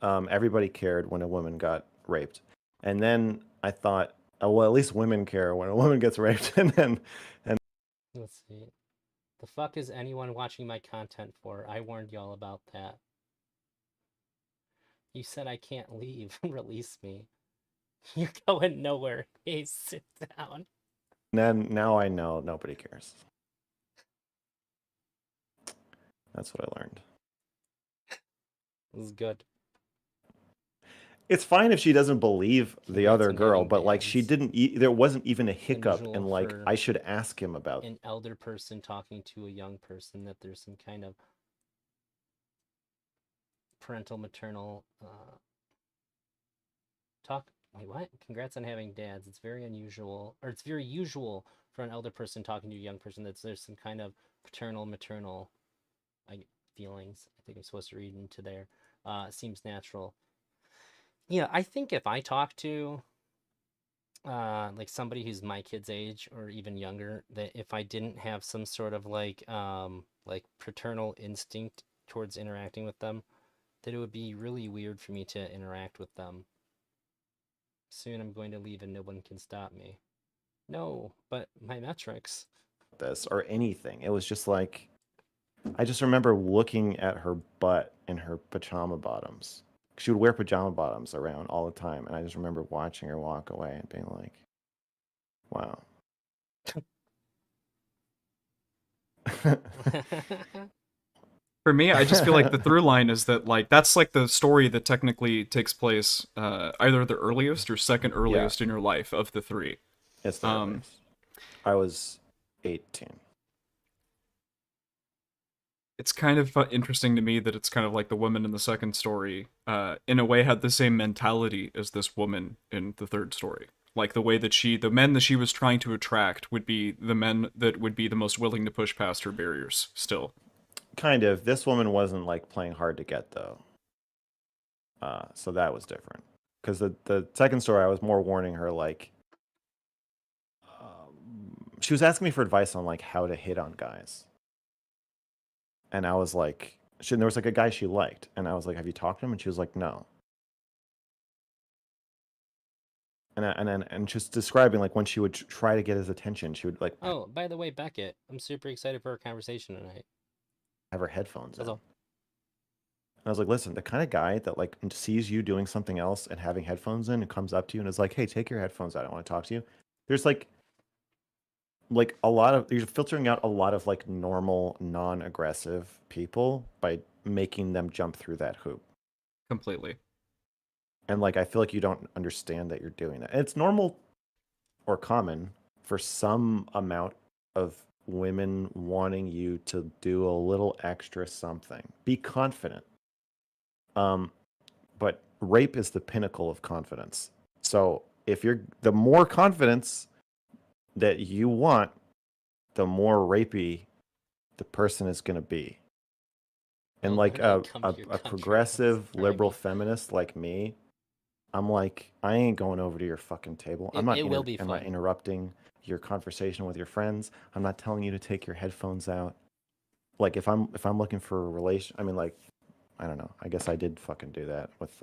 everybody cared when a woman got raped, and then I thought, oh well, at least women care when a woman gets raped, and then Let's see. The fuck is anyone watching my content for? I warned y'all about that. You said I can't leave. Release me. You're going nowhere. Hey, sit down. now I know nobody cares. That's what I learned. This is good. It's fine if she doesn't believe the Congrats other on girl, having but like she dads. didn't. There wasn't even a hiccup Unusual in like for I should ask him about. an elder person talking to a young person, that there's some kind of parental maternal talk. Wait, what? Congrats on having dads. It's very unusual, or it's very usual for an elder person talking to a young person, that there's some kind of paternal maternal feelings. I think I'm supposed to read into there. Seems natural. Yeah, I think if I talk to like somebody who's my kid's age or even younger, that if I didn't have some sort of like paternal instinct towards interacting with them, that it would be really weird for me to interact with them. Soon I'm going to leave and no one can stop me. No, but my metrics. This or anything. It was just like I just remember looking at her butt in her pajama bottoms. She would wear pajama bottoms around all the time, and I just remember watching her walk away and being like, "Wow." For me, I just feel like the through line is that like that's like the story that technically takes place either the earliest or second Yeah, earliest in your life of the three. it's the Um, earliest. I was 18. it's kind of interesting to me that it's kind of like the woman in the second story, in a way, had the same mentality as this woman in the third story. Like the way that the men that she was trying to attract would be the men that would be the most willing to push past her barriers still. Kind of. This woman wasn't like playing hard to get though. So that was different. Because the second story, I was more warning her like, she was asking me for advice on like how to hit on guys, and I was like, there was like a guy she liked, and I was like, have you talked to him? And she was like, no. And just describing like when she would try to get his attention, she would like Oh, by the way, Beckett, I'm super excited for our conversation tonight. have her headphones That's in. all. And I was like, listen, the kind of guy that like sees you doing something else and having headphones in and comes up to you and is like, hey, take your headphones out. I want to talk to you. There's like a lot of, you're filtering out a lot of like normal, non-aggressive people by making them jump through that hoop. Completely. And like I feel like you don't understand that you're doing that. And it's normal or common for some amount of women wanting you to do a little extra something. Be confident. But rape is the pinnacle of confidence. So if you're the more confidence that you want, the more rapey the person is going to be. And Well, like when I come to your a country, progressive sorry, liberal man. feminist like me, I'm like, I ain't going over to your fucking table. I'm not It will be I'm not fun. interrupting your conversation with your friends. I'm not telling you to take your headphones out. Like if I'm looking for a relation, I mean like I don't know. I guess I did fucking do that with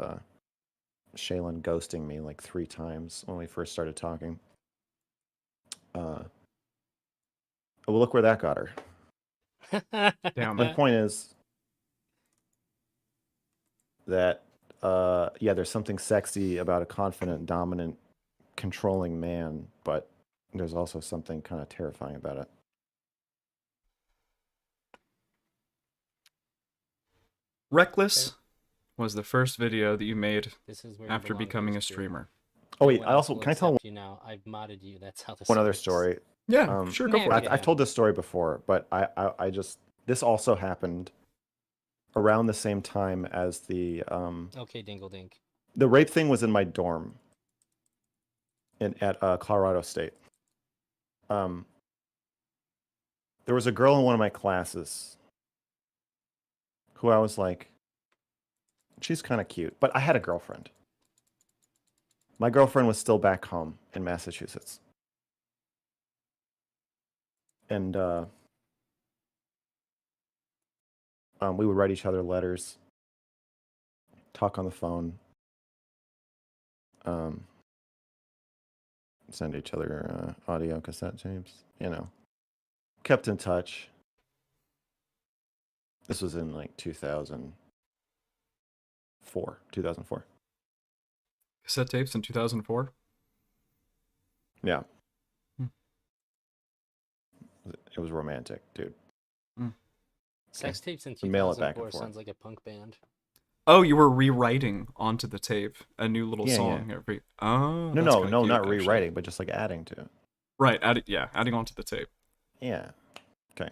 Shaylin ghosting me like 3 times when we first started talking. Well, look where that got her. Damn. My point is that yeah, there's something sexy about a confident, dominant, controlling man, but there's also something kind of terrifying about it. Reckless was the first video that you made This is where you after belong, becoming a Bruce Drew. streamer. Oh No wait, one I else also will can I tell accept you now. I've modded you. That's how this one other works. story. Yeah, sure, go I'm for happy it. to I've told have this story before, but I just this also happened around the same time as Okay, Dingle Dink. the rape thing was in my dorm at Colorado State. Um, there was a girl in one of my classes who I was like, she's kind of cute, but I had a girlfriend. My girlfriend was still back home in Massachusetts. And we would write each other letters, talk on the phone, um, send each other audio cassette tapes, you know. Kept in touch. This was in like 2004. 2004. Cassette tapes in 2004. Yeah. Hmm. It was romantic, dude. Sex tapes in Mail it back and 2004 forth. sounds like a punk band. Oh, you were rewriting onto the tape a new little Yeah, song every. Oh, No, that's no, kinda no, cute, not actually. rewriting, but just like adding to it. Right, adding onto the tape. Yeah. Okay.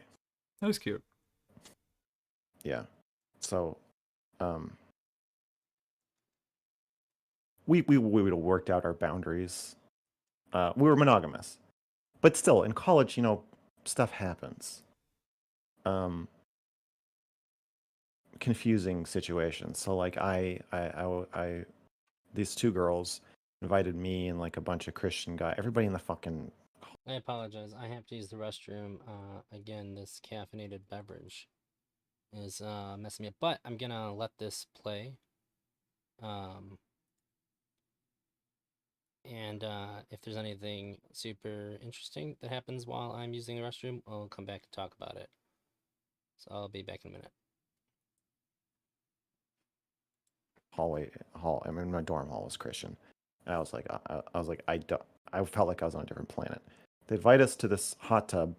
That was cute. Yeah. So, we would have worked out our boundaries. We were monogamous, but still, in college, you know, stuff happens. Confusing situations. So, like, these 2 girls invited me and like a bunch of Christian guy, everybody in the fucking. I apologize. I have to use the restroom. Again, this caffeinated beverage is messing me up, but I'm gonna let this play. And if there's anything super interesting that happens while I'm using the restroom, I'll come back to talk about it. So I'll be back in a minute. Hall. I mean, my dorm hall was Christian. And I was like, I felt like I was on a different planet. They invite us to this hot tub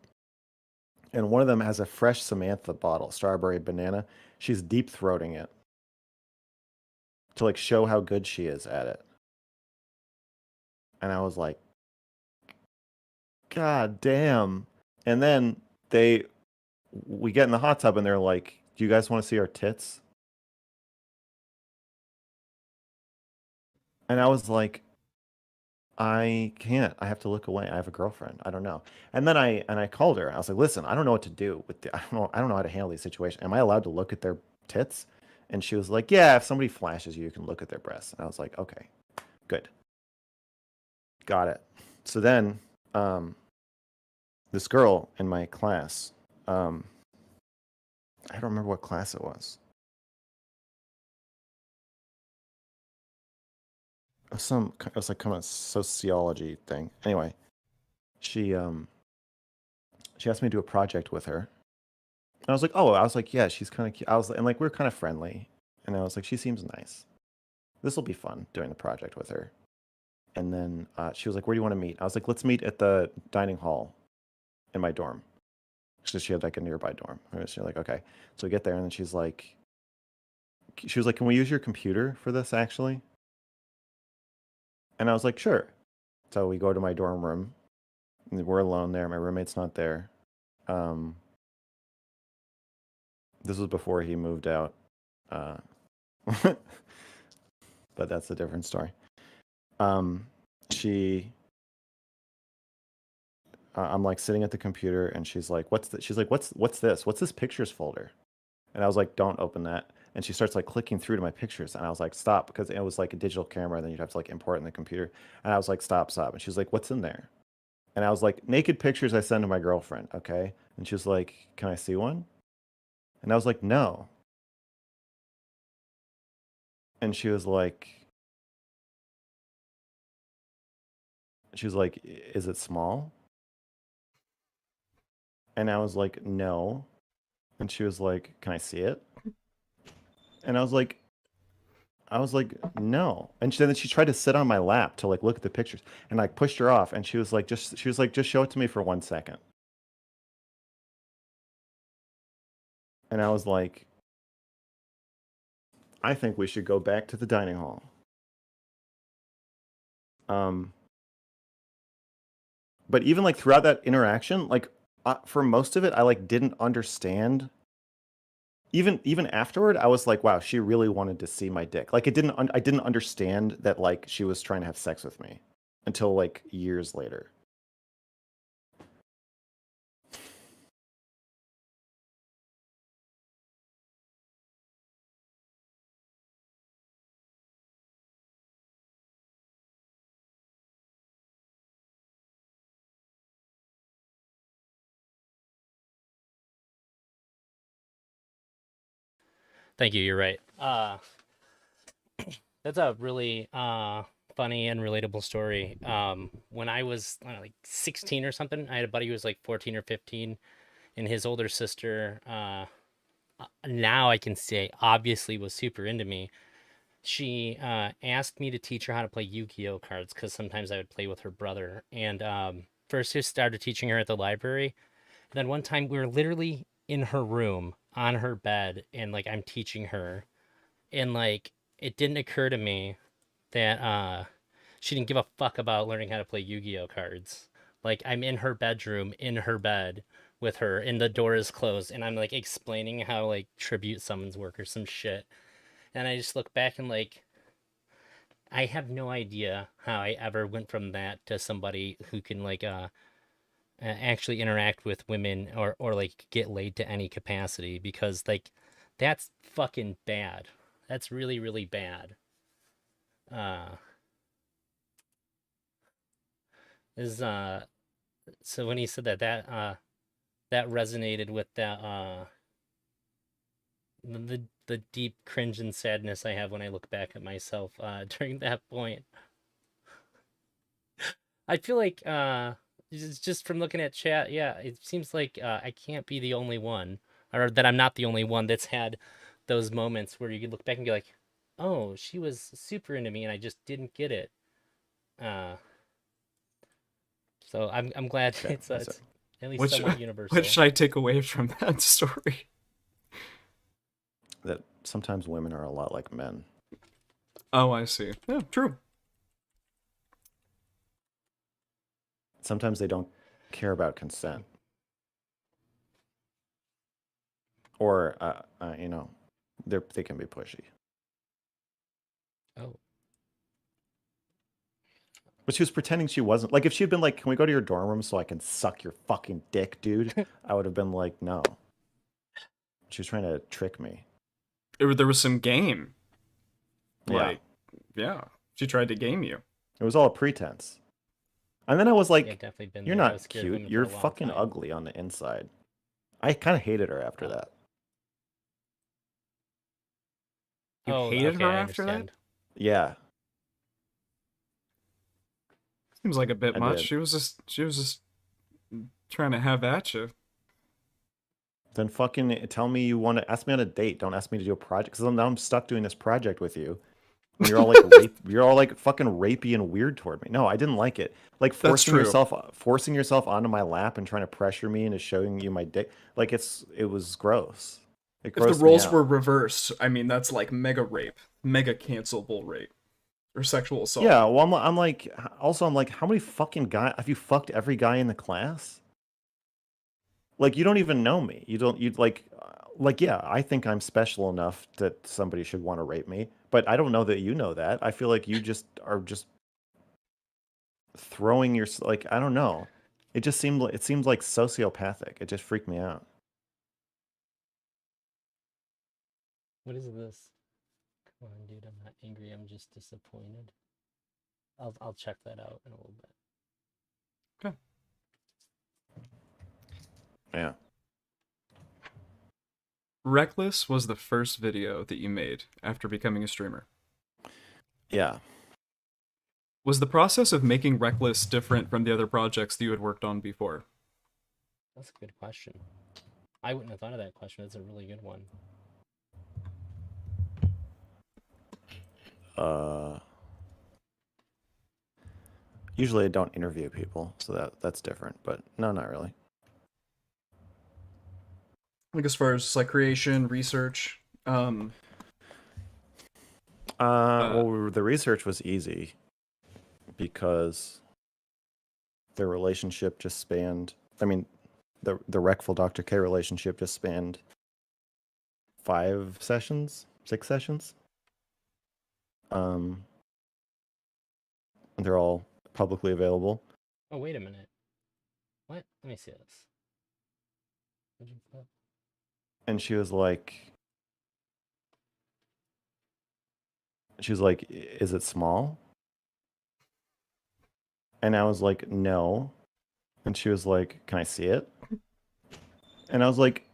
and one of them has a fresh Samantha bottle, strawberry banana. She's deep throating it to like show how good she is at it. And I was like, God damn. And then we get in the hot tub and they're like, do you guys want to see our tits? And I was like, I can't. I have to look away. I have a girlfriend. I don't know. And then I called her. I was like, listen, I don't know what to do with I don't know how to handle these situations. Am I allowed to look at their tits? And she was like, yeah, if somebody flashes you, you can look at their breasts. And I was like, okay, good. Got it. So then this girl in my class, I don't remember what class it was. It was like kind of sociology thing. Anyway, she asked me to do a project with her. And I was like, oh, I was like, yeah, she's kind of cute. I was and like, we're kind of friendly. And I was like, she seems nice. This will be fun doing the project with her. And then she was like, where do you want to meet? I was like, let's meet at the dining hall in my dorm. So she had like a nearby dorm. And she's like, okay. So we get there and then she was like, can we use your computer for this actually? And I was like, sure. So we go to my dorm room. And we're alone there. My roommate's not there. This was before he moved out. But that's a different story. I'm like sitting at the computer and she's like, what's this? What's this pictures folder? And I was like, don't open that. And she starts like clicking through to my pictures. And I was like, stop, because it was like a digital camera. And then you'd have to like import it in the computer. And I was like, stop. And she was like, what's in there? And I was like, naked pictures I send to my girlfriend. Okay. And she was like, can I see one? And I was like, no. And she was like, is it small? And I was like, no. And she was like, can I see it? And I was like, no. And then she tried to sit on my lap to like look at the pictures, and I pushed her off. And she was like, just show it to me for 1 second. And I was like, I think we should go back to the dining hall. But even like throughout that interaction, like for most of it, I like didn't understand. Even afterward, I was like, wow, she really wanted to see my dick. Like I didn't understand that like she was trying to have sex with me until like years later. Thank you. You're right. That's a really funny and relatable story. When I was like 16 or something, I had a buddy who was like 14 or 15, and his older sister, now I can say obviously was super into me. She asked me to teach her how to play Yu-Gi-Oh cards because sometimes I would play with her brother. And first, just started teaching her at the library. And then one time, we were literally in her room on her bed, and like I'm teaching her, and like it didn't occur to me that she didn't give a fuck about learning how to play Yu-Gi-Oh cards. Like I'm in her bedroom, in her bed with her, and the door is closed, and I'm like explaining how like tribute summons work or some shit. And I just look back and like I have no idea how I ever went from that to somebody who can like actually interact with women or like get laid to any capacity, because like that's fucking bad. That's really really bad. Uh is So when he said that resonated with that the deep cringe and sadness I have when I look back at myself during that point. I feel like just from looking at chat, yeah, it seems like I can't be the only one, or that I'm not the only one that's had those moments where you could look back and be like, "Oh, she was super into me, and I just didn't get it." Uh, so I'm glad Okay, it's At least What somewhat should, universal. what should I take away from that story? That sometimes women are a lot like men. Oh, I see. Yeah, true. Sometimes they don't care about consent, or you know, they can be pushy. Oh. But she was pretending she wasn't. Like, if she had been like, "Can we go to your dorm room so I can suck your fucking dick, dude?" I would have been like, "No." She was trying to trick me. There was some game. Yeah. Like, yeah, she tried to game you. It was all a pretense. And then I was Yeah, like, definitely been "You're there. I was not scared of cute. women You're for a long fucking time. ugly on the inside." I kind of hated her after Oh. that. You Oh, hated okay, her I after that? understand. Yeah, Seems like a bit I much. did. She was just trying to have at you. Then fucking tell me you want to ask me on a date. Don't ask me to do a project because now I'm stuck doing this project with you. When you're all like you're all like fucking rapey and weird toward me. No, I didn't like it. Like That's true. forcing yourself onto my lap and trying to pressure me into showing you my dick. Like it was gross. It If the grossed me roles out. were reversed, I mean that's like mega rape, mega cancelable rape, or sexual assault. Yeah, well, I'm like, also, I'm like, how many fucking guys have you fucked every guy in the class? Like, you don't even know me. You'd like, yeah, I think I'm special enough that somebody should want to rape me, but I don't know that you know that. I feel like you just are just throwing your, like, I don't know. It seems like sociopathic. It just freaked me out. What is this? Come on, dude. I'm not angry. I'm just disappointed. I'll check that out in a little bit. Okay. Yeah. Reckless was the first video that you made after becoming a streamer. Yeah. Was the process of making Reckless different from the other projects that you had worked on before? That's a good question. I wouldn't have thought of that question. That's a really good one. Usually I don't interview people, so that's different, but no, not really. Like as far as like creation, research, Well, the research was easy because their relationship just spanned. I mean, the Reckful Dr. K relationship just spanned 5 sessions, 6 sessions. They're all publicly available. Oh, wait a minute. What? Let me see this. What'd you put? And she was like, "Is it small?" And I was like, "No." And she was like, "Can I see it?" And I was like,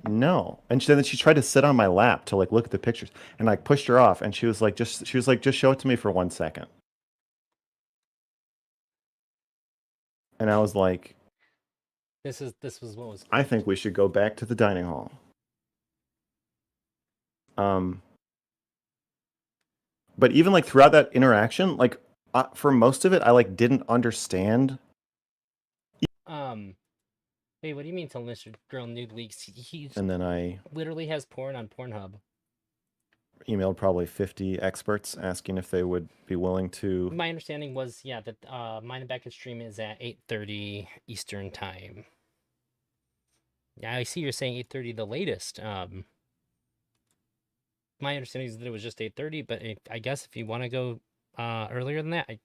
"No." And then she tried to sit on my lap to like look at the pictures, and I pushed her off. And she was like, "Just show it to me for 1 second." And I was like, This was what was. "I think we should go back to the dining hall." But even like throughout that interaction, like for most of it, I like didn't understand. Wait, what do you mean tell Mr. Girl Nude Leaks? He And then I literally has porn on Pornhub. emailed probably 50 experts asking if they would be willing to. My understanding was, yeah, that mine and Becca's stream is at 8:30 Eastern time. Yeah, I see you're saying 8:30 the latest. My understanding is that it was just 8:30, but I guess if you want to go earlier than that, I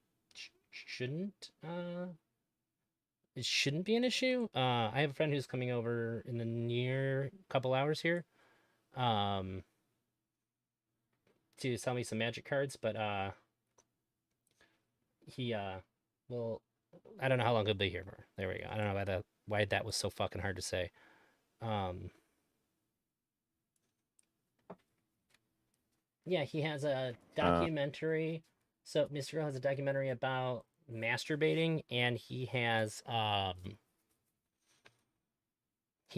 shouldn't. It shouldn't be an issue. I have a friend who's coming over in the near couple hours here, to sell me some magic cards, but he well, I don't know how long he'll be here for. There we go. I don't know why that was so fucking hard to say. Yeah, he has a documentary. So Mr. Girl has a documentary about masturbating, and he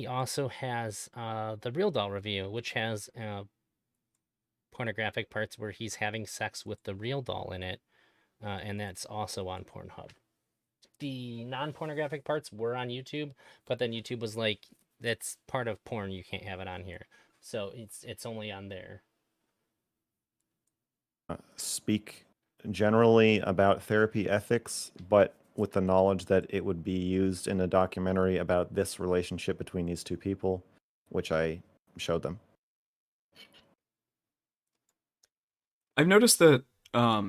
also has the Real Doll review, which has pornographic parts where he's having sex with the real doll in it, and that's also on Pornhub. the non-pornographic parts were on YouTube, but then YouTube was like, that's part of porn, you can't have it on here. So it's only on there. Speak generally about therapy ethics, but with the knowledge that it would be used in a documentary about this relationship between these two people, which I showed them. I've noticed that, I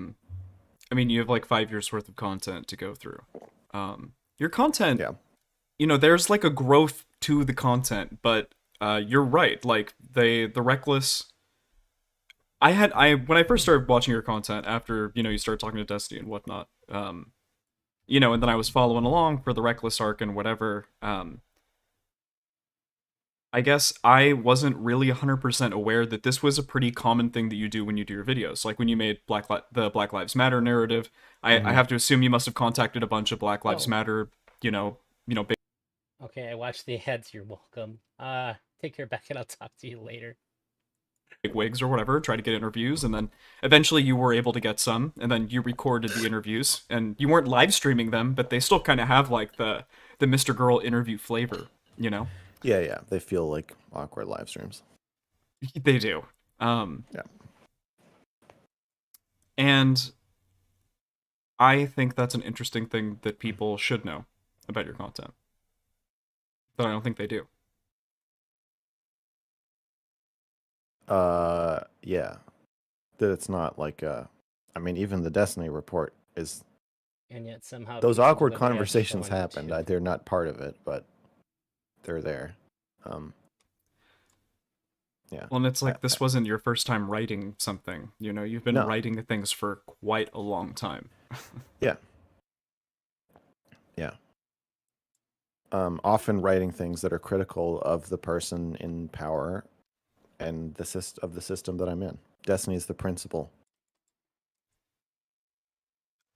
mean, you have like 5 years worth of content to go through. Your content, Yeah. there's like a growth to the content, but you're right. Like the reckless. I when I first started watching your content after you started talking to Destiny and whatnot, and then I was following along for the reckless arc and whatever. I guess I wasn't really 100% aware that this was a pretty common thing that you do when you do your videos. Like when you made the Black Lives Matter narrative, I have to assume you must have contacted a bunch of Black Lives Oh. Matter, big Okay, I watched the ads. You're welcome. Take care, Beckett. I'll talk to you later. wigs or whatever, try to get interviews, and then eventually you were able to get some, and then you recorded the interviews, and you weren't live streaming them, but they still kind of have like the mrgirl interview flavor, Yeah. They feel like awkward live streams. They do. Yeah. And I think that's an interesting thing that people should know about your content. But I don't think they do. Yeah. That it's not like I mean, even the Destiny report is And yet somehow those people awkward look at ads conversations showing happened. YouTube. They're not part of it, but they're there. Yeah. Well, and it's like this wasn't your first time writing something. You've been No. writing things for quite a long time. Yeah. Often writing things that are critical of the person in power and the system that I'm in. Destiny is the principle.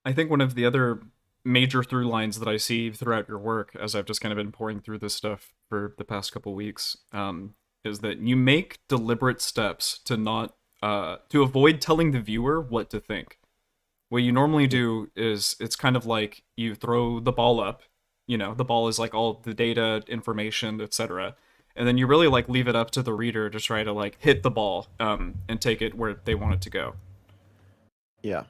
I think one of the other major through lines that I see throughout your work, as I've just kind of been pouring through this stuff for the past couple weeks, is that you make deliberate steps to not to avoid telling the viewer what to think. What you normally do is it's kind of like you throw the ball up, the ball is like all the data, information, etc. And then you really like leave it up to the reader to try to like hit the ball and take it where they want it to go. Yeah.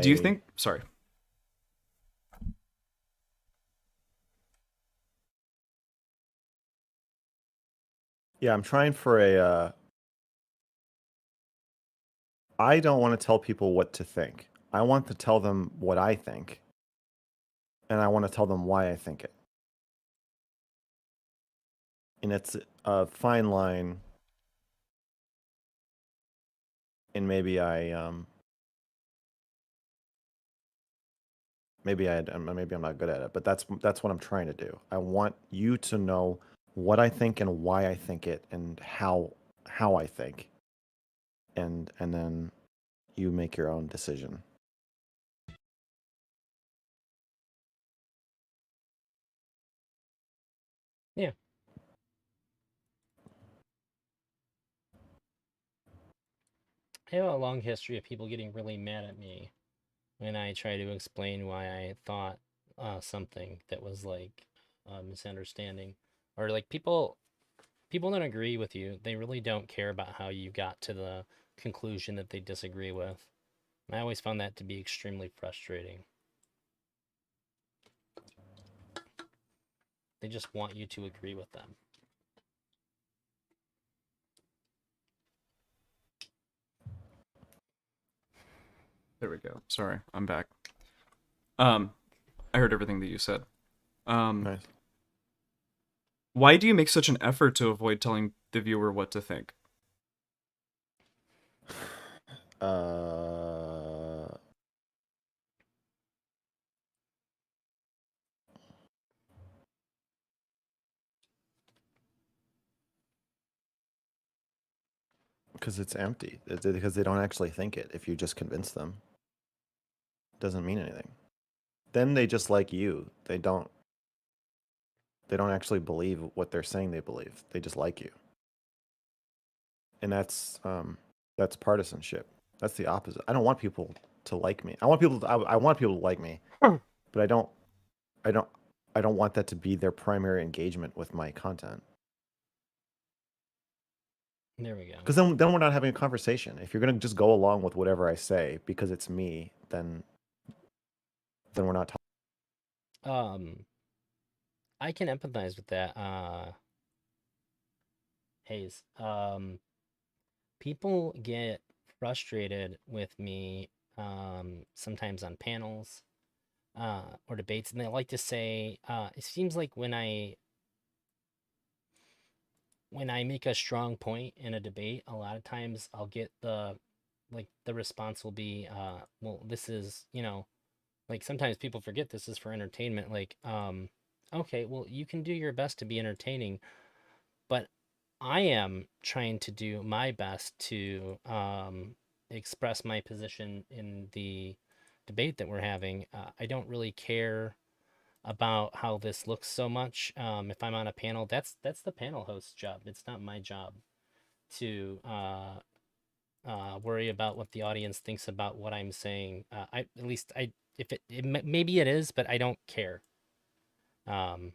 Do you think sorry. Yeah, I'm trying for a I don't want to tell people what to think. I want to tell them what I think. And I want to tell them why I think it. And it's a fine line. And maybe I'm not good at it, but that's what I'm trying to do. I want you to know what I think and why I think it and how I think. And then you make your own decision. Yeah. I have a long history of people getting really mad at me when I try to explain why I thought something that was like a misunderstanding, or like people don't agree with you. They really don't care about how you got to the conclusion that they disagree with. And I always found that to be extremely frustrating. They just want you to agree with them. There we go. Sorry, I'm back. I heard everything that you said. Nice. Why do you make such an effort to avoid telling the viewer what to think? Because it's empty. Because they don't actually think it. If you just convince them, it doesn't mean anything. Then they just like you. They don't actually believe what they're saying they believe. They just like you. And that's partisanship. That's the opposite. I don't want people to like me. I want people. I want people to like me, but I don't. I don't want that to be their primary engagement with my content. There we go. Because then we're not having a conversation. If you're gonna just go along with whatever I say because it's me, then we're not talking. I can empathize with that. Hayes. People get frustrated with me sometimes on panels or debates, and they like to say, it seems like when I make a strong point in a debate, a lot of times I'll get the response will be, well, this is, like sometimes people forget this is for entertainment. Like, okay, well, you can do your best to be entertaining, but I am trying to do my best to express my position in the debate that we're having. I don't really care about how this looks so much. If I'm on a panel, that's the panel host's job. It's not my job to worry about what the audience thinks about what I'm saying. I at least I if maybe it is, but I don't care. Um,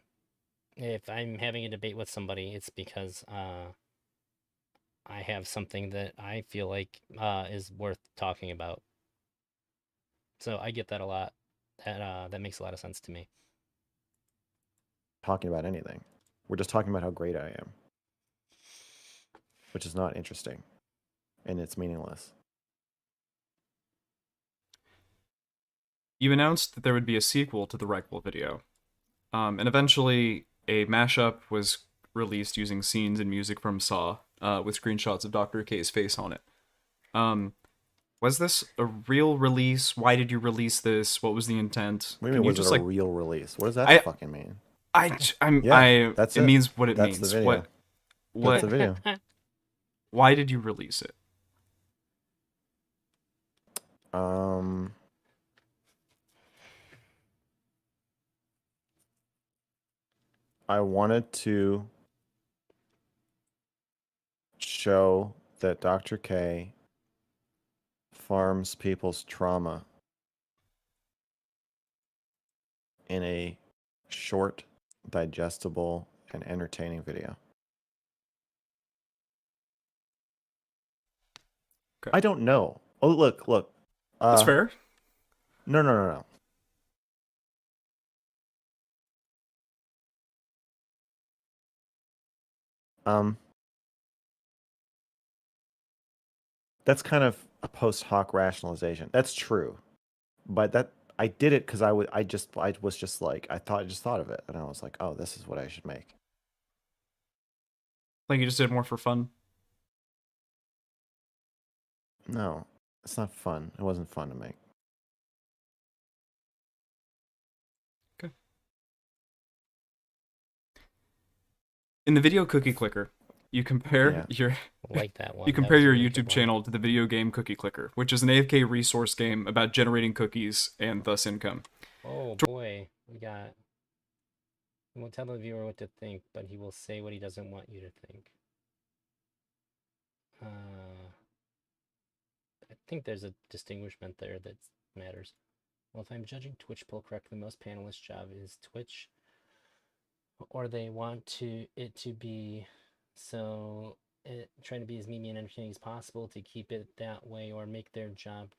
if I'm having a debate with somebody, it's because I have something that I feel like is worth talking about. So I get that a lot. That makes a lot of sense to me. Talking about anything. We're just talking about how great I am, which is not interesting, and it's meaningless. You announced that there would be a sequel to the Requel video, and eventually a mashup was released using scenes and music from Saw, with screenshots of Dr. K's face on it. Um, was this a real release? Why did you release this? What was the intent? What do you Can mean? you Was it just a like real release? What does that I fucking mean? I That's it it. means what it That's the means. video. That's What the video. why did you release it? Um, I wanted to show that Dr. K farms people's trauma in a short, digestible, and entertaining video. Okay. I don't know. Oh, look. That's fair. No. Um, that's kind of a post hoc rationalization. That's true, but that I did it because I was just like I just thought of it, and I was like, oh, this is what I should make. Like you just did more for fun. No, it's not fun. It wasn't fun to make. Okay. In the video Cookie Clicker, you compare Yeah. your Like that one. you That compare was a your really good YouTube one. channel to the video game Cookie Clicker, which is an AFK resource game about generating cookies and thus income. Oh boy, we got. He won't tell the viewer what to think, but he will say what he doesn't want you to think. I think there's a distinguishment there that matters. Well, if I'm judging Twitch poll correctly, most panelists' job is Twitch, or they want it to be so trying to be as memey and entertaining as possible to keep it that way, or make it their job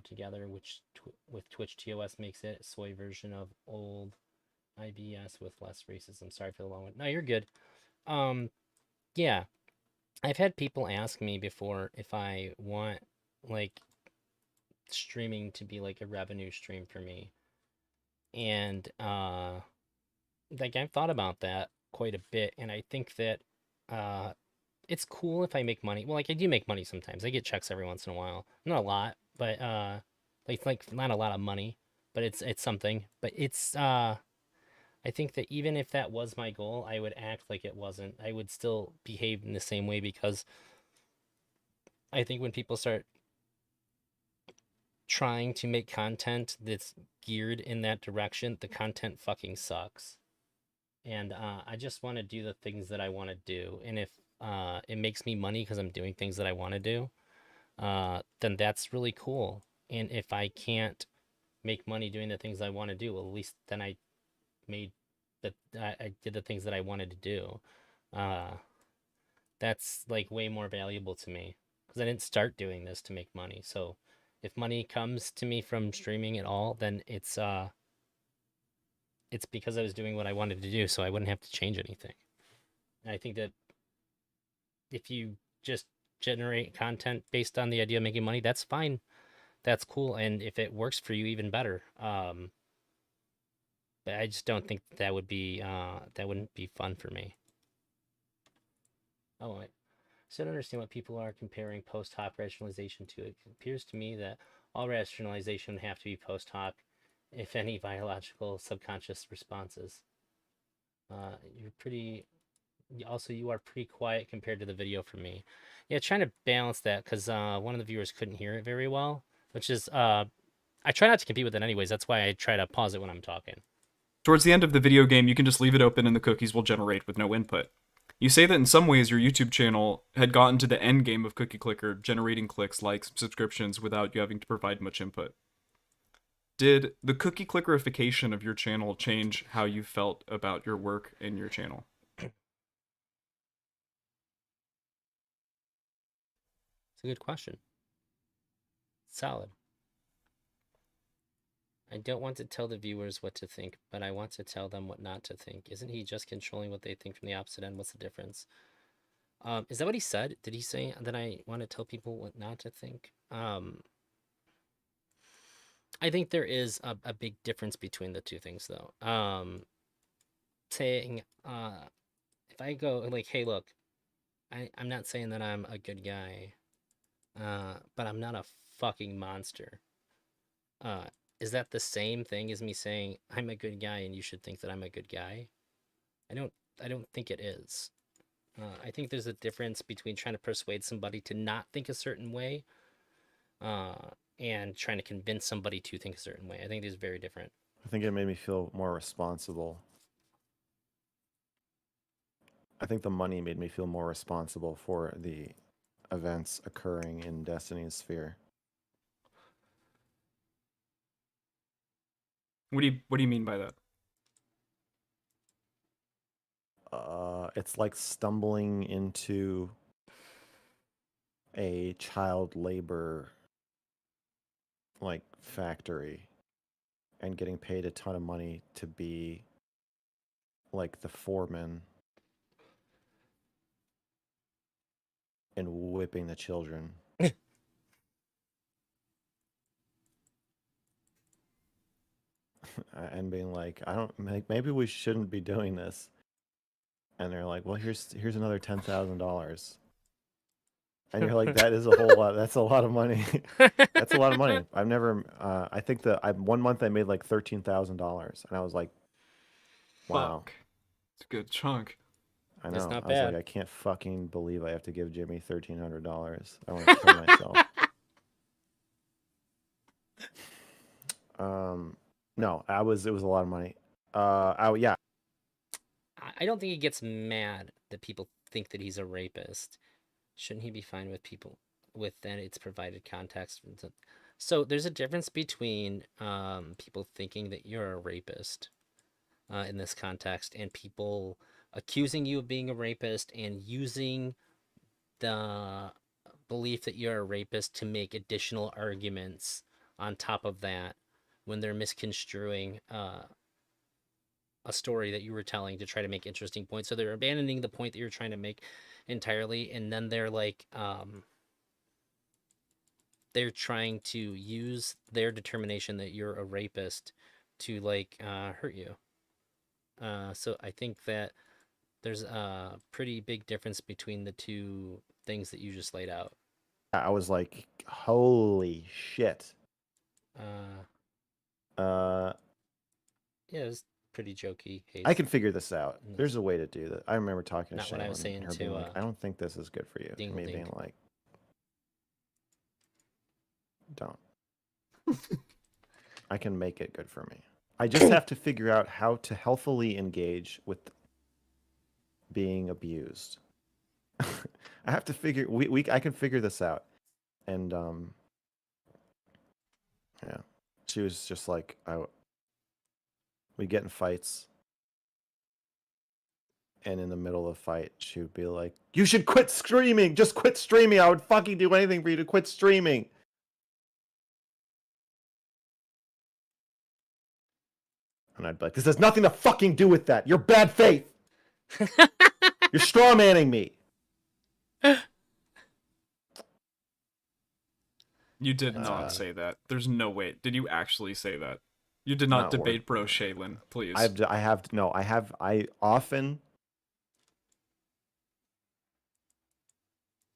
together, which with Twitch TOS makes it a soy version of old IBS with less racism. Sorry for the long one. No, you're good. Yeah, I've had people ask me before if I want like streaming to be like a revenue stream for me, and like I've thought about that quite a bit, and I think that uh it's cool if I make money. Well, like I do make money sometimes. I get checks every once in a while. Not a lot, but like not a lot of money, but it's something. But it's I think that even if that was my goal, I would act like it wasn't. I would still behave in the same way because I think when people start trying to make content that's geared in that direction, the content fucking sucks. And I just want to do the things that I want to do. And if it makes me money because I'm doing things that I want to do, then that's really cool. And if I can't make money doing the things I want to do, well, at least then made I did the things that I wanted to do. Uh, that's like way more valuable to me because I didn't start doing this to make money. So if money comes to me from streaming at all, then it's because I was doing what I wanted to do, so I wouldn't have to change anything. And I think that if you just generate content based on the idea of making money, that's fine. That's cool, and if it works for you, even better. But I just don't think that would be that wouldn't be fun for me. Oh, I still don't understand what people are comparing post hoc rationalization to. It appears to me that all rationalization would have to be post hoc, if any biological subconscious responses. You're pretty. Also, you are pretty quiet compared to the video for me. Yeah, trying to balance that because one of the viewers couldn't hear it very well, which is I try not to compete with it anyways. That's why I try to pause it when I'm talking. Towards the end of the video game, you can just leave it open and the cookies will generate with no input. You say that in some ways your YouTube channel had gotten to the end game of Cookie Clicker, generating clicks, likes, subscriptions without you having to provide much input. Did the cookie clickerification of your channel change how you felt about your work and your channel? It's a good question. Solid. I don't want to tell the viewers what to think, but I want to tell them what not to think. Isn't he just controlling what they think from the opposite end? What's the difference? Is that what he said? Did he say that I want to tell people what not to think? I think there is a big difference between the two things, though. Saying, if I go like, hey, look, I'm not saying that I'm a good guy, but I'm not a fucking monster. Uh, is that the same thing as me saying I'm a good guy and you should think that I'm a good guy? I don't. I don't think it is. I think there's a difference between trying to persuade somebody to not think a certain way, uh, and trying to convince somebody to think a certain way. I think these are very different. I think it made me feel more responsible. I think the money made me feel more responsible for the events occurring in Destiny's sphere. What do you mean by that? It's like stumbling into a child labor like factory and getting paid a ton of money to be like the foreman and whipping the children. And being like, I don't like, maybe we shouldn't be doing this. And they're like, well, here's another $10,000. And you're like, that is a whole lot. That's a lot of money. That's a lot of money. I've never. I think that 1 month I made like $13,000, and I was like, wow. Fuck. It's a good chunk. I That's know. not I was bad. like, I can't fucking believe I have to give Jimmy $1,300. I want to kill myself. No, it was a lot of money. Yeah. I don't think he gets mad that people think that he's a rapist. Shouldn't he be fine with people with that it's provided context? So there's a difference between people thinking that you're a rapist in this context and people accusing you of being a rapist and using the belief that you're a rapist to make additional arguments on top of that when they're misconstruing a story that you were telling to try to make interesting points. So they're abandoning the point that you're trying to make entirely, and then they're like, they're trying to use their determination that you're a rapist to like hurt you. So I think that there's a pretty big difference between the two things that you just laid out. I was like, holy shit. Yeah, it was pretty jokey. I can figure this out. Yes. There's a way to do that. I remember talking to Not what I was Shaylin saying and her to, being like, I don't think this is good for you. And me being Dingle like, don't. I can make it good for me. I just have to figure out how to healthily engage with being abused. I have to figure I can figure this out. And Yeah. She was just like, we get in fights, and in the middle of the fight, she would be like, "You should quit streaming. Just quit streaming. I would fucking do anything for you to quit streaming." And I'd be like, "This has nothing to fucking do with that. You're bad faith. You're straw manning me." You did That's not funny. say that. There's no way. Did you actually say that? You did not Not word. debate bro Shaylin, please. I often.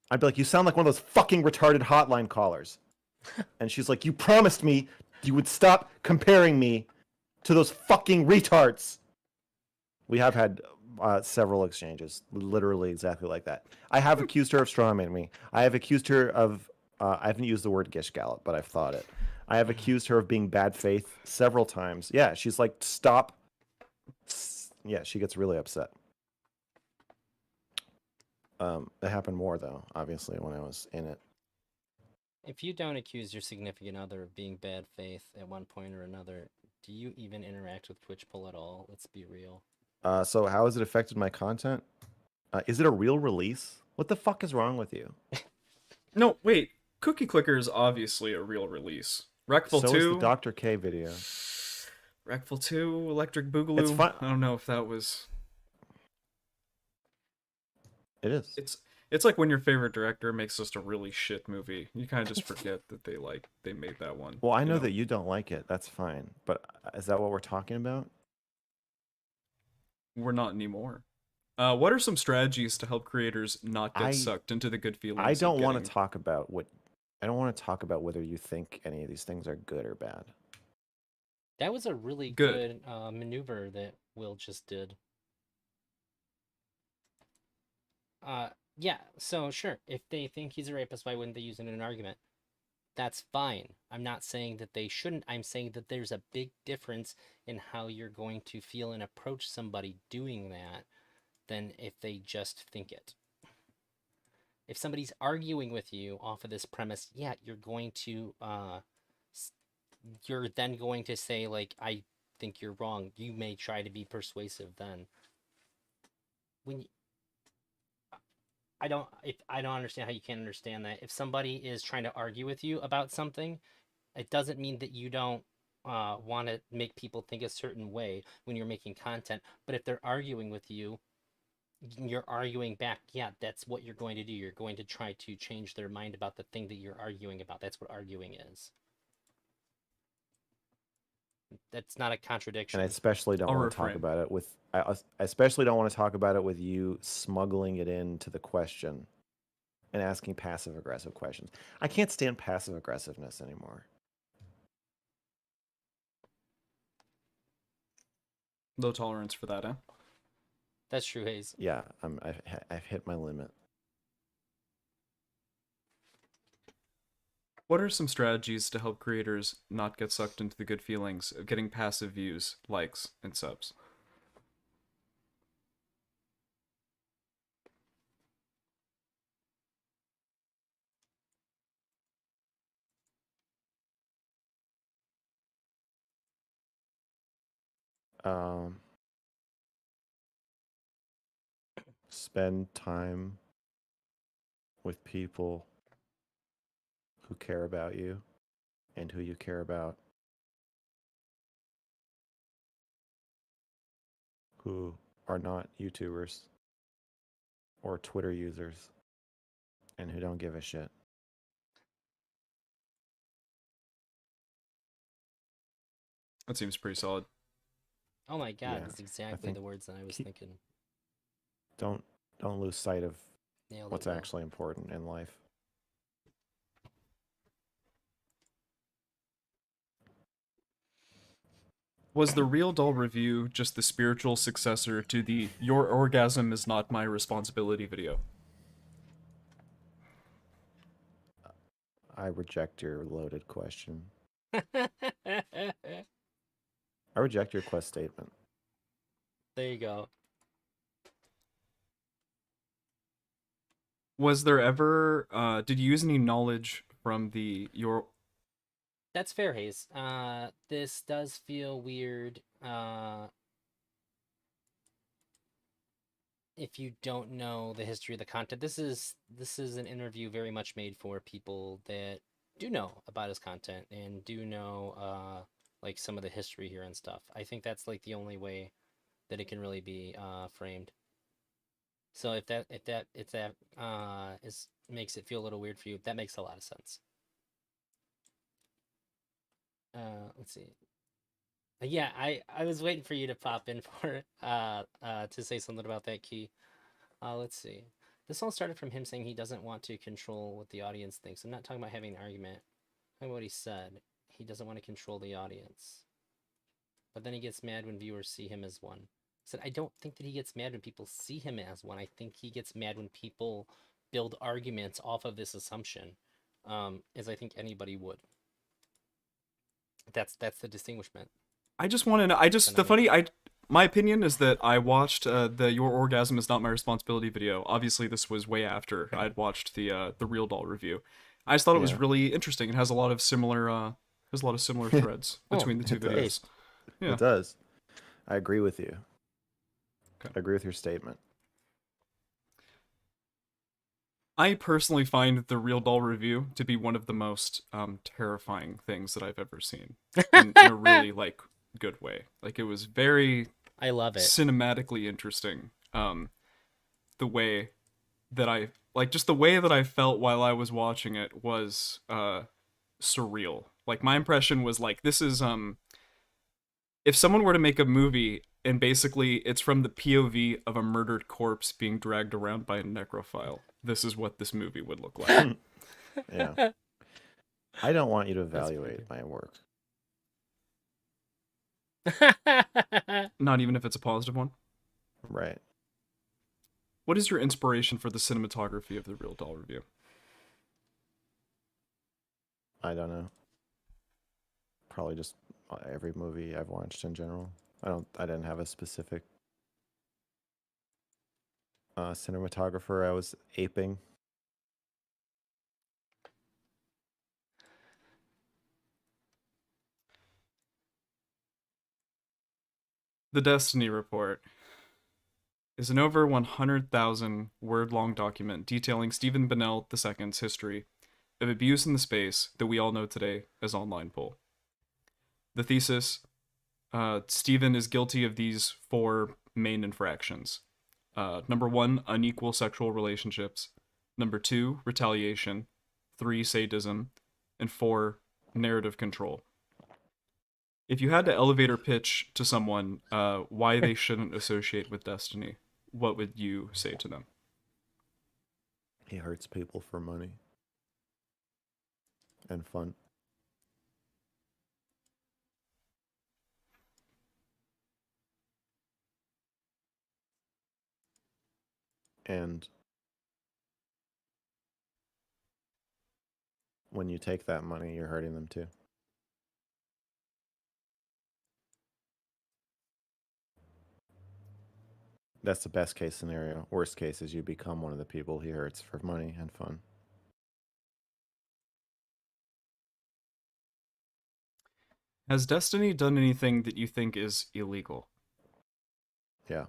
I'd be like, "You sound like one of those fucking retarded hotline callers." And she's like, "You promised me you would stop comparing me to those fucking retards." We have had several exchanges, literally exactly like that. I have accused her of strawmanning me. I have accused her of, I haven't used the word gish gallop, but I've thought it. I have accused her of being bad faith several times. Yeah, she's like, "Stop." Yeah, she gets really upset. It happened more, though, obviously, when I was in it. If you don't accuse your significant other of being bad faith at one point or another, do you even interact with Twitch Pull at all? Let's be real. So how has it affected my content? Is it a real release? What the fuck is wrong with you? No, wait. Cookie Clicker is obviously a real release. Recful So 2. is the Dr. K video. Recful 2, Electric Boogaloo. It's fun. I don't know if that was. It is. It's like when your favorite director makes just a really shit movie. You kind of just forget that they made that one. Well, I know that you don't like it. That's fine. But is that what we're talking about? We're not anymore. What are some strategies to help creators not get sucked into the good feelings? I don't want to talk about what. I don't want to talk about whether you think any of these things are good or bad. That was a really good maneuver that Will just did. Yeah, so sure, if they think he's a rapist, why wouldn't they use it in an argument? That's fine. I'm not saying that they shouldn't. I'm saying that there's a big difference in how you're going to feel and approach somebody doing that than if they just think it. If somebody's arguing with you off of this premise, yeah, you're going to you're then going to say, like, I think you're wrong. You may try to be persuasive then. When I don't understand how you can't understand that. If somebody is trying to argue with you about something, it doesn't mean that you don't want to make people think a certain way when you're making content. But if they're arguing with you, you're arguing back. Yeah, that's what you're going to do. You're going to try to change their mind about the thing that you're arguing about. That's what arguing is. That's not a contradiction. And I especially don't want to talk about it with. I especially don't want to talk about it with you smuggling it into the question and asking passive aggressive questions. I can't stand passive aggressiveness anymore. Low tolerance for that, huh? That's true, Hayes. Yeah, I've hit my limit. What are some strategies to help creators not get sucked into the good feelings of getting passive views, likes, and subs? Spend time with people who care about you and who you care about, who are not YouTubers or Twitter users and who don't give a shit. That seems pretty solid. Oh my god, that's exactly the words that I was thinking. Don't lose sight of what's actually important in life. Was the Real Doll review just the spiritual successor to the "Your orgasm is not my responsibility" video? I reject your loaded question. I reject your quest statement. There you go. Was there ever, did you use any knowledge from the That's fair, Hayes. This does feel weird. If you don't know the history of the content, this is an interview very much made for people that do know about his content and do know like some of the history here and stuff. I think that's like the only way that it can really be framed. So if that is makes it feel a little weird for you, that makes a lot of sense. Let's see. Yeah, I was waiting for you to pop in for to say something about that key. Let's see. This all started from him saying he doesn't want to control what the audience thinks. I'm not talking about having an argument. I'm talking about what he said. He doesn't want to control the audience. But then he gets mad when viewers see him as one. I said, I don't think that he gets mad when people see him as one. I think he gets mad when people build arguments off of this assumption, as I think anybody would. That's the distinguishment I just want to know. that I'm making. My opinion is that I watched the "Your Orgasm Is Not My Responsibility" video. Obviously, this was way after I'd watched the Real Doll review. I just thought it was Yeah. really interesting. It has a lot of similar threads Oh, between the two It does. videos. Yeah. It does. I agree with you. Okay. I agree with your statement. I personally find the Real Doll review to be one of the most terrifying things that I've ever seen, in a really like good way. Like it was very I love it. cinematically interesting. The way that I like just the way that I felt while I was watching it was surreal. Like my impression was like this is if someone were to make a movie and basically it's from the POV of a murdered corpse being dragged around by a necrophile, this is what this movie would look like. Yeah. I don't want you to That's pretty evaluate my work. good. Not even if it's a positive one. Right. What is your inspiration for the cinematography of the Real Doll review? I don't know. Probably just every movie I've watched in general. I didn't have a specific cinematographer I was aping. The Destiny Report is an over 100,000 word long document detailing Stephen Bennell II's history of abuse in the space that we all know today as online pull. The thesis: Stephen is guilty of these four main infractions. Number one, unequal sexual relationships. Number two, retaliation. Three, sadism. And four, narrative control. If you had to elevator pitch to someone why they shouldn't associate with Destiny, what would you say to them? He hurts people for money and fun. And when you take that money, you're hurting them too. That's the best case scenario. Worst case is you become one of the people he hurts for money and fun. Has Destiny done anything that you think is illegal? Yeah.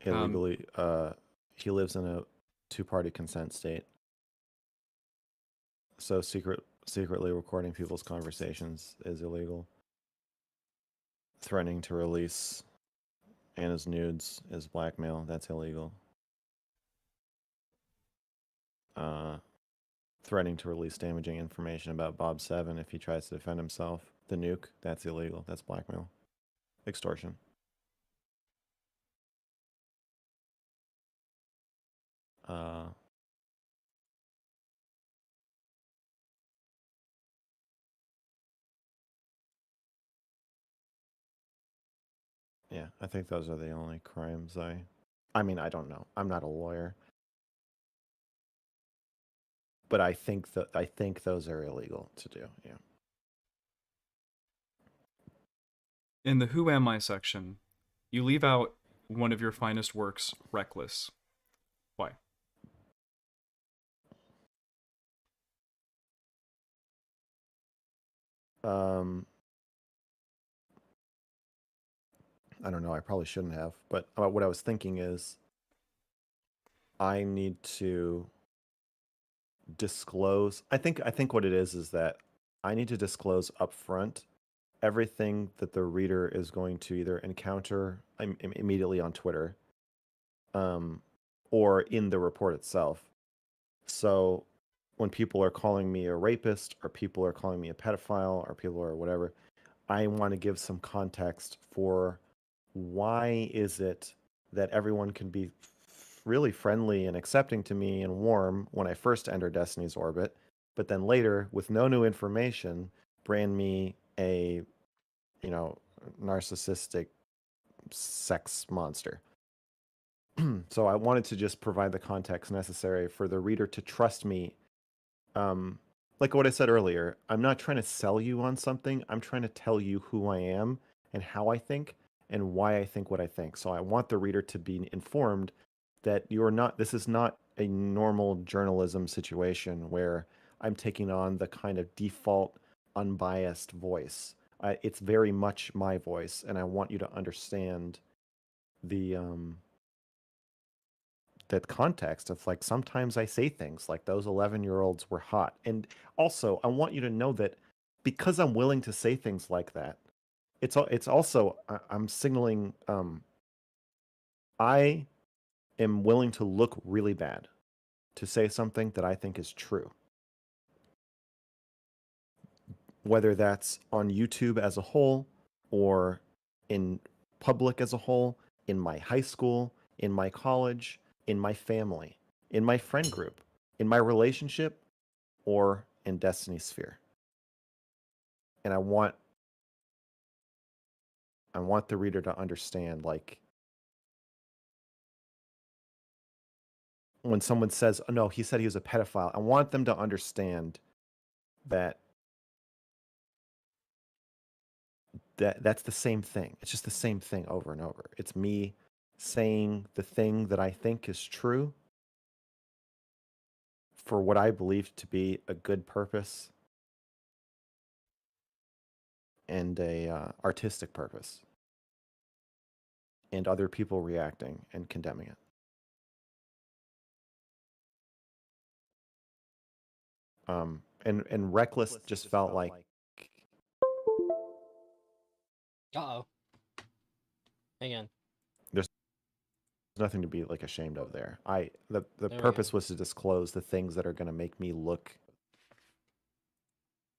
Um, Illegally, he lives in a two-party consent state. So secretly recording people's conversations is illegal. Threatening to release Anna's nudes is blackmail. That's illegal. Threatening to release damaging information about Bob Seven if he tries to defend himself. The nuke, that's illegal. That's blackmail. Extortion. Yeah, I think those are the only crimes I mean, I don't know. I'm not a lawyer. But I think those are illegal to do. Yeah. in the Who Am I section, you leave out one of your finest works, Reckless. Why? I don't know. I probably shouldn't have, but what I was thinking is I need to disclose. I think what it is that I need to disclose upfront everything that the reader is going to either encounter immediately on Twitter, or in the report itself. So when people are calling me a rapist, or people are calling me a pedophile, or people are whatever, I want to give some context for why is it that everyone can be really friendly and accepting to me and warm when I first enter Destiny's orbit, but then later, with no new information, brand me a, narcissistic sex monster. So I wanted to just provide the context necessary for the reader to trust me. Like what I said earlier, I'm not trying to sell you on something. I'm trying to tell you who I am and how I think and why I think what I think. So I want the reader to be informed that this is not a normal journalism situation where I'm taking on the kind of default unbiased voice. It's very much my voice, and I want you to understand the that context of, like, sometimes I say things like those 11-year-olds were hot. And also, I want you to know that because I'm willing to say things like that, it's also I'm signaling I am willing to look really bad to say something that I think is true. Whether that's on YouTube as a whole, or in public as a whole, in my high school, in my college, in my family, in my friend group, in my relationship, or in Destiny's Sphere. And I want the reader to understand, like, when someone says, "Oh, no, he said he was a pedophile," I want them to understand that that's the same thing. It's just the same thing over and over. It's me saying the thing that I think is true for what I believe to be a good purpose and a artistic purpose, and other people reacting and condemning it. And Reckless just felt like Uh-oh. Hang on. there's nothing to be, like, ashamed of there. The There we purpose go. was to disclose the things that are going to make me look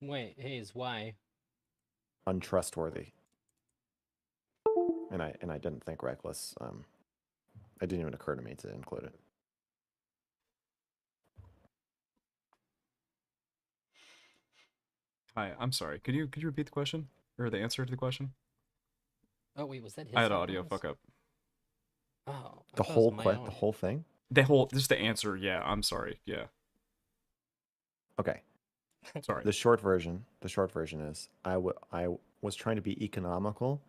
Wait, Hayes, why? untrustworthy. And I didn't think Reckless. It didn't even occur to me to include it. Hi, I'm sorry. Could you repeat the question or the answer to the question? Oh, wait, was that his I had audio headphones? fuck up. Oh, I The thought it was whole my own. the whole thing. Just the answer. Yeah, I'm sorry. Yeah, Okay. sorry. The short version is I was trying to be economical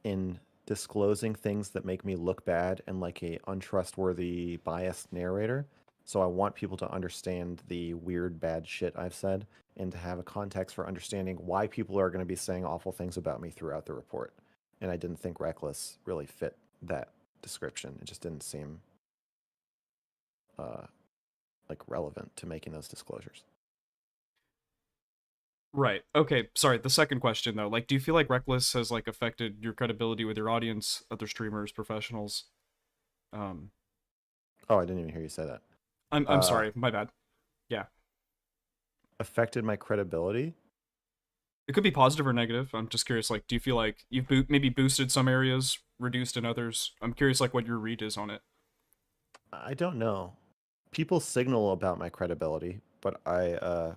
in disclosing things that make me look bad and like a untrustworthy, biased narrator. So I want people to understand the weird, bad shit I've said, and to have a context for understanding why people are going to be saying awful things about me throughout the report. And I didn't think Reckless really fit that description. It just didn't seem like relevant to making those disclosures. Right. Okay. Sorry. The second question though, like, do you feel like Reckless has like affected your credibility with your audience, other streamers, professionals? Oh, I didn't even hear you say that. I'm sorry. My bad. Yeah. Affected my credibility? It could be positive or negative. I'm just curious. Like, do you feel like you've maybe boosted some areas, reduced in others? I'm curious, like, what your read is on it. I don't know. People signal about my credibility, but I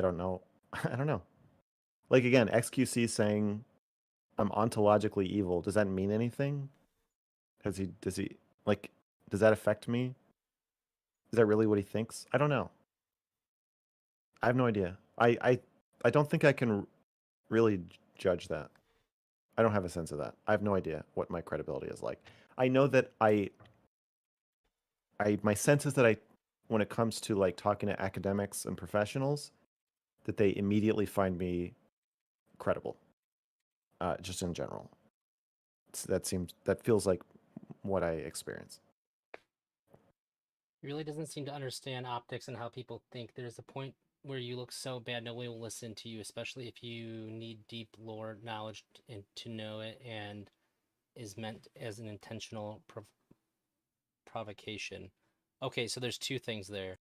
don't know. I don't know. Like, again, XQC saying I'm ontologically evil. Does that mean anything? Does he like does that affect me? Is that really what he thinks? I don't know. I have no idea. I don't think I can really judge that. I don't have a sense of that. I have no idea what my credibility is like. I know that my sense is that when it comes to, like, talking to academics and professionals, that they immediately find me credible. Just in general, that feels like what I experience. He really doesn't seem to understand optics and how people think. There's a point where you look so bad nobody will listen to you, especially if you need deep lore knowledge and to know it, and is meant as an intentional provocation. Okay, so there's two things there.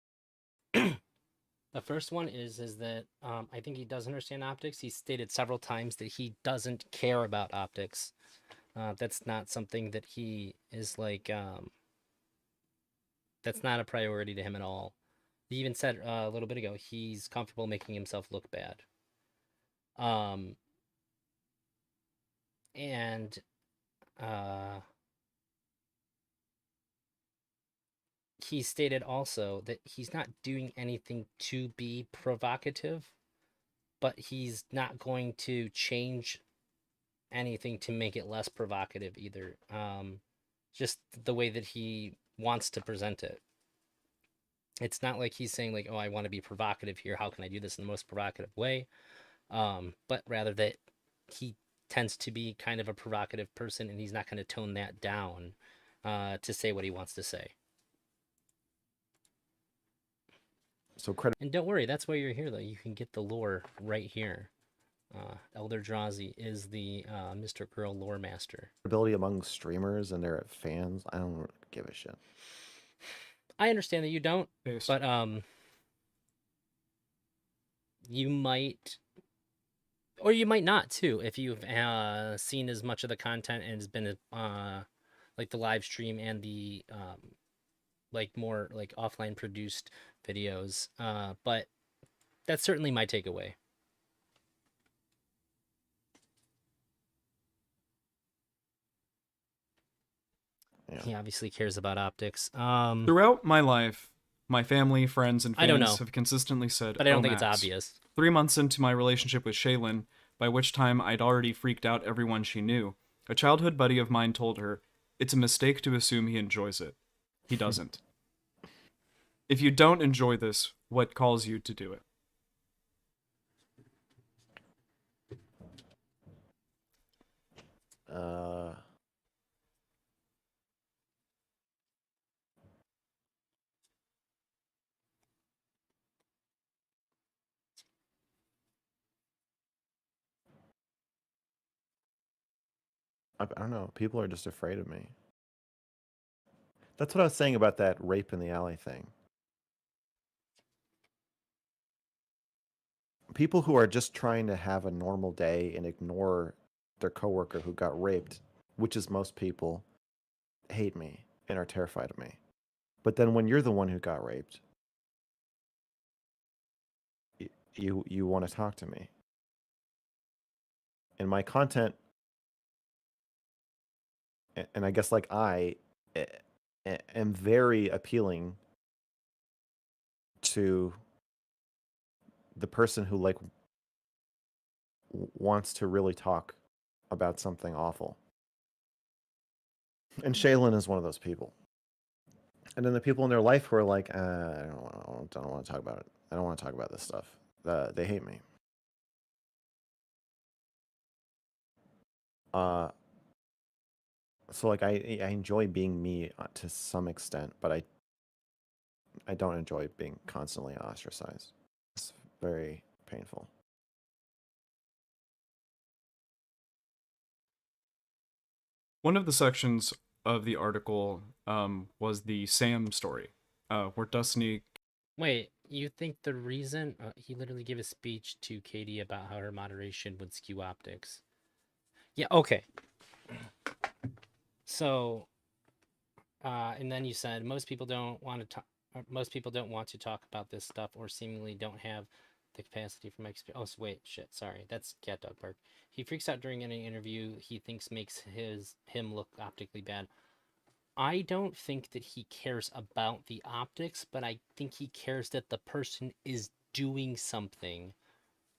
The first one is that I think he does understand optics. He's stated several times that he doesn't care about optics. That's not something that he is like. That's not a priority to him at all. He even said a little bit ago he's comfortable making himself look bad. Um, and he stated also that he's not doing anything to be provocative, but he's not going to change anything to make it less provocative either. Just the way that he wants to present it. It's not like he's saying like, "Oh, I want to be provocative here. How can I do this in the most provocative way?" But rather that he tends to be kind of a provocative person, and he's not going to tone that down to say what he wants to say. So credit. And don't worry, that's why you're here, though. You can get the lore right here. Elder Drazi is the Mr. Girl lore master. Credibility among streamers and their fans, I don't give a shit. I understand that you don't, Based. but you might, or you might not too, if you've seen as much of the content and has been like the live stream and the like more like offline produced videos. But that's certainly my takeaway. Yeah. He obviously cares about optics. Throughout my life, my family, friends, and I don't fans know. have consistently said, But I don't "Oh, think it's Max." obvious. 3 months into my relationship with Shaylin, by which time I'd already freaked out everyone she knew, a childhood buddy of mine told her, "It's a mistake to assume he enjoys it. He doesn't. If you don't enjoy this, what calls you to do it?" I don't know. People are just afraid of me. That's what I was saying about that rape in the alley thing. People who are just trying to have a normal day and ignore their coworker who got raped, which is most people, hate me and are terrified of me. But then when you're the one who got raped, you want to talk to me. And my content, and I guess like I am very appealing to the person who like wants to really talk about something awful. And Shaylin is one of those people. And then the people in their life who are like, I don't want to talk about it. I don't want to talk about this stuff. They hate me. So like I enjoy being me to some extent, but I don't enjoy being constantly ostracized. It's very painful. One of the sections of the article was the Sam story, where Destiny. Wait, you think the reason he literally gave a speech to Katie about how her moderation would skew optics? Yeah, okay. So, and then you said most people don't want to talk. Most people don't want to talk about this stuff, or seemingly don't have the capacity from experience. Oh, wait, shit. Sorry, that's Cat Dog Park. He freaks out during any interview he thinks makes him look optically bad. I don't think that he cares about the optics, but I think he cares that the person is doing something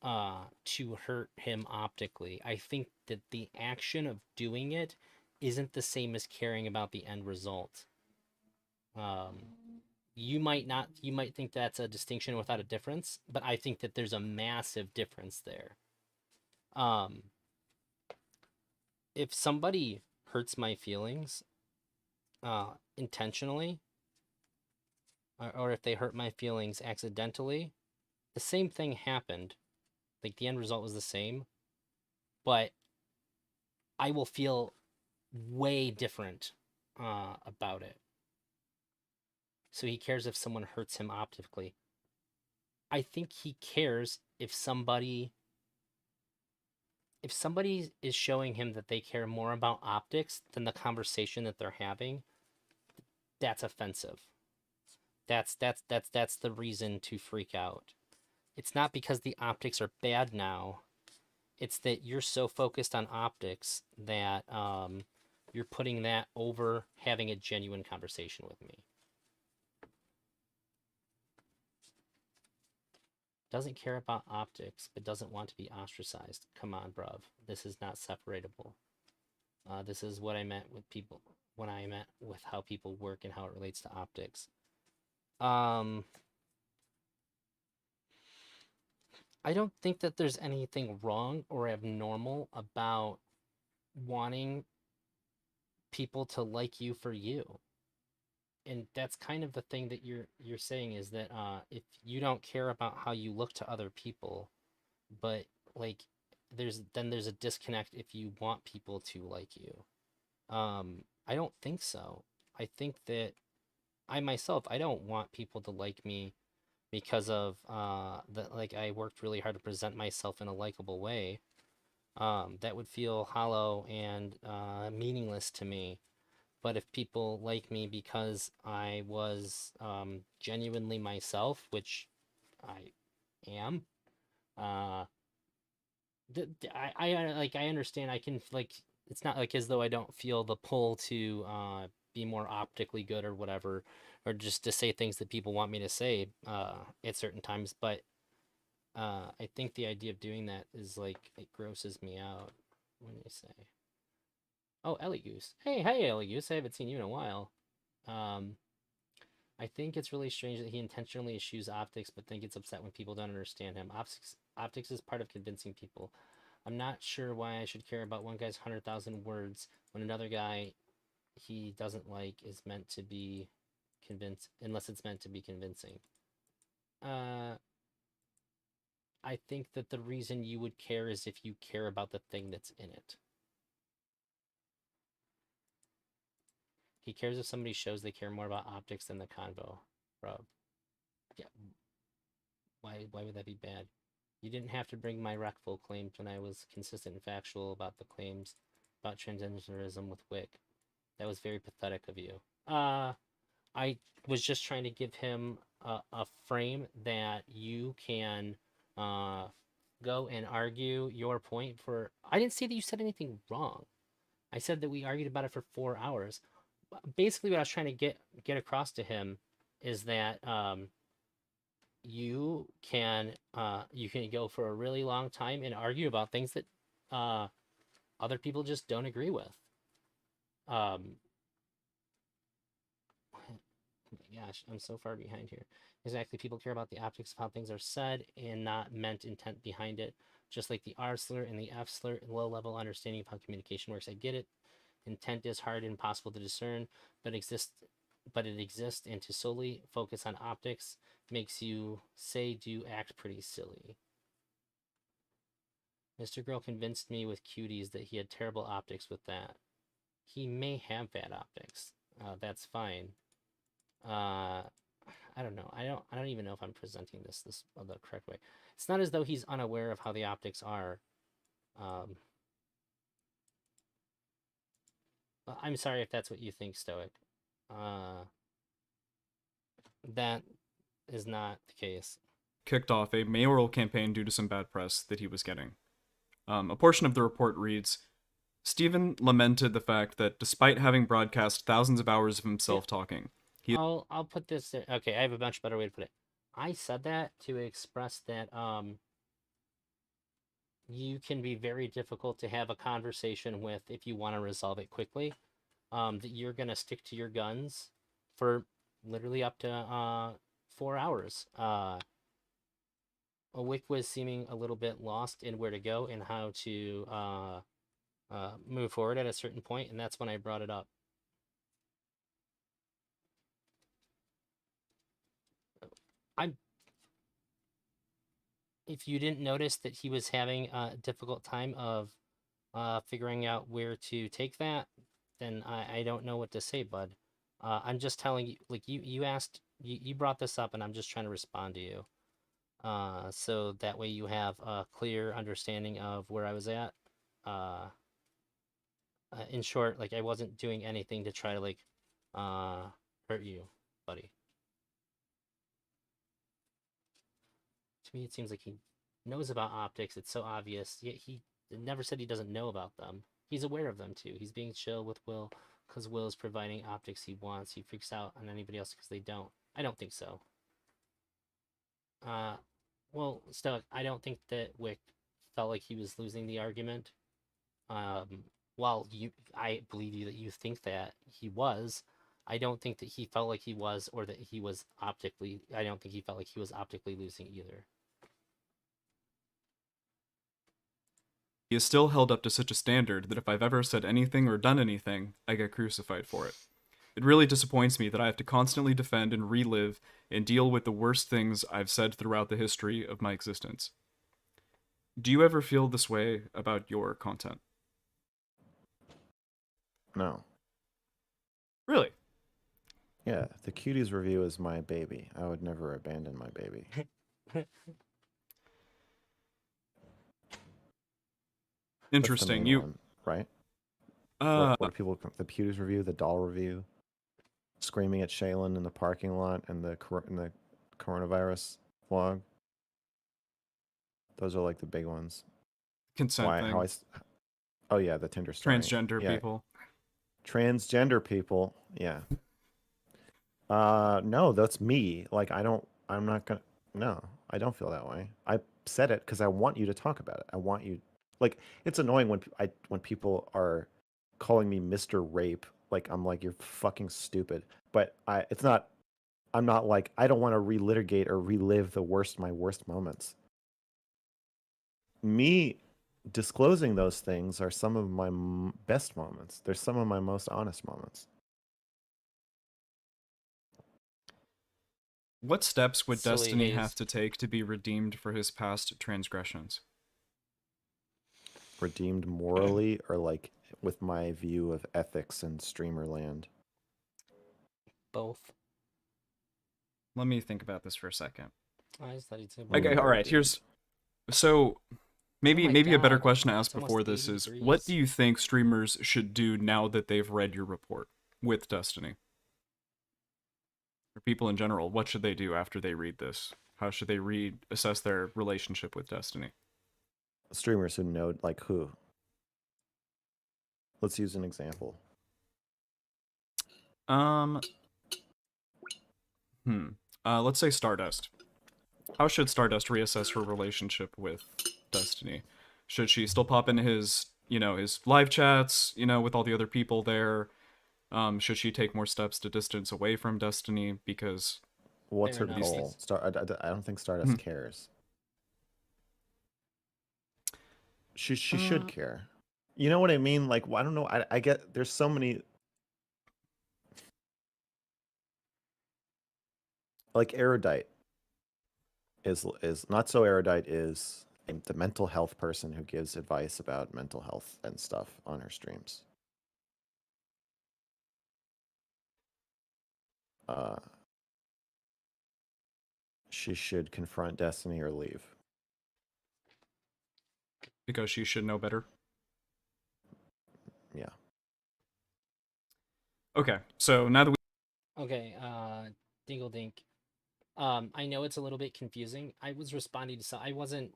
to hurt him optically. I think that the action of doing it isn't the same as caring about the end result. you might not, you might think that's a distinction without a difference, but I think that there's a massive difference there. Um, if somebody hurts my feelings intentionally, or if they hurt my feelings accidentally, the same thing happened. Like the end result was the same, but I will feel way different about it. So he cares if someone hurts him optically. I think he cares if somebody is showing him that they care more about optics than the conversation that they're having. That's offensive. That's the reason to freak out. It's not because the optics are bad now. It's that you're so focused on optics that you're putting that over having a genuine conversation with me. Doesn't care about optics, but doesn't want to be ostracized. Come on, bruv. This is not separatable. This is what I meant with people when I meant with how people work and how it relates to optics. I don't think that there's anything wrong or abnormal about wanting people to like you for you. And that's kind of the thing that you're saying is that if you don't care about how you look to other people, but like there's a disconnect if you want people to like you. I don't think so. I think that I myself, I don't want people to like me because of that, like I worked really hard to present myself in a likable way. That would feel hollow and meaningless to me. But if people like me because I was genuinely myself, which I am, uh, I understand. I can like it's not like as though I don't feel the pull to be more optically good or whatever, or just to say things that people want me to say at certain times. But I think the idea of doing that is like it grosses me out. When you say, "Oh, Ellie Goose," hey, Ellie Goose, I haven't seen you in a while. Um, I think it's really strange that he intentionally eschews optics, but then gets upset when people don't understand him. Optics is part of convincing people. I'm not sure why I should care about one guy's 100,000 words when another guy he doesn't like is meant to be convinced, unless it's meant to be convincing. Uh, I think that the reason you would care is if you care about the thing that's in it. He cares if somebody shows they care more about optics than the convo. Bro, yeah, why would that be bad? You didn't have to bring my wreckful claims when I was consistent and factual about the claims about transgenderism with Wick. That was very pathetic of you. I was just trying to give him a frame that you can uh, go and argue your point for. I didn't say that you said anything wrong. I said that we argued about it for 4 hours. Basically, what I was trying to get across to him is that you can go for a really long time and argue about things that uh, other people just don't agree with. Um, oh my gosh, I'm so far behind here. Exactly, people care about the optics of how things are said and not meant intent behind it. Just like the R slur and the F slur, low level understanding of how communication works. I get it. Intent is hard and impossible to discern, but it exists, and to solely focus on optics makes you say do act pretty silly. Mr. Girl convinced me with cuties that he had terrible optics with that. He may have bad optics. That's fine. I don't know. I don't even know if I'm presenting this the correct way. It's not as though he's unaware of how the optics are. Um, I'm sorry if that's what you think, Stoic. Uh, that is not the case. Kicked off a mayoral campaign due to some bad press that he was getting. A portion of the report reads, Stephen lamented the fact that despite having broadcast thousands of hours of himself talking, I'll put this there. Okay, I have a much better way to put it. I said that to express that you can be very difficult to have a conversation with if you want to resolve it quickly. That you're gonna stick to your guns for literally up to 4 hours. Wick was seeming a little bit lost in where to go and how to move forward at a certain point, and that's when I brought it up. I'm If you didn't notice that he was having a difficult time of figuring out where to take that, then I don't know what to say, bud. I'm just telling you, like you asked, you brought this up, and I'm just trying to respond to you. So that way you have a clear understanding of where I was at. Uh, in short, like I wasn't doing anything to try to like hurt you, buddy. To me, it seems like he knows about optics. It's so obvious, yet he never said he doesn't know about them. He's aware of them too. He's being chill with Will because Will is providing optics he wants. He freaks out on anybody else because they don't. I don't think so. Uh, well, Stoic, I don't think that Wick felt like he was losing the argument. While I believe you that you think that he was, I don't think that he felt like he was, or that he was optically. I don't think he felt like he was optically losing either. He is still held up to such a standard that if I've ever said anything or done anything, I get crucified for it. It really disappoints me that I have to constantly defend and relive and deal with the worst things I've said throughout the history of my existence. Do you ever feel this way about your content? No. Really? Yeah, the Cuties review is my baby. I would never abandon my baby. What's the Interesting. main one, right? Uh, What do people? The Cuties review, the doll review, screaming at Shaylin in the parking lot, and the coronavirus vlog. Those are like the big ones. consent Why? thing. Oh yeah, the Tinder story. Transgender Yeah. people. Transgender people. Yeah. No, that's me. Like I'm not gonna. No, I don't feel that way. I said it because I want you to talk about it. I want you. Like it's annoying when people are calling me Mr. Rape. Like I'm like you're fucking stupid. But it's not. I'm not like I don't want to relitigate or relive my worst moments. Me disclosing those things are some of my best moments. They're some of my most honest moments. What steps would Silly Destiny Hayes. have to take to be redeemed for his past transgressions? Redeemed morally or like with my view of ethics and streamer land? Both. Let me think about this for a second. I just thought he'd say Okay, both. all right. Here's so maybe Oh my maybe a better God, question to ask it's almost before this 80 is what degrees. do you think streamers should do now that they've read your report with Destiny? Or people in general, what should they do after they read this? How should they assess their relationship with Destiny? Streamers who know like who? Let's use an example. Um let's say Stardust. How should Stardust reassess her relationship with Destiny? Should she still pop into his, his live chats, with all the other people there? Should she take more steps to distance away from Destiny? Because What's Fair her enough. goal? I don't think Stardust cares. She should care. You know what I mean? Like I don't know. I get there's so many. Like erudite is not so erudite is the mental health person who gives advice about mental health and stuff on her streams. She should confront Destiny or leave. because she should know better. Yeah. Okay, so now that we Okay, Dingle Dink. I know it's a little bit confusing. I was responding to I wasn't.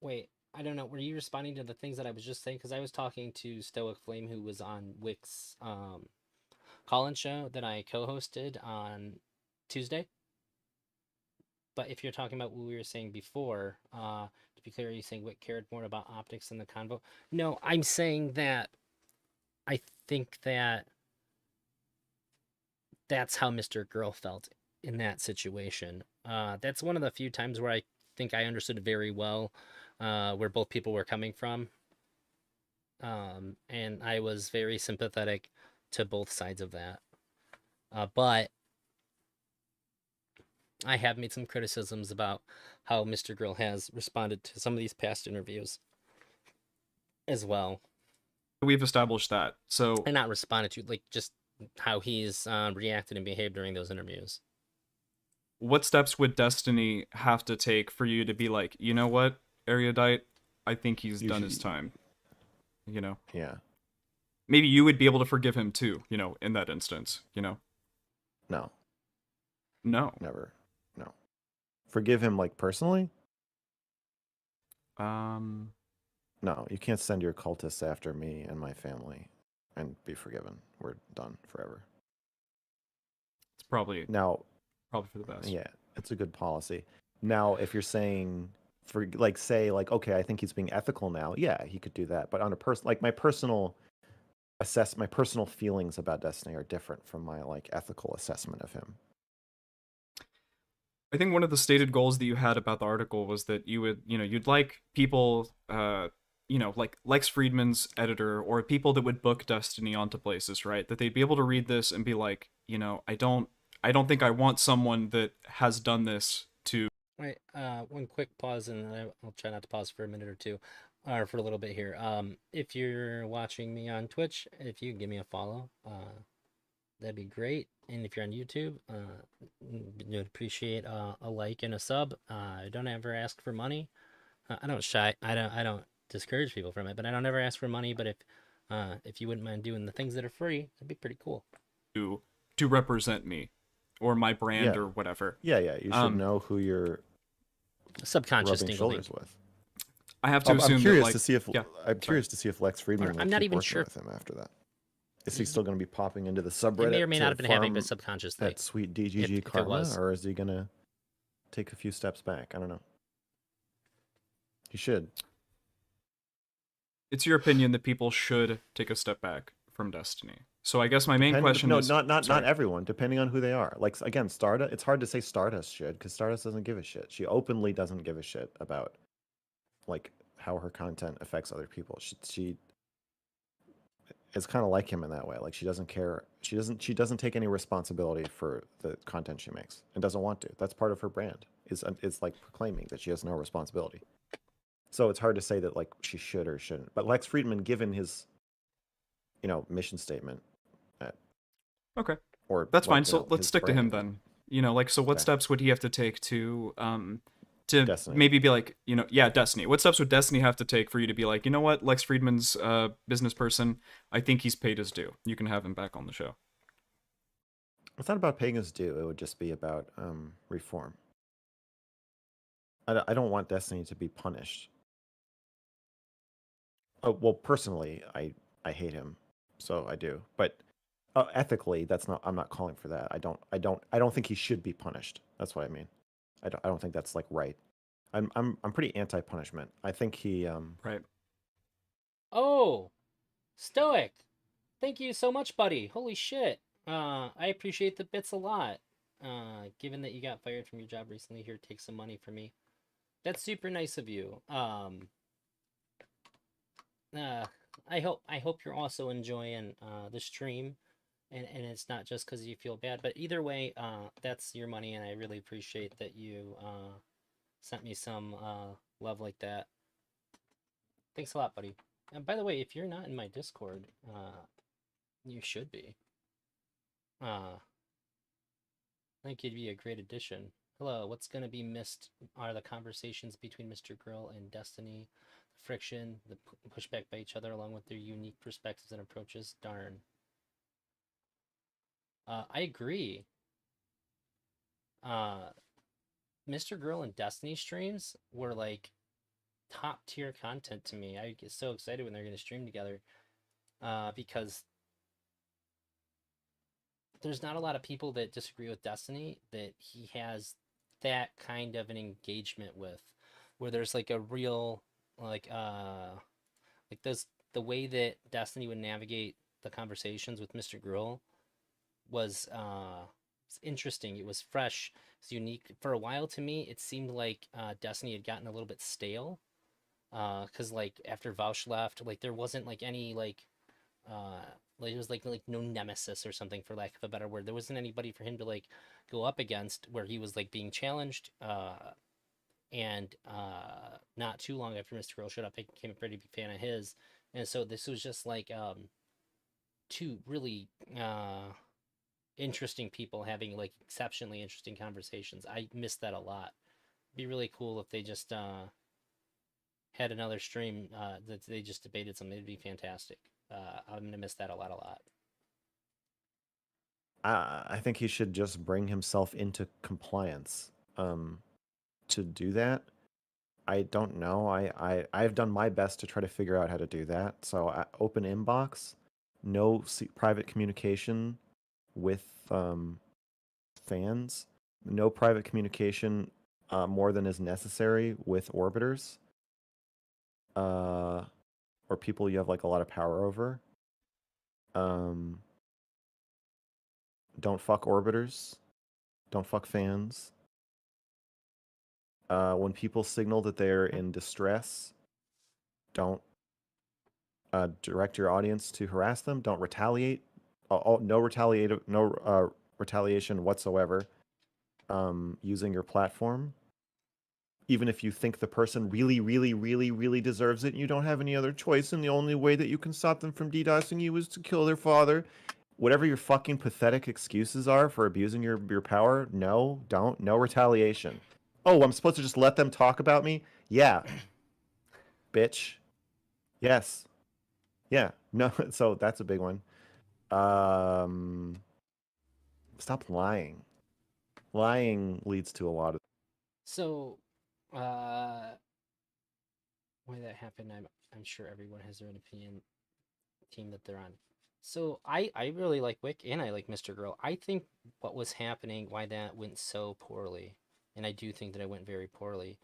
Wait, I don't know. Were you responding to the things that I was just saying? Because I was talking to Stoic Flame, who was on Wick's call-in show that I co-hosted on Tuesday. But if you're talking about what we were saying before, to be clear, are you saying Wick cared more about optics than the convo? No, I'm saying that I think that that's how Mr. Girl felt in that situation. That's one of the few times where I think I understood very well where both people were coming from. And I was very sympathetic to both sides of that. But I have made some criticisms about how Mr. Girl has responded to some of these past interviews as well. We've established that. So And not responded to, like, just how he's reacted and behaved during those interviews. what steps would Destiny have to take for you to be like, you know what, Erudite, I think he's done his time. You know? Yeah. Maybe you would be able to forgive him too, in that instance, No, No. never. No. Forgive him like personally? Um No, you can't send your cultists after me and my family and be forgiven. We're done forever. it's probably Now, for the best. yeah, it's a good policy. Now, if you're saying for like say like okay, I think he's being ethical now. Yeah, he could do that. But on a person like my personal feelings about Destiny are different from my like ethical assessment of him. I think one of the stated goals that you had about the article was that you would, you'd like people, like Lex Friedman's editor or people that would book Destiny onto places, right? That they'd be able to read this and be like, I don't think I want someone that has done this to. Wait, one quick pause, and I'll try not to pause for a minute or two, or for a little bit here. If you're watching me on Twitch, if you give me a follow, that'd be great. And if you're on YouTube, would appreciate a like and a sub. I don't ever ask for money. I don't discourage people from it, but I don't ever ask for money. But if you wouldn't mind doing the things that are free, that'd be pretty cool. To represent me or my brand Yeah. or whatever. Yeah, you should know who you're Subconscious rubbing tingling. shoulders with. I have to assume I'm curious that, like, to see if yeah, I'm curious to see if Lex Friedman will I'm not keep even working sure. with him after that. Is he still going to be popping into the It subreddit may or may not to have been having farm the subconscious thing. that sweet DGG if it karma, was. or is he going to take a few steps back? I don't know. He should. it's your opinion that people should take a step back from Destiny. So I guess my main question is not everyone, depending on who they are. Like again, Stardust. It's hard to say Stardust should because Stardust doesn't give a shit. She openly doesn't give a shit about like how her content affects other people. She is kind of like him in that way. Like she doesn't care. She doesn't take any responsibility for the content she makes and doesn't want to. That's part of her brand. Is like proclaiming that she has no responsibility. So it's hard to say that like she should or shouldn't. But Lex Friedman, given his mission statement, okay. or That's like, fine. So let's his stick to him brand, then. So what Okay. steps would he have to take to Destiny. maybe be like, Destiny. What steps would Destiny have to take for you to be like, you know what, Lex Friedman's business person, I think he's paid his due. You can have him back on the show. It's not about paying his due. It would just be about reform. I don't want Destiny to be punished. Oh, well, personally, I hate him, so I do. But ethically, that's not. I'm not calling for that. I don't think he should be punished. That's what I mean. I don't think that's like right. I'm pretty anti-punishment. I think he Right. Oh, Stoic. Thank you so much, buddy. Holy shit. I appreciate the bits a lot. Given that you got fired from your job recently, here, take some money from me. That's super nice of you. I hope you're also enjoying the stream, and it's not just because you feel bad. But either way, that's your money, and I really appreciate that you sent me some love like that. Thanks a lot, buddy. And by the way, if you're not in my Discord, you should be. I think you'd be a great addition. Hello, what's gonna be missed are the conversations between Mr. Girl and Destiny, the friction, the pushback by each other, along with their unique perspectives and approaches. Darn. I agree. Mr. Girl and Destiny streams were like top tier content to me. I get so excited when they're gonna stream together, because there's not a lot of people that disagree with Destiny that he has that kind of an engagement with, where there's like a real like this the way that Destiny would navigate the conversations with Mr. Girl was interesting. It was fresh. It's unique. For a while, to me, it seemed like Destiny had gotten a little bit stale. Because like after Vaush left, like there wasn't like any uh like it was like no nemesis or something, for lack of a better word. There wasn't anybody for him to like go up against where he was like being challenged. And not too long after Mr. Girl showed up, I became a pretty big fan of his. And so this was just like two really interesting people having like exceptionally interesting conversations. I missed that a lot. It'd be really cool if they just had another stream that they just debated something. It'd be fantastic. I'm gonna miss that a lot. I think he should just bring himself into compliance. To do that, I don't know. I've done my best to try to figure out how to do that. So open inbox, no private communication with fans, no private communication more than is necessary with orbiters, or people you have like a lot of power over. Um, don't fuck orbiters. Don't fuck fans. When people signal that they're in distress, don't direct your audience to harass them. Don't retaliate. No retaliation whatsoever. Using your platform, even if you think the person really, really, really, really deserves it, and you don't have any other choice, and the only way that you can stop them from DDoSing you is to kill their father. Whatever your fucking pathetic excuses are for abusing your power, no, don't. No retaliation. Oh, I'm supposed to just let them talk about me? Yeah, bitch. Yes. Yeah. No. So that's a big one. Stop lying. Lying leads to a lot of. So, why that happened, I'm sure everyone has their own opinion. Team that they're on. So I really like Wick and I like Mr. Girl. I think what was happening, why that went so poorly, and I do think that it went very poorly,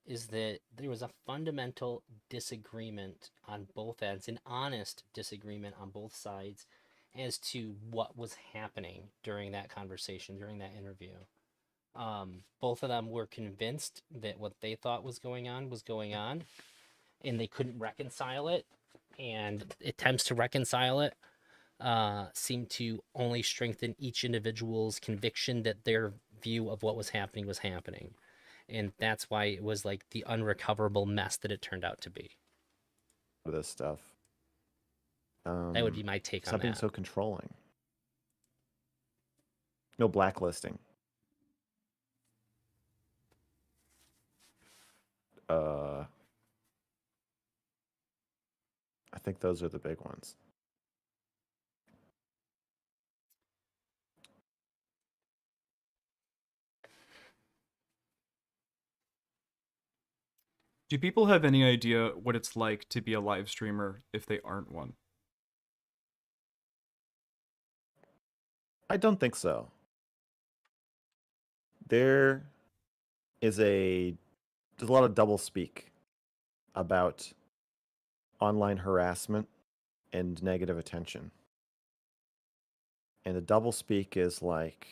is that there was a fundamental disagreement on both ends, an honest disagreement on both sides as to what was happening during that conversation, during that interview. Both of them were convinced that what they thought was going on, and they couldn't reconcile it. And attempts to reconcile it seem to only strengthen each individual's conviction that their view of what was happening was happening. And that's why it was like the unrecoverable mess that it turned out to be. this stuff. That would be my take on Stop being that. so controlling. No blacklisting. I think those are the big ones. Do people have any idea what it's like to be a live streamer if they aren't one? I don't think so. There is there's a lot of double speak about online harassment and negative attention. And the double speak is like,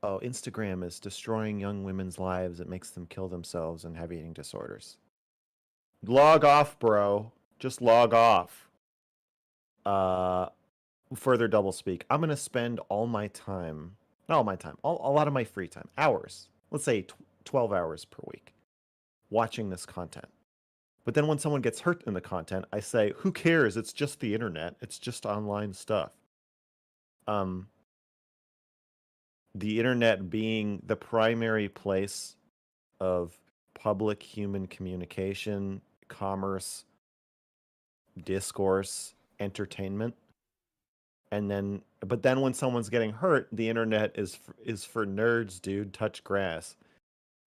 oh, Instagram is destroying young women's lives. It makes them kill themselves and have eating disorders. Log off, bro. Just log off. Further double speak. I'm going to spend all my time, not all my time, a lot of my free time, hours, let's say 12 hours per week, watching this content. But then when someone gets hurt in the content, I say, who cares? It's just the internet. It's just online stuff. The internet being the primary place of public human communication, commerce, discourse, entertainment. But then when someone's getting hurt, the internet is for nerds, dude. Touch grass.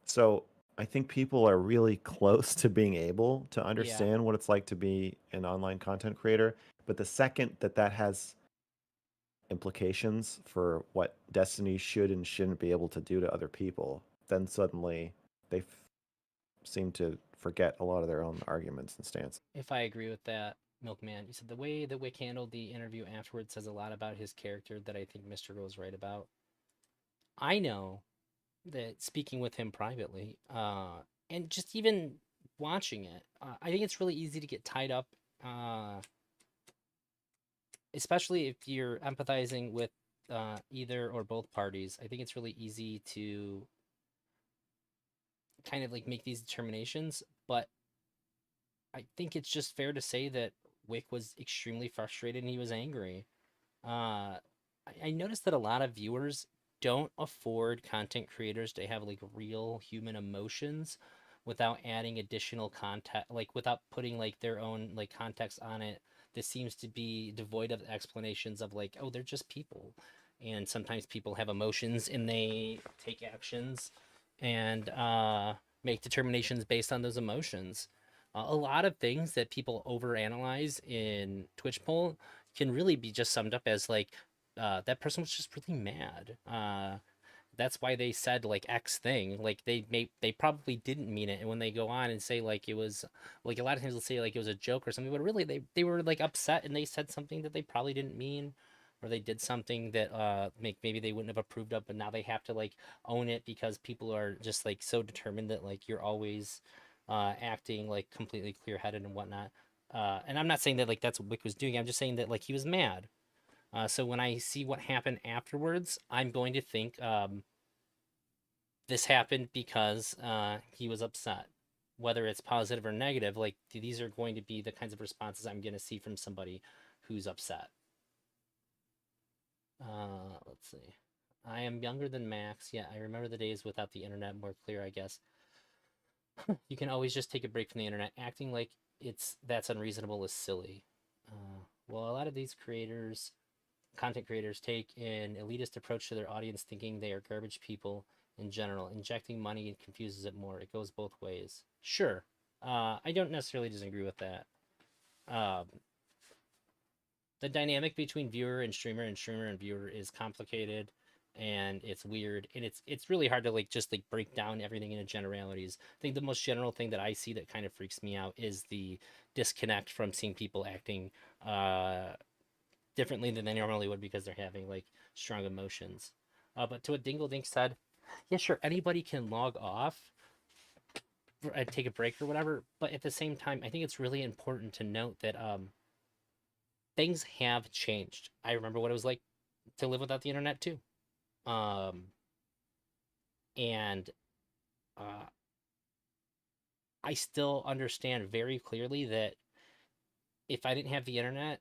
So I think people are really close to being able to understand what it's like to be an online content creator. But the second that has implications for what Destiny should and shouldn't be able to do to other people, then suddenly they seem to forget a lot of their own arguments and stance. If I agree with that, Milkman, you said the way that Wick handled the interview afterwards says a lot about his character that I think Mr. Girl is right about. I know that speaking with him privately, and just even watching it, I think it's really easy to get tied up, uh, especially if you're empathizing with either or both parties. I think it's really easy to kind of like make these determinations, but I think it's just fair to say that Wick was extremely frustrated and he was angry. I noticed that a lot of viewers don't afford content creators to have like real human emotions without adding additional context, like without putting like their own like context on it. This seems to be devoid of explanations of like, oh, they're just people. And sometimes people have emotions and they take actions and make determinations based on those emotions. A lot of things that people overanalyze in Twitch poll can really be just summed up as like that person was just really mad. That's why they said like X thing. Like they probably didn't mean it, and when they go on and say like it was like a lot of times they'll say like it was a joke or something, but really they were like upset and they said something that they probably didn't mean, or they did something that maybe they wouldn't have approved of, but now they have to like own it because people are just like so determined that like you're always acting like completely clear headed and whatnot. And I'm not saying that like that's what Wick was doing. I'm just saying that like he was mad. So when I see what happened afterwards, I'm going to think this happened because he was upset. Whether it's positive or negative, like these are going to be the kinds of responses I'm going to see from somebody who's upset. Let's see. I am younger than Max. Yeah, I remember the days without the internet more clear, I guess. You can always just take a break from the internet. Acting like that's unreasonable is silly. Well, a lot of these content creators take an elitist approach to their audience, thinking they are garbage people in general. Injecting money confuses it more. It goes both ways. Sure. I don't necessarily disagree with that. Um, the dynamic between viewer and streamer and viewer is complicated and it's weird and it's really hard to like just like break down everything into generalities. I think the most general thing that I see that kind of freaks me out is the disconnect from seeing people acting differently than they normally would because they're having like strong emotions. But to what Dingle Dink said, yeah, sure, anybody can log off and take a break or whatever. But at the same time, I think it's really important to note that things have changed. I remember what it was like to live without the internet too. Um, and uh, I still understand very clearly that if I didn't have the internet,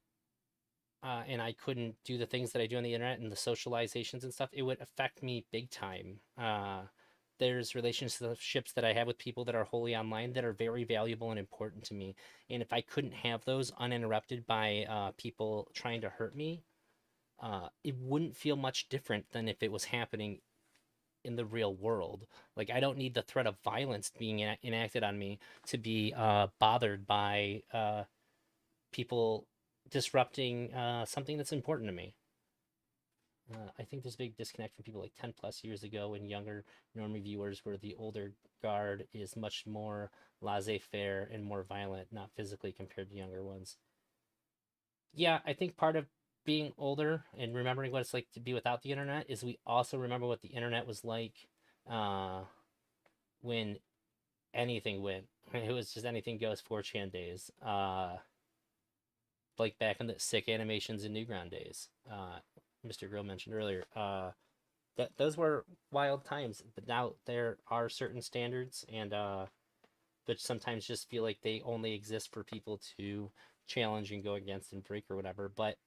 and I couldn't do the things that I do on the internet and the socializations and stuff, it would affect me big time. There's relationships that I have with people that are wholly online that are very valuable and important to me. And if I couldn't have those uninterrupted by people trying to hurt me, it wouldn't feel much different than if it was happening in the real world. Like, I don't need the threat of violence being enacted on me to be bothered by people disrupting something that's important to me. I think there's a big disconnect from people like 10 plus years ago when younger normie viewers where the older guard is much more laissez-faire and more violent, not physically compared to younger ones. Yeah, I think part of being older and remembering what it's like to be without the internet is we also remember what the internet was like uh, when anything went. It was just anything goes 4chan days. Like back in the sick animations and Newground days. Mr. Grill mentioned earlier. That those were wild times, but now there are certain standards and that sometimes just feel like they only exist for people to challenge and go against and break or whatever. But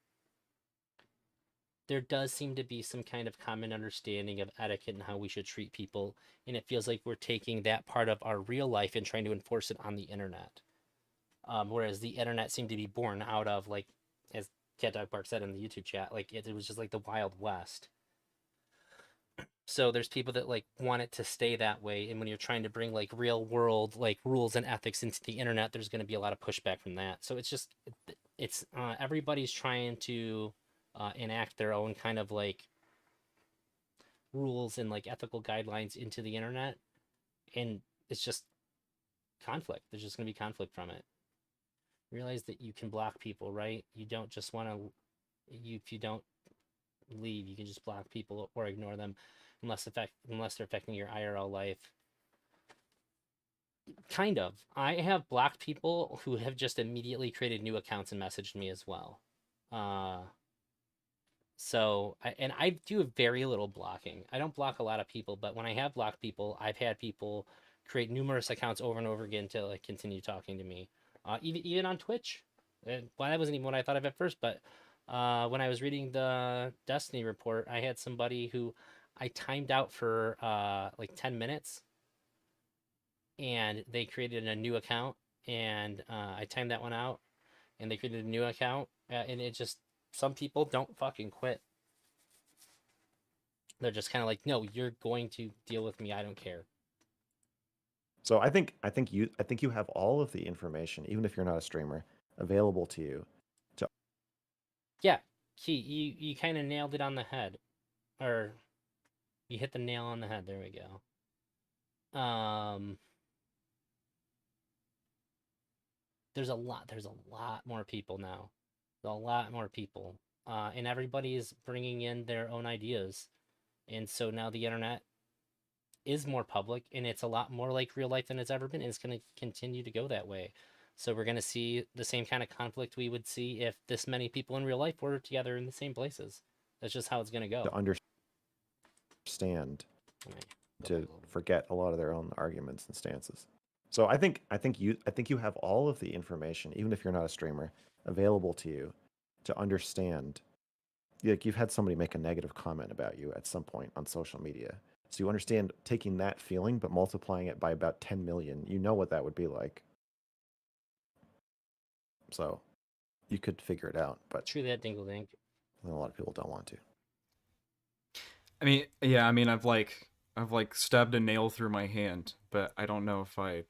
there does seem to be some kind of common understanding of etiquette and how we should treat people, and it feels like we're taking that part of our real life and trying to enforce it on the internet. Whereas the internet seemed to be born out of like, as Cat Dog Park said in the YouTube chat, like it was just like the Wild West. So there's people that like want it to stay that way, and when you're trying to bring like real world like rules and ethics into the internet, there's going to be a lot of pushback from that. So it's just it's everybody's trying to enact their own kind of like rules and like ethical guidelines into the internet, and it's just conflict. There's just going to be conflict from it. realize that you can block people, right? You don't just want to, if you don't leave, you can just block people or ignore them unless they're affecting your IRL life. Kind of. I have blocked people who have just immediately created new accounts and messaged me as well. Uh, and I do very little blocking. I don't block a lot of people, but when I have blocked people, I've had people create numerous accounts over and over again to like continue talking to me. Even on Twitch. Well, that wasn't even what I thought of at first, but when I was reading the Destiny report, I had somebody who I timed out for like 10 minutes, and they created a new account, and I timed that one out, and they created a new account, and it just, some people don't fucking quit. They're just kind of like, no, you're going to deal with me. I don't care. So I think you have all of the information, even if you're not a streamer, available to you. Yeah, Key, you kind of nailed it on the head, or you hit the nail on the head. There we go. There's a lot more people now. There's a lot more people, and everybody is bringing in their own ideas, and so now the internet is more public, and it's a lot more like real life than it's ever been, and it's going to continue to go that way. So we're going to see the same kind of conflict we would see if this many people in real life were together in the same places. That's just how it's going to go. To understand, to forget a lot of their own arguments and stances. So I think you have all of the information, even if you're not a streamer, available to you to understand. Like, you've had somebody make a negative comment about you at some point on social media. So you understand taking that feeling but multiplying it by about 10 million. You know what that would be like. So you could figure it out, but True that, Dingle Dink. a lot of people don't want to. I mean, yeah, I mean, I've stabbed a nail through my hand, but I don't know if I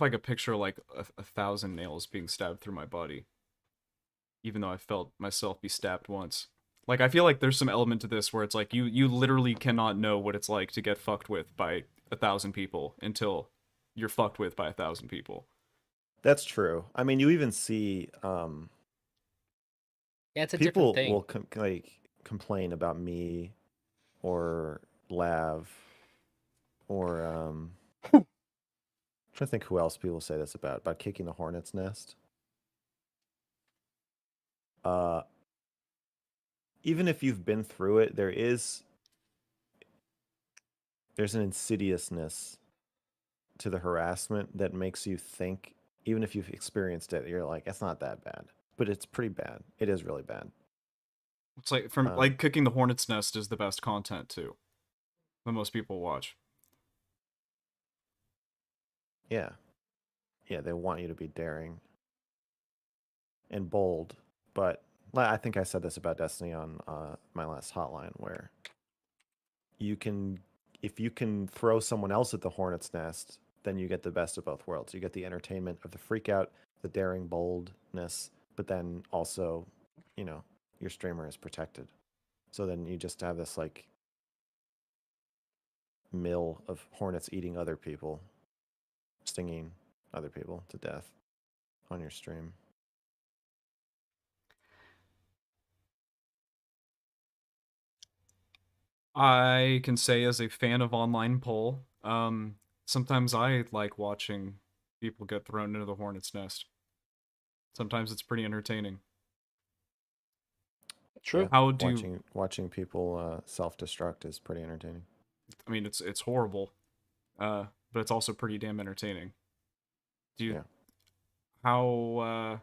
could picture like a thousand nails being stabbed through my body, even though I felt myself be stabbed once. Like, I feel like there's some element to this where it's like you literally cannot know what it's like to get fucked with by 1,000 people until you're fucked with by 1,000 people. That's true. I mean, you even see Yeah, it's a different people thing. will complain about me or Lav or I'm trying to think who else people say this about kicking the hornet's nest. Even if you've been through it, there's an insidiousness to the harassment that makes you think, even if you've experienced it, you're like, it's not that bad, but it's pretty bad. It is really bad. It's like like kicking the hornet's nest is the best content too, that most people watch. Yeah, they want you to be daring and bold, but I think I said this about Destiny on my last hotline, where you can, if you can throw someone else at the hornet's nest, then you get the best of both worlds. You get the entertainment of the freak out, the daring boldness, but then also, your streamer is protected. So then you just have this like mill of hornets eating other people, stinging other people to death on your stream. I can say, as a fan of online poll, sometimes I like watching people get thrown into the hornet's nest. Sometimes it's pretty entertaining. True. Yeah, How do you, watching people self-destruct is pretty entertaining. I mean, it's horrible, but it's also pretty damn entertaining. Do you Yeah. how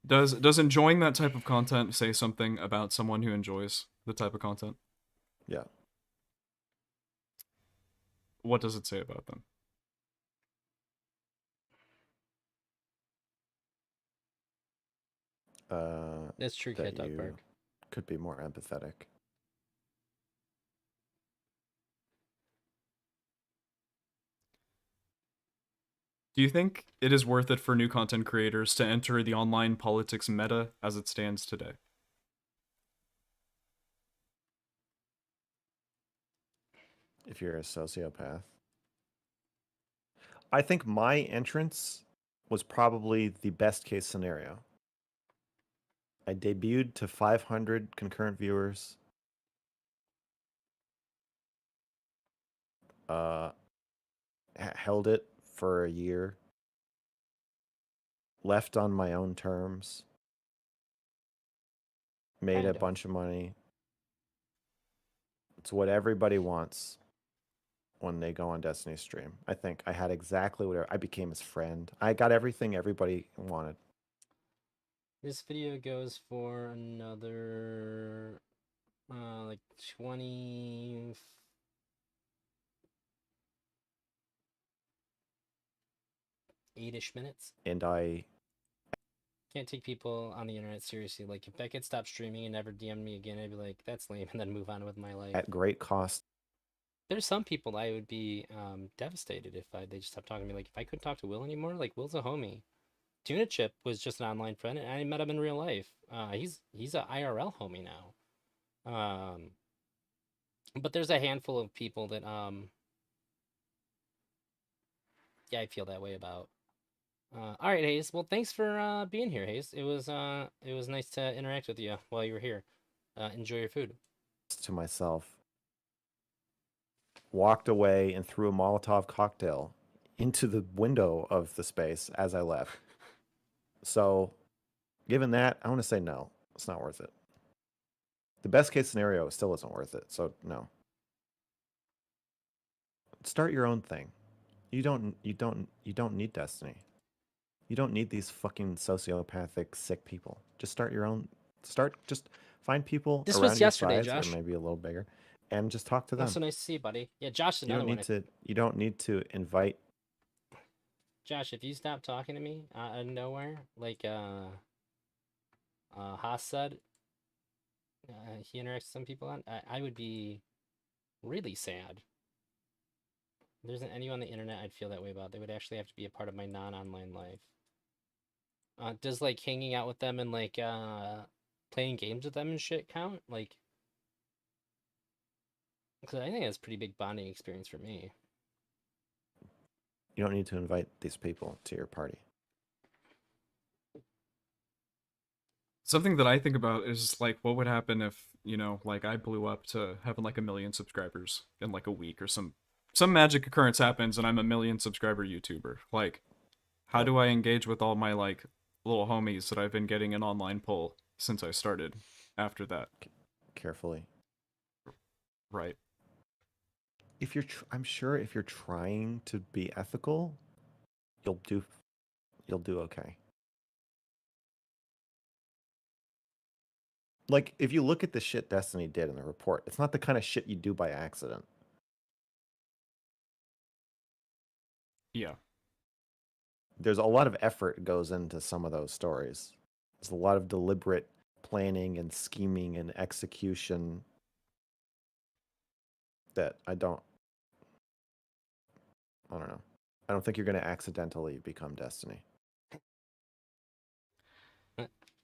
does enjoying that type of content say something about someone who enjoys the type of content? Yeah. What does it say about them? That's true, That Cat Dog you Park. could be more empathetic. Do you think it is worth it for new content creators to enter the online politics meta as it stands today? If you're a sociopath. I think my entrance was probably the best case scenario. I debuted to 500 concurrent viewers. Held it for a year. Left on my own terms. Made Kind a of. bunch of money. It's what everybody wants when they go on Destiny's stream. I think I had exactly whatever. I became his friend. I got everything everybody wanted. This video goes for another like 28ish minutes. And I Can't take people on the internet seriously. Like, if Beckett stopped streaming and never DM'd me again, I'd be like, that's lame, and then move on with my life. at great cost. There's some people I would be devastated if they just stopped talking to me. Like, if I couldn't talk to Will anymore, like, Will's a homie. Tuna Chip was just an online friend, and I met him in real life. He's a IRL homie now. But there's a handful of people that yeah, I feel that way about. All right, Hayes. Well, thanks for being here, Hayes. It was nice to interact with you while you were here. Enjoy your food. To myself, walked away and threw a Molotov cocktail into the window of the space as I left. So, given that, I want to say no. It's not worth it. The best case scenario still isn't worth it. So no. Start your own thing. You don't need Destiny. You don't need these fucking sociopathic sick people. Just start your own. Just find people This around was your yesterday, size Josh. or maybe a little bigger, and just talk to them. That's so nice to see you, buddy. Yeah, Josh is You another don't one. need to. You don't need to invite. Josh, if you stop talking to me out of nowhere, like Haas said, he interacts with some people on, I would be really sad. There isn't anyone on the internet I'd feel that way about. They would actually have to be a part of my non-online life. Does like hanging out with them and like playing games with them and shit count? Like, because I think that's a pretty big bonding experience for me. You don't need to invite these people to your party. Something that I think about is like, what would happen if, like I blew up to having like 1 million subscribers in like a week, or some magic occurrence happens and I'm a 1 million subscriber YouTuber. Like, how do I engage with all my like little homies that I've been getting an online pull since I started after that? Carefully. Right. If you're, I'm sure if you're trying to be ethical, you'll do okay. Like, if you look at the shit Destiny did in the report, it's not the kind of shit you do by accident. Yeah. There's a lot of effort goes into some of those stories. There's a lot of deliberate planning and scheming and execution that I don't know. I don't think you're going to accidentally become Destiny.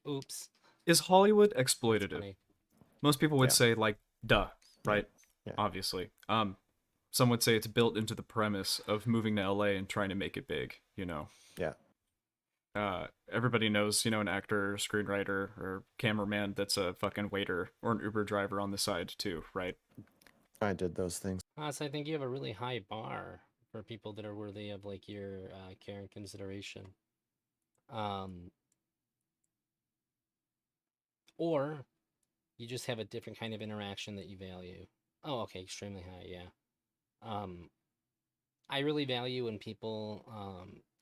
Oops. Is Hollywood That's exploitative? funny. Most people would Yeah. say like, duh, right? Yeah. Obviously. Some would say it's built into the premise of moving to LA and trying to make it big, Yeah. Everybody knows, an actor, or screenwriter, or cameraman that's a fucking waiter or an Uber driver on the side too, right? I did those things. So I think you have a really high bar for people that are worthy of like your care and consideration. Or you just have a different kind of interaction that you value. Oh, okay, extremely high, yeah. I really value when people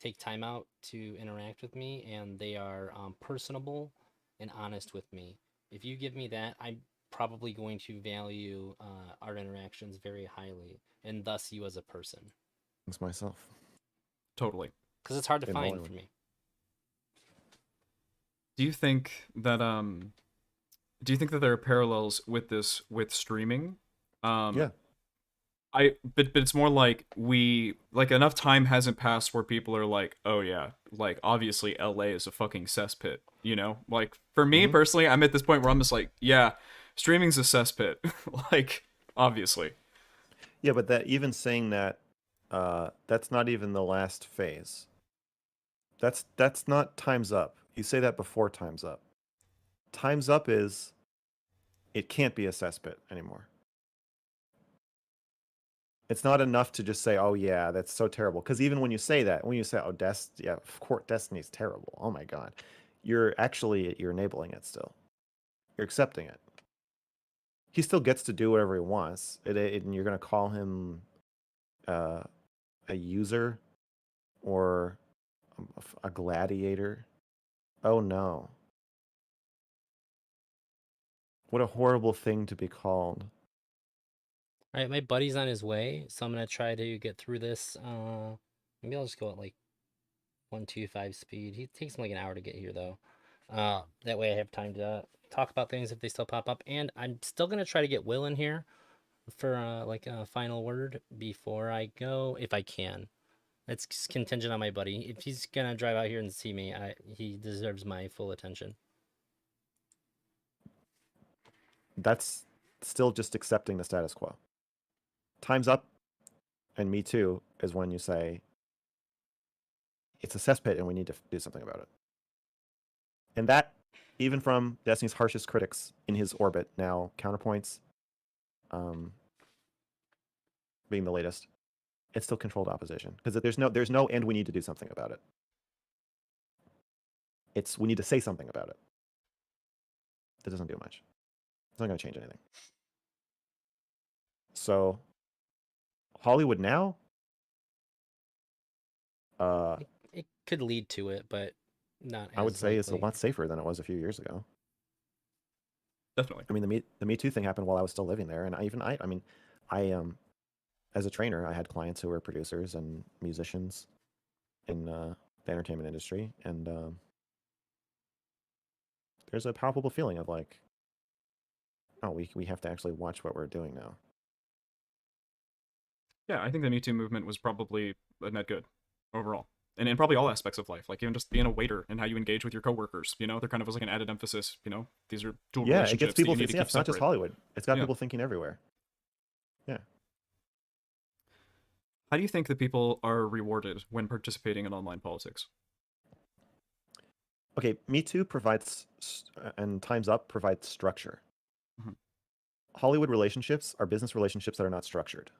take time out to interact with me and they are personable and honest with me. If you give me that, I'm probably going to value our interactions very highly, and thus you as a person. It's myself. Totally. Because it's hard to In find Hollywood. for me. Do you think that there are parallels with this with streaming? Yeah. But it's more like enough time hasn't passed where people are like, oh yeah, like obviously LA is a fucking cesspit, Like for me personally, I'm at this point where I'm just like, yeah, streaming's a cesspit, like obviously. Yeah, but that even saying that, That's not even the last phase. That's not time's up. You say that before time's up. Time's up is it can't be a cesspit anymore. It's not enough to just say, "Oh yeah, that's so terrible." Because even when you say that, when you say, "Oh, yeah, of course, Destiny's terrible," oh my god, you're enabling it still. You're accepting it. He still gets to do whatever he wants, and you're gonna call him a user or a gladiator. Oh no! What a horrible thing to be called. All right, my buddy's on his way, so I'm gonna try to get through this. Maybe I'll just go at like 125 speed. He takes him like an hour to get here though. That way I have time to talk about things if they still pop up, and I'm still gonna try to get Will in here for like a final word before I go if I can. It's contingent on my buddy. If he's gonna drive out here and see me, he deserves my full attention. That's still just accepting the status quo. Time's up, and me too is when you say it's a cesspit and we need to do something about it. And that, even from Destiny's harshest critics in his orbit now, Counterpoints, being the latest, it's still controlled opposition because there's no and we need to do something about it. It's we need to say something about it. That doesn't do much. It's not going to change anything. So, Hollywood now. It could lead to it, but not. I would as say it's a likely. lot safer than it was a few years ago. Definitely. I mean, the Me Too thing happened while I was still living there, and I as a trainer, I had clients who were producers and musicians in the entertainment industry, and there's a palpable feeling of like, oh, we have to actually watch what we're doing now. Yeah, I think the Me Too movement was probably a net good overall. And in probably all aspects of life, like even just being a waiter and how you engage with your coworkers, there kind of was like an added emphasis, these are dual Yeah, relationships it gets people that you need to thinking. Yeah, keep it's not just separate. Hollywood. It's got Yeah. people thinking everywhere. Yeah. How do you think that people are rewarded when participating in online politics? Okay, Me Too provides, and Time's Up provides structure. Mhm. Hollywood relationships are business relationships that are not structured.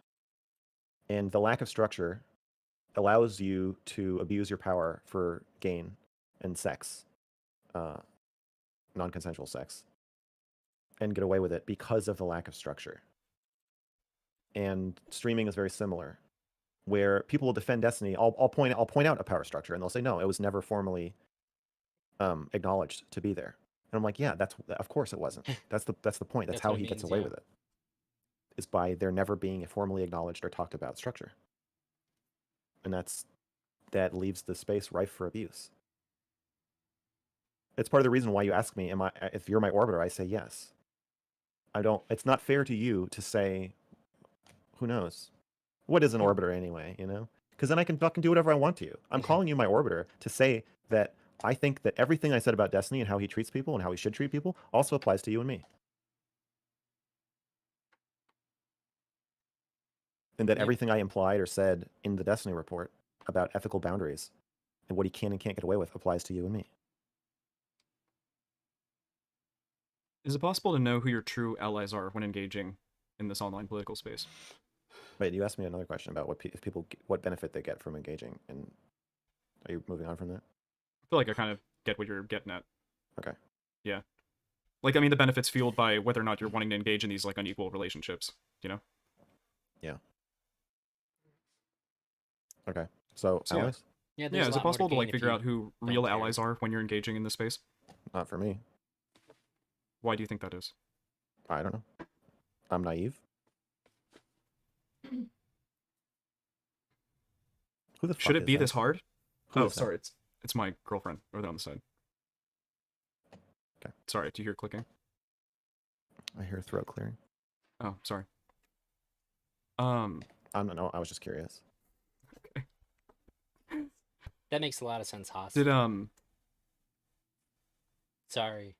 And the lack of structure allows you to abuse your power for gain and sex, non-consensual sex, and get away with it because of the lack of structure. And streaming is very similar, where people will defend Destiny. I'll point out a power structure, and they'll say no, it was never formally acknowledged to be there. And I'm like, yeah, of course it wasn't. That's the point. That's That's how what it he gets means, away yeah. with it. Is by there never being a formally acknowledged or talked about structure. And that leaves the space rife for abuse. It's part of the reason why you ask me, if you're my orbiter, I say yes. It's not fair to you to say, who knows? What is an orbiter anyway, Because then I can fucking do whatever I want to you. I'm calling you my orbiter to say that I think that everything I said about Destiny and how he treats people and how he should treat people also applies to you and me. And that Yep. everything I implied or said in the Destiny report about ethical boundaries and what he can and can't get away with applies to you and me. Is it possible to know who your true allies are when engaging in this online political space? Wait, you asked me another question about what benefit they get from engaging, and are you moving on from that? I feel like I kind of get what you're getting at. Okay. Yeah. Like, I mean, the benefits fueled by whether or not you're wanting to engage in these, like, unequal relationships, Yeah. Okay. So So, yeah. allies? Yeah, there's a Is it lot more possible to, gain like, if figure you out who don't real care. allies are when you're engaging in this space? Not for me. Why do you think that is? I don't know. I'm naive. Who the fuck Should it is be that? this hard? Who Oh, is that? sorry, it's my girlfriend over there on the side. Okay. Sorry, do you hear clicking? I hear throat clearing. Oh, sorry. I don't know. I was just curious. Okay. That makes a lot of sense, Haas. Did Sorry.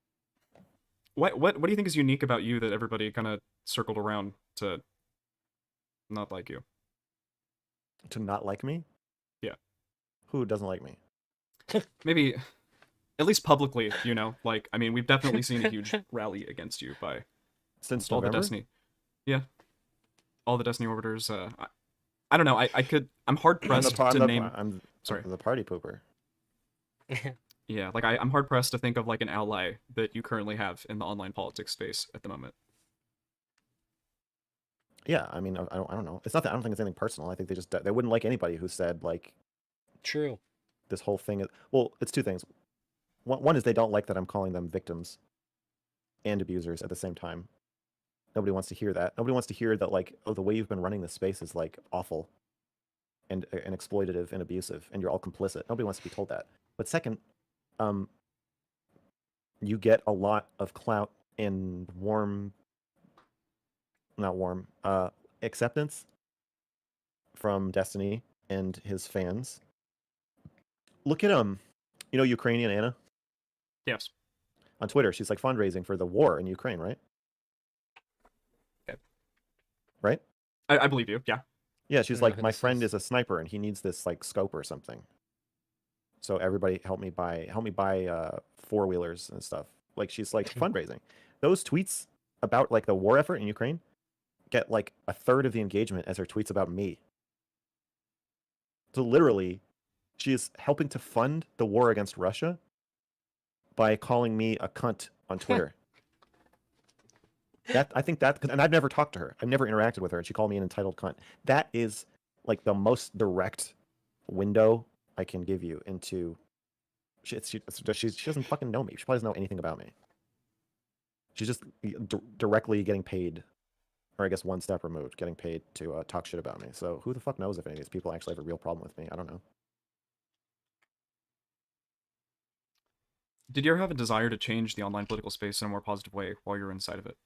what do you think is unique about you that everybody kind of circled around to not like you? To not like me? Yeah. Who doesn't like me? Maybe at least publicly, you know, like I mean, we've definitely seen a huge rally against you by Since all the November? Destiny. Yeah, all the Destiny orbiters. I don't know. I'm hard I'm the pressed pa- I'm to the name. I'm Sorry. the party pooper. Yeah, like I'm hard pressed to think of like an ally that you currently have in the online politics space at the moment. Yeah, I mean, I don't know. It's not that I don't think it's anything personal. I think they wouldn't like anybody who said like True. this whole thing is. Well, it's two things. One is they don't like that I'm calling them victims and abusers at the same time. Nobody wants to hear that. Nobody wants to hear that like, oh, the way you've been running this space is like awful and exploitative and abusive, and you're all complicit. Nobody wants to be told that. But second, um, you get a lot of clout and not warm, acceptance from Destiny and his fans. Look at Ukrainian Anna Yes. on Twitter. She's like fundraising for the war in Ukraine, right? Okay. Right? I believe you. Yeah. Yeah, she's I don't know like, who my this friend is. is a sniper and he needs this like scope or something. So everybody help me buy four wheelers and stuff. Like she's like fundraising. Those tweets about like the war effort in Ukraine get like a third of the engagement as her tweets about me. So literally, she is helping to fund the war against Russia by calling me a cunt on Twitter. I think that, and I've never talked to her. I've never interacted with her, and she called me an entitled cunt. That is like the most direct window I can give you into. She doesn't fucking know me. She probably doesn't know anything about me. She's just directly getting paid, or I guess one step removed, getting paid to talk shit about me. So who the fuck knows if any of these people actually have a real problem with me? I don't know. Did you ever have a desire to change the online political space in a more positive way while you're inside of it?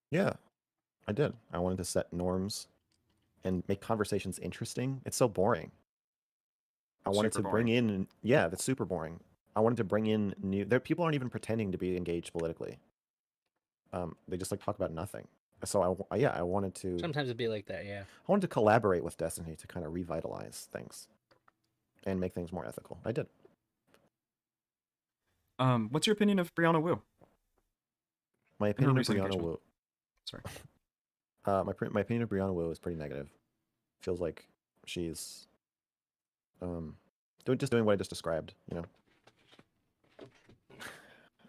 Yeah, I did. I wanted to set norms and make conversations interesting. It's so boring. I wanted Super to bring boring. in, yeah, that's super boring. I wanted to bring in people aren't even pretending to be engaged politically. They just like talk about nothing. So I wanted to, Sometimes it'd be like that, yeah. I wanted to collaborate with Destiny to kind of revitalize things and make things more ethical. I did. What's your opinion of Brianna Wu My and her opinion of recent Brianna engagement? Wu, Sorry. my opinion of Brianna Wu is pretty negative. Feels like she's doing what I just described. Kind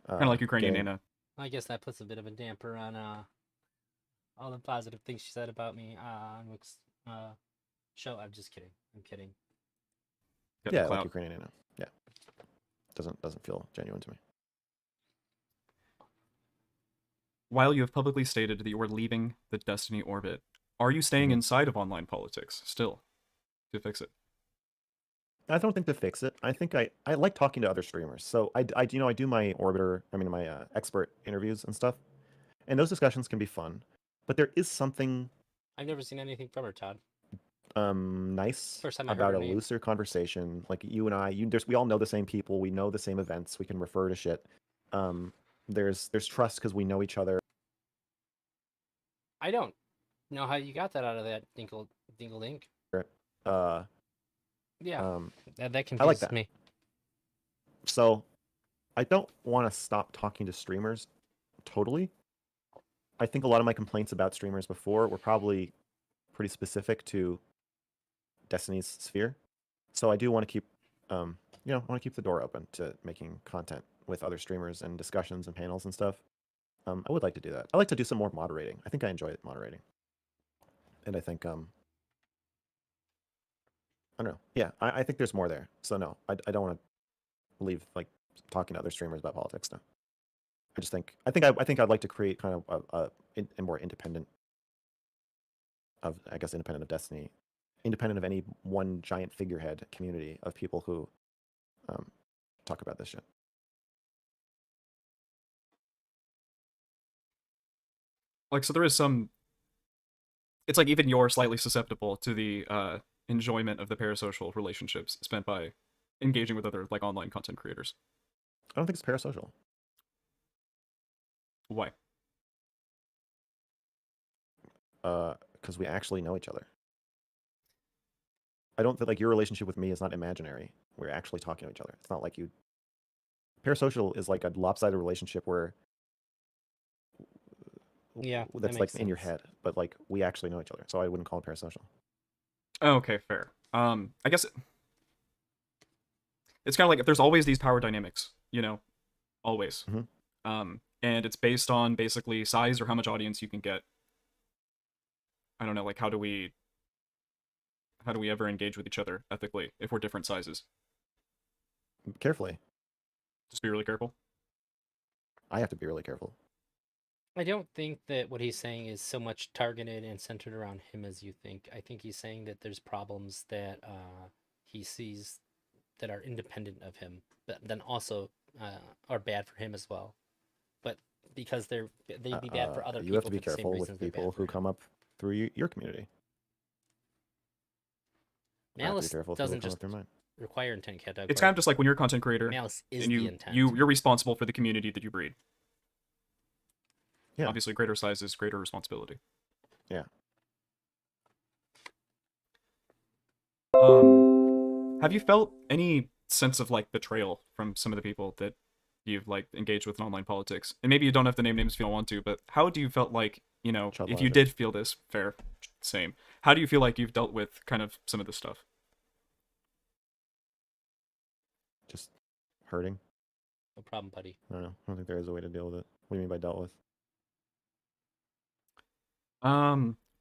of like Ukrainian Getting Nana. I guess that puts a bit of a damper on all the positive things she said about me on Wick's show. I'm just kidding. I'm kidding. Got yeah, the like clout. Ukrainian Anna. Yeah, doesn't feel genuine to me. While you have publicly stated that you are leaving the Destiny orbit, are you staying Mhm. inside of online politics still to fix it? I don't think to fix it. I think I like talking to other streamers. So I do my my expert interviews and stuff, and those discussions can be fun. But there is something I've never seen anything from her, Todd. nice First time I heard about her a name. looser conversation. Like you and I, we all know the same people. We know the same events. We can refer to shit. Um, there's trust because we know each other. I don't know how you got that out of that Dinkle Dink. Uh, Yeah, um, that I like confuses that. me. So I don't want to stop talking to streamers totally. I think a lot of my complaints about streamers before were probably pretty specific to Destiny's sphere. So I do want to keep, I want to keep the door open to making content with other streamers and discussions and panels and stuff. I would like to do that. I like to do some more moderating. I think I enjoy moderating, and I think, I don't know. Yeah, I think there's more there. So no, I don't want to leave like talking to other streamers about politics now. I think I'd like to create kind of a more independent independent of Destiny, independent of any one giant figurehead community of people who um, talk about this shit. Like, so there is some. It's like even you're slightly susceptible to the enjoyment of the parasocial relationships spent by engaging with other like online content creators. I don't think it's parasocial. Why? Because we actually know each other. I don't feel like your relationship with me is not imaginary. We're actually talking to each other. It's not like you. Parasocial is like a lopsided relationship where Yeah, that that's like makes in your sense. head, but like we actually know each other. So I wouldn't call it parasocial. Oh, okay, fair. I guess it's kind of like if there's always these power dynamics, always. Hmm. And it's based on basically size or how much audience you can get. I don't know, like how do we ever engage with each other ethically if we're different sizes? Carefully. Just be really careful. I have to be really careful. I don't think that what he's saying is so much targeted and centered around him as you think. I think he's saying that there's problems that he sees that are independent of him, but then also are bad for him as well. But because they'd be bad for other You have to people be for the same careful with reasons they're people bad for who him. come up through your community. I have to be Malice careful with people who doesn't come just up through mine. require intent, cat dog. It's kind of just like when you're a content creator Malice is and the intent. you're responsible for the community that you breed. Yeah. Obviously, greater size is greater responsibility. Yeah. Have you felt any sense of like betrayal from some of the people that you've like engaged with in online politics? And maybe you don't have to name names if you don't want to, but how do you felt like, Chud if you logic. did feel this, fair, same. How do you feel like you've dealt with kind of some of this stuff? Just hurting. No problem, buddy. I don't know. I don't think there is a way to deal with it. What do you mean by dealt with?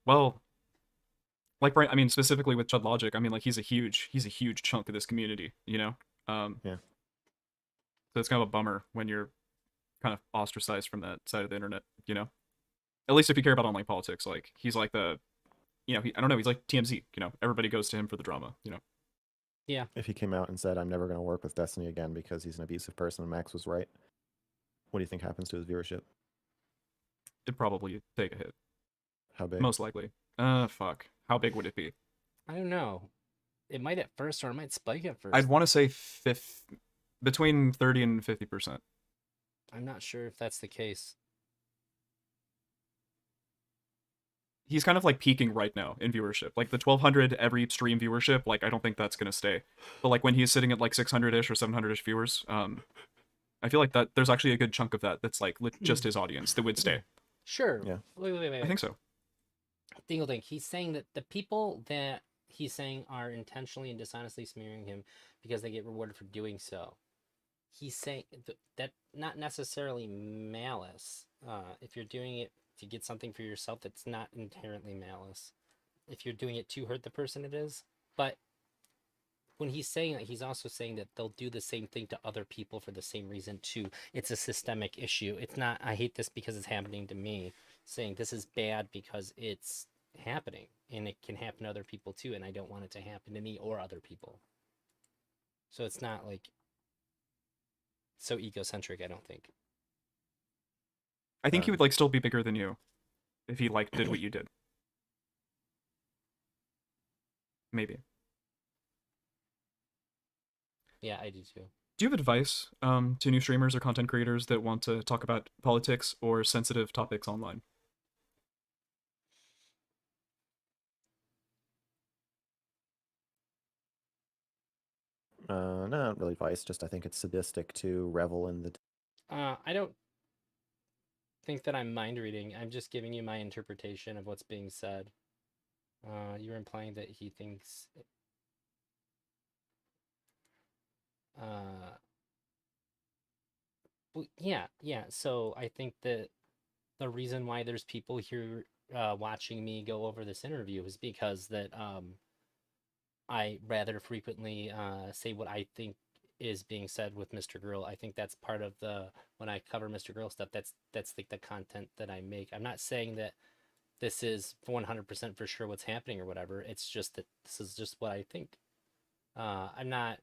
Well, like right, I mean specifically with Chud Logic, I mean like he's a huge chunk of this community. Yeah. So it's kind of a bummer when you're kind of ostracized from that side of the internet. At least if you care about online politics, like he's like I don't know, he's like TMZ. Everybody goes to him for the drama. Yeah. If he came out and said, I'm never going to work with Destiny again because he's an abusive person and Max was right, what do you think happens to his viewership? It'd probably take a hit. How big? Most likely. Fuck. How big would it be? I don't know. It might at first, or it might spike at first. I'd want to say between 30 and 50%. I'm not sure if that's the case. He's kind of like peaking right now in viewership. Like the 1200 every stream viewership, like I don't think that's gonna stay. But like when he's sitting at like 600ish or 700ish viewers, I feel like that there's actually a good chunk of that that's like just his audience that would stay. Sure. Yeah. Wait. I think so. Dingle Dink. He's saying that the people that he's saying are intentionally and dishonestly smearing him because they get rewarded for doing so. He's saying that not necessarily malice. If you're doing it to get something for yourself, that's not inherently malice. If you're doing it to hurt the person, it is. But when he's saying that, he's also saying that they'll do the same thing to other people for the same reason too. It's a systemic issue. It's not, I hate this because it's happening to me. Saying this is bad because it's happening and it can happen to other people too, and I don't want it to happen to me or other people. So it's not like so egocentric, I don't think. I think he would like still be bigger than you if he like did what you did. Maybe. Yeah, I do too. Do you have advice to new streamers or content creators that want to talk about politics or sensitive topics online? Not really advice. Just I think it's sadistic to revel in the. I don't think that I'm mind reading. I'm just giving you my interpretation of what's being said. You're implying that he thinks. Uh, well, yeah. So I think that the reason why there's people here watching me go over this interview is because that I rather frequently say what I think is being said with mrgirl. I think that's part of the when I cover mrgirl stuff. That's like the content that I make. I'm not saying that this is 100% for sure what's happening or whatever. It's just that this is just what I think. I'm not.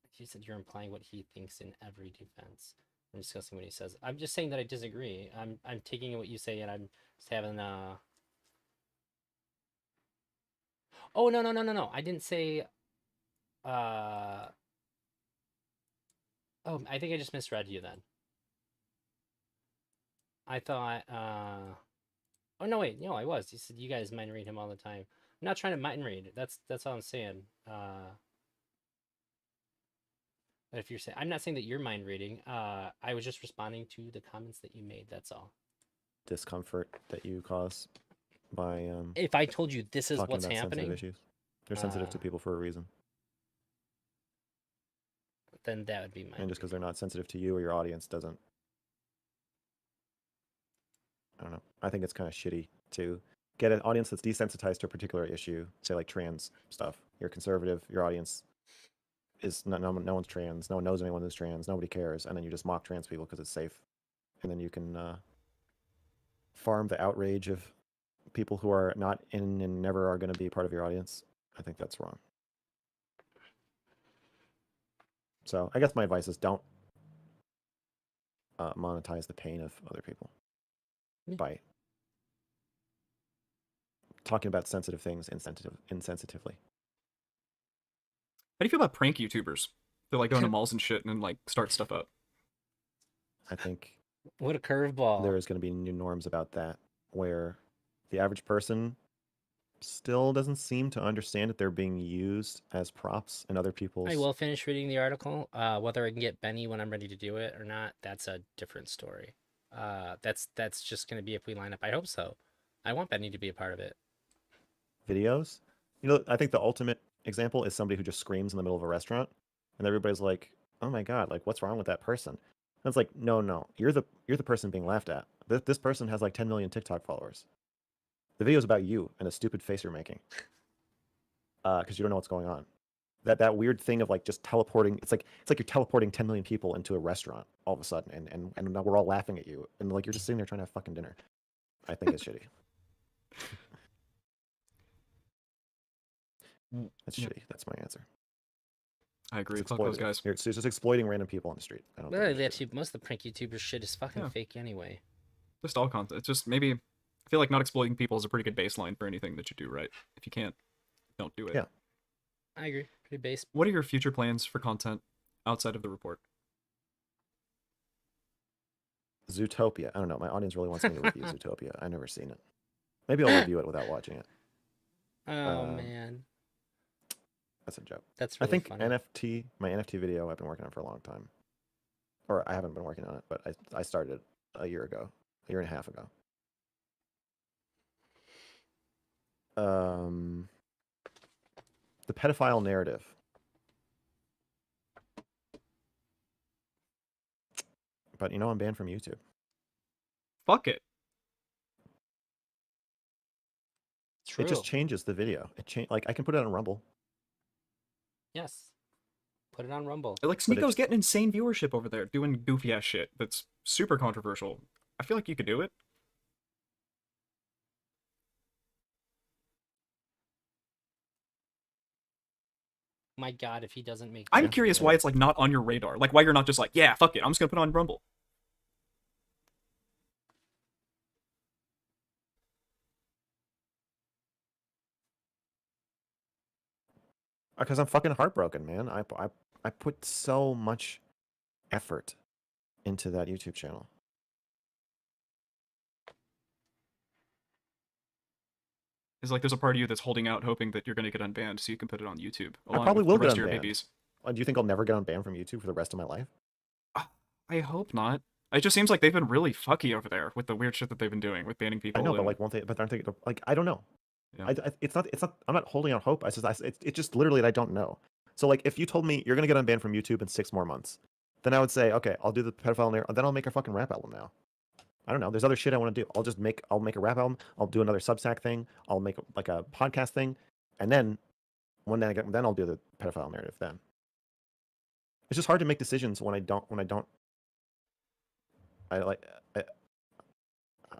He said you're implying what he thinks in every defense. I'm discussing what he says. I'm just saying that I disagree. I'm taking what you say and I'm just having Oh no. I didn't say oh, I think I just misread you then. I thought oh no wait, no, I was. You said you guys mind read him all the time. not trying to mind read. That's all I'm saying. But if you're saying, I'm not saying that you're mind reading. I was just responding to the comments that you made. That's all. Discomfort that you cause by If I told you this is talking what's about sensitive happening, issues. They're sensitive to people for a reason. then that would be mind And just because reading. they're not sensitive to you or your audience doesn't. I don't know. I think it's kind of shitty to get an audience that's desensitized to a particular issue, say like trans stuff. You're conservative, your audience is no one's trans, no one knows anyone who's trans, nobody cares, and then you just mock trans people because it's safe, and then you can farm the outrage of people who are not in and never are going to be part of your audience. I think that's wrong. So I guess my advice is don't monetize the pain of other people by talking about sensitive things insensitively. How do you feel about prank YouTubers? They're like going to malls and shit and then like start stuff up. I think What a curveball. there is going to be new norms about that, where the average person still doesn't seem to understand that they're being used as props in other people's. I will finish reading the article. Whether I can get Benny when I'm ready to do it or not, that's a different story. That's just gonna be if we line up. I hope so. I want Benny to be a part of it. Videos. You know, I think the ultimate example is somebody who just screams in the middle of a restaurant, and everybody's like, "Oh my god, like what's wrong with that person?" And it's like, no, you're the person being laughed at. This person has like 10 million TikTok followers. The video is about you and a stupid face you're making, because you don't know what's going on. That weird thing of like just teleporting. It's like you're teleporting 10 million people into a restaurant all of a sudden, and now we're all laughing at you, and like you're just sitting there trying to have fucking dinner. I think it's shitty. That's Yeah. shitty. That's my answer. I agree. It's Fuck those exploitative. guys. It's just exploiting random people on the street. I don't think Well, we should do actually, most of the prank YouTuber shit is fucking Yeah. fake anyway. Just all content. It's just maybe I feel like not exploiting people is a pretty good baseline for anything that you do, right? If you can't, don't do it. Yeah. I agree. Pretty base. What are your future plans for content outside of the report? Zootopia. I don't know. My audience really wants me to review Zootopia. I've never seen it. Maybe I'll review it without watching it. Oh man, That's a joke. that's I really think funny. my NFT video I've been working on for a long time. Or I haven't been working on it, but I started it a year and a half ago. The pedophile narrative. But you know I'm banned from YouTube. Fuck it. True. It just changes the video. Like I can put it on Rumble. Yes. Put it on Rumble. Like But Sneako's getting insane viewership over there, doing goofy ass shit that's super controversial. I feel like you could do it. My God, if he doesn't make. I'm Yeah, curious yeah. why it's like not on your radar. Like why you're not just like, yeah, fuck it, I'm just gonna put it on Rumble. Because I'm fucking heartbroken, man. I put so much effort into that YouTube channel. It's like there's a part of you that's holding out, hoping that you're gonna get unbanned so you can put it on YouTube. I Along probably with will the get rest of your unbanned. babies. Do you think I'll never get unbanned from YouTube for the rest of my life? I hope not. It just seems like they've been really fucky over there with the weird shit that they've been doing with banning people. I know, but and- like, won't they? But aren't they? Like, I don't know. Yeah. It's not. I'm not holding out hope. It's just literally that I don't know. So like, if you told me you're gonna get unbanned from YouTube in 6 more months, then I would say, okay, I'll do the pedophile narrative. Then I'll make a fucking rap album now. I don't know. There's other shit I want to do. I'll make a rap album. I'll do another Substack thing. I'll make like a podcast thing, and then then I'll do the pedophile narrative. Then it's just hard to make decisions when I don't. I like. I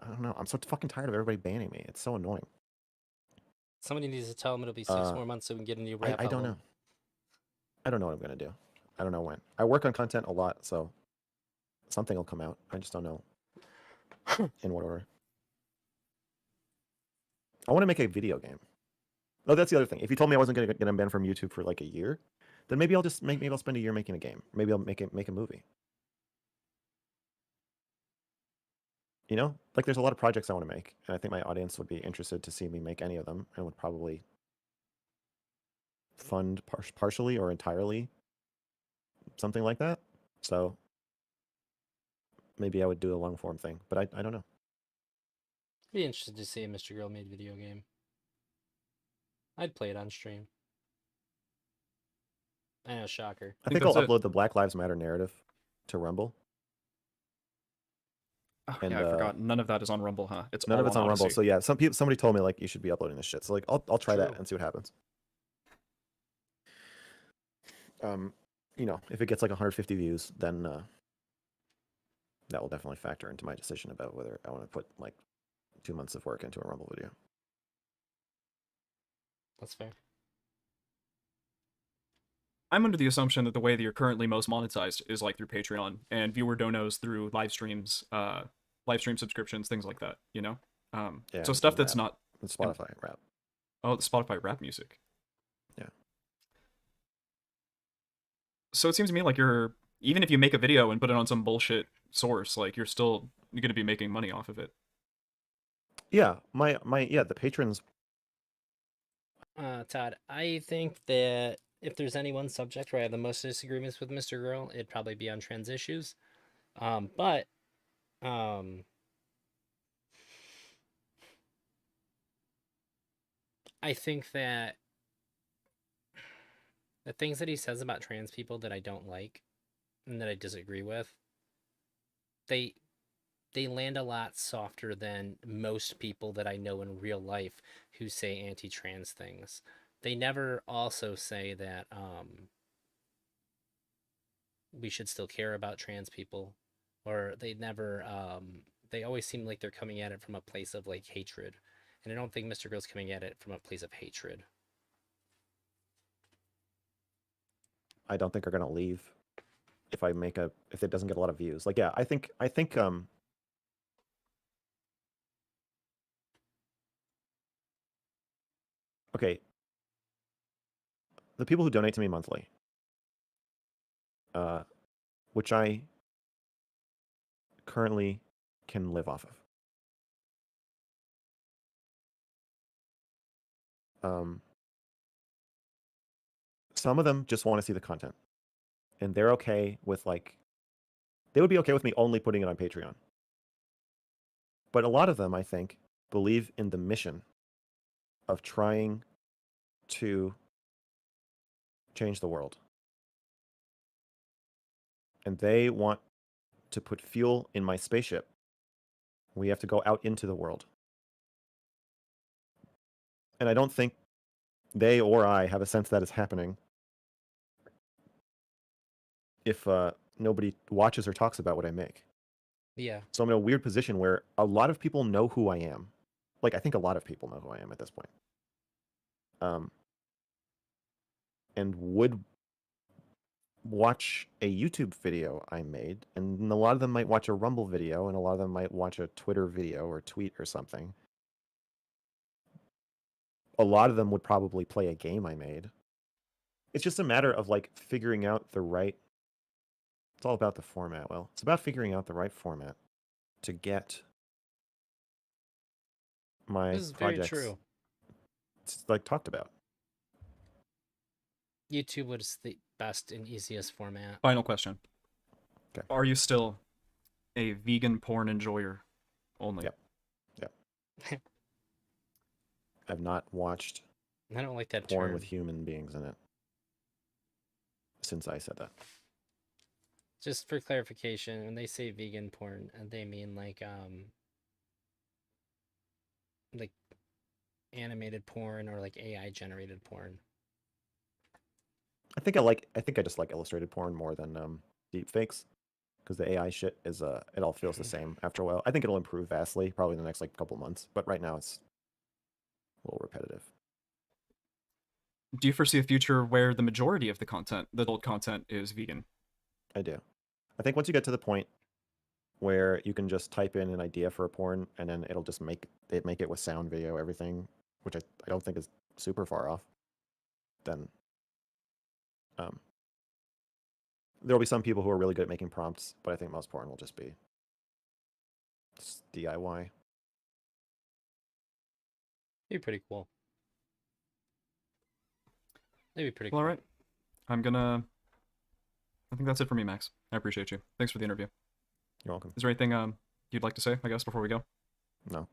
don't know. I'm so fucking tired of everybody banning me. It's so annoying. Somebody needs to tell him it'll be 6 more months so we can get a new rap I don't album. know. I don't know what I'm gonna do. I don't know when. I work on content a lot, so something will come out. I just don't know in what order. I want to make a video game. Oh, that's the other thing. If you told me I wasn't gonna get unbanned from YouTube for like a year, then maybe I'll spend a year making a game. Maybe I'll make a movie. You know, like there's a lot of projects I want to make, and I think my audience would be interested to see me make any of them, and would probably fund partially or entirely something like that. So maybe I would do a long form thing, but I don't know. Be interested to see a Mr. Girl made video game. I'd play it on stream. I know, shocker. I think think I'll that's it. upload the Black Lives Matter narrative to Rumble. Oh, And yeah, I forgot. None of that is on Rumble, huh? It's none all of it's on Rumble. Odyssey. So yeah, somebody told me like you should be uploading this shit. So like I'll try that True. and see what happens. You know, if it gets like 150 views, then that will definitely factor into my decision about whether I want to put like 2 months of work into a Rumble video. That's fair. I'm under the assumption that the way that you're currently most monetized is like through Patreon and viewer donos through live streams, live stream subscriptions, things like that. You know, Yeah, so and stuff that's rap. not And Spotify rap. the Spotify rap music. Yeah. So it seems to me like you're, even if you make a video and put it on some bullshit source, like you're still going to be making money off of it. Yeah, the patrons. Todd, I think that if there's any one subject where I have the most disagreements with Mr. Girl, it'd probably be on trans issues. But I think that the things that he says about trans people that I don't like and that I disagree with, they land a lot softer than most people that I know in real life who say anti-trans things. They never also say that we should still care about trans people, or they never they always seem like they're coming at it from a place of like hatred, and I don't think Mr. Girl's coming at it from a place of hatred. I don't think are gonna leave if if it doesn't get a lot of views. Like yeah, I think okay, the people who donate to me monthly, which I currently can live off of. Some of them just want to see the content, and they're okay with like, they would be okay with me only putting it on Patreon. But a lot of them, I think, believe in the mission of trying to change the world. And they want to put fuel in my spaceship. We have to go out into the world. And I don't think they or I have a sense that is happening if nobody watches or talks about what I make. Yeah. So I'm in a weird position where a lot of people know who I am. Like, I think a lot of people know who I am at this point. And would watch a YouTube video I made, and a lot of them might watch a Rumble video, and a lot of them might watch a Twitter video or tweet or something. A lot of them would probably play a game I made. It's just a matter of like figuring out the right. It's all about the format. Well, it's about figuring out the right format to get my This is very projects true. like talked about. YouTube was the best and easiest format. Final question. Okay. Are you still a vegan porn enjoyer only? Yep. I've not watched I don't like that porn term. with human beings in it since I said that. Just for clarification, when they say vegan porn, they mean like animated porn or like AI generated porn. I think I just like illustrated porn more than deep fakes, because the AI shit is it all feels the same after a while. I think it'll improve vastly probably in the next like couple months, but right now it's a little repetitive. Do you foresee a future where the majority of the adult content, is vegan? I do. I think once you get to the point where you can just type in an idea for a porn and then it'll just make it with sound, video, everything, which I don't think is super far off, then there'll be some people who are really good at making prompts, but I think most porn will just be DIY. Be pretty cool. That'd be pretty Well, cool. all right. I think that's it for me, Max. I appreciate you. Thanks for the interview. You're welcome. Is there anything you'd like to say, I guess, before we go? No,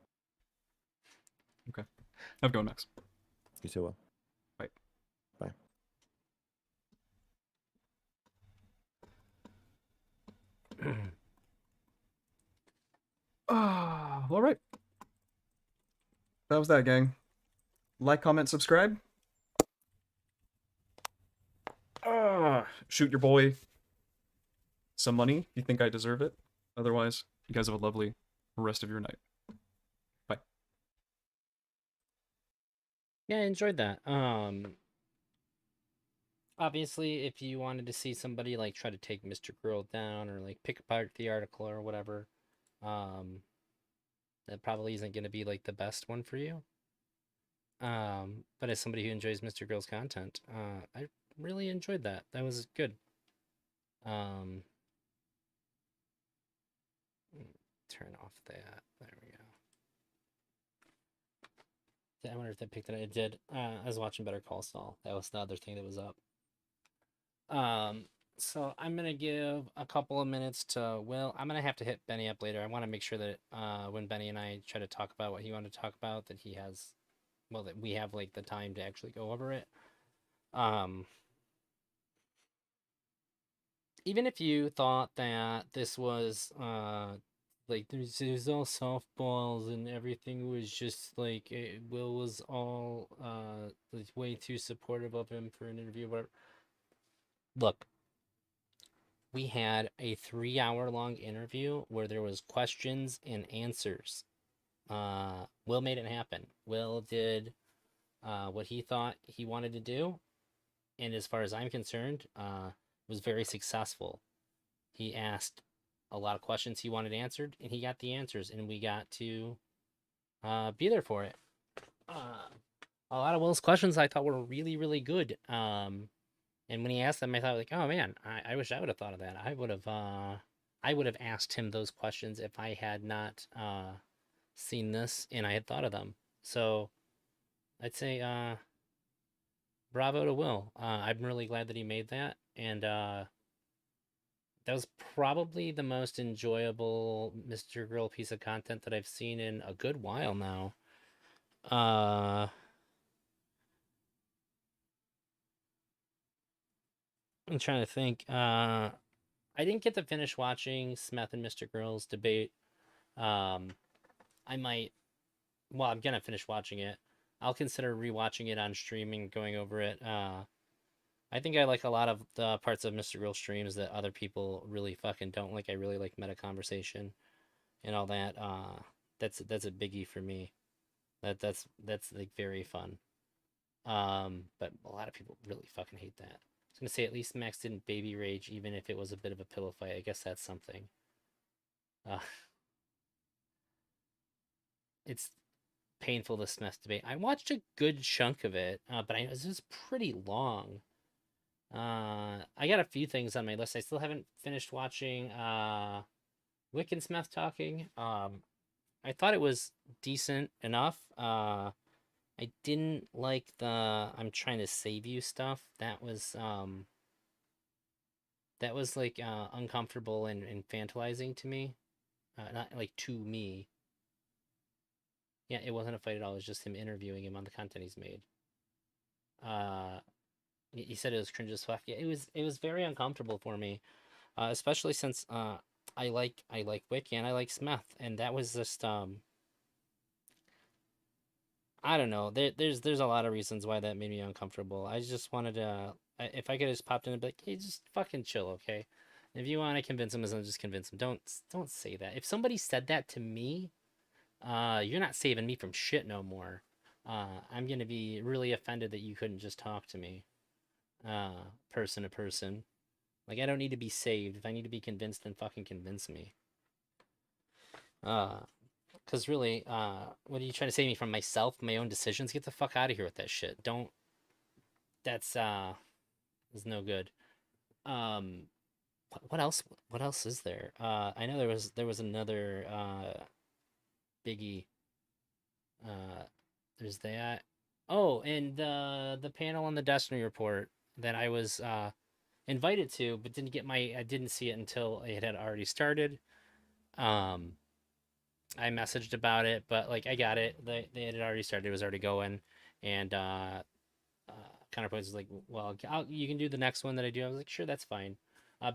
Okay. Have a good one, Max. you too. Well. Bye. Bye. All right. That was that, gang. Like, comment, subscribe. Shoot your boy some money if you think I deserve it. Otherwise, you guys have a lovely rest of your night. Bye. Yeah, I enjoyed that. Obviously, if you wanted to see somebody like try to take Mr. Girl down or like pick apart the article or whatever, um, that probably isn't going to be like the best one for you. But as somebody who enjoys Mr. Girl's content, I really enjoyed that. That was good. Um, turn off that. There we go. I wonder if that picked it. It did. I was watching Better Call Saul. That was the other thing that was up. So I'm gonna give a couple of minutes to Will. I'm gonna have to hit Benny up later. I want to make sure that when Benny and I try to talk about what he wanted to talk about, that he has, well, that we have like the time to actually go over it. Even if you thought that this was like there's all softballs and everything was just like Will was all like way too supportive of him for an interview, whatever. Look, we had a 3 hour long interview where there was questions and answers. Will made it happen. Will did what he thought he wanted to do, and as far as I'm concerned, was very successful. He asked a lot of questions he wanted answered, and he got the answers, and we got to be there for it. A lot of Will's questions I thought were really, really good. And when he asked them, I thought like, oh man, I wish I would have thought of that. I would have asked him those questions if I had not seen this and I had thought of them. So I'd say bravo to Will. I'm really glad that he made that, and that was probably the most enjoyable Mr. Grill piece of content that I've seen in a good while now. I'm trying to think. I didn't get to finish watching Smith and Mr. Grill's debate. I might. Well, I'm gonna finish watching it. I'll consider rewatching it on streaming, going over it. I think I like a lot of the parts of Mr. Grill streams that other people really fucking don't like. I really like meta conversation and all that. That's a biggie for me. That's like very fun. But a lot of people really fucking hate that. I was gonna say at least Max didn't baby rage, even if it was a bit of a pillow fight. I guess that's something. Uh, it's painful to Smith debate. I watched a good chunk of it, but it was just pretty long. I got a few things on my list. I still haven't finished watching Wick and Smith talking. I thought it was decent enough. I didn't like the I'm trying to save you stuff. That was like uncomfortable and infantilizing to me. Not like to me. Yeah, it wasn't a fight at all. It was just him interviewing him on the content he's made. He said it was cringe as fuck. Yeah, it was very uncomfortable for me, especially since I like Wick and I like Smith, and that was just I don't know. There's a lot of reasons why that made me uncomfortable. I just wanted to if I could have just popped in and be like, hey, just fucking chill, okay? If you want to convince him, then just convince him. Don't say that. If somebody said that to me, you're not saving me from shit no more. I'm gonna be really offended that you couldn't just talk to me, person to person. Like I don't need to be saved. If I need to be convinced, then fucking convince me. Cause really, what are you trying to save me from myself, my own decisions? Get the fuck out of here with that shit. Don't. That's is no good. Um, what else? What else is there? I know there was another biggie. Uh, there's that. Oh, and the panel on the Destiny report that I was invited to, but I didn't see it until it had already started. Um, I messaged about it, but like I got it. They had already started. It was already going, and uh, Counterpoints was like, "Well, you can do the next one that I do." I was like, "Sure, that's fine."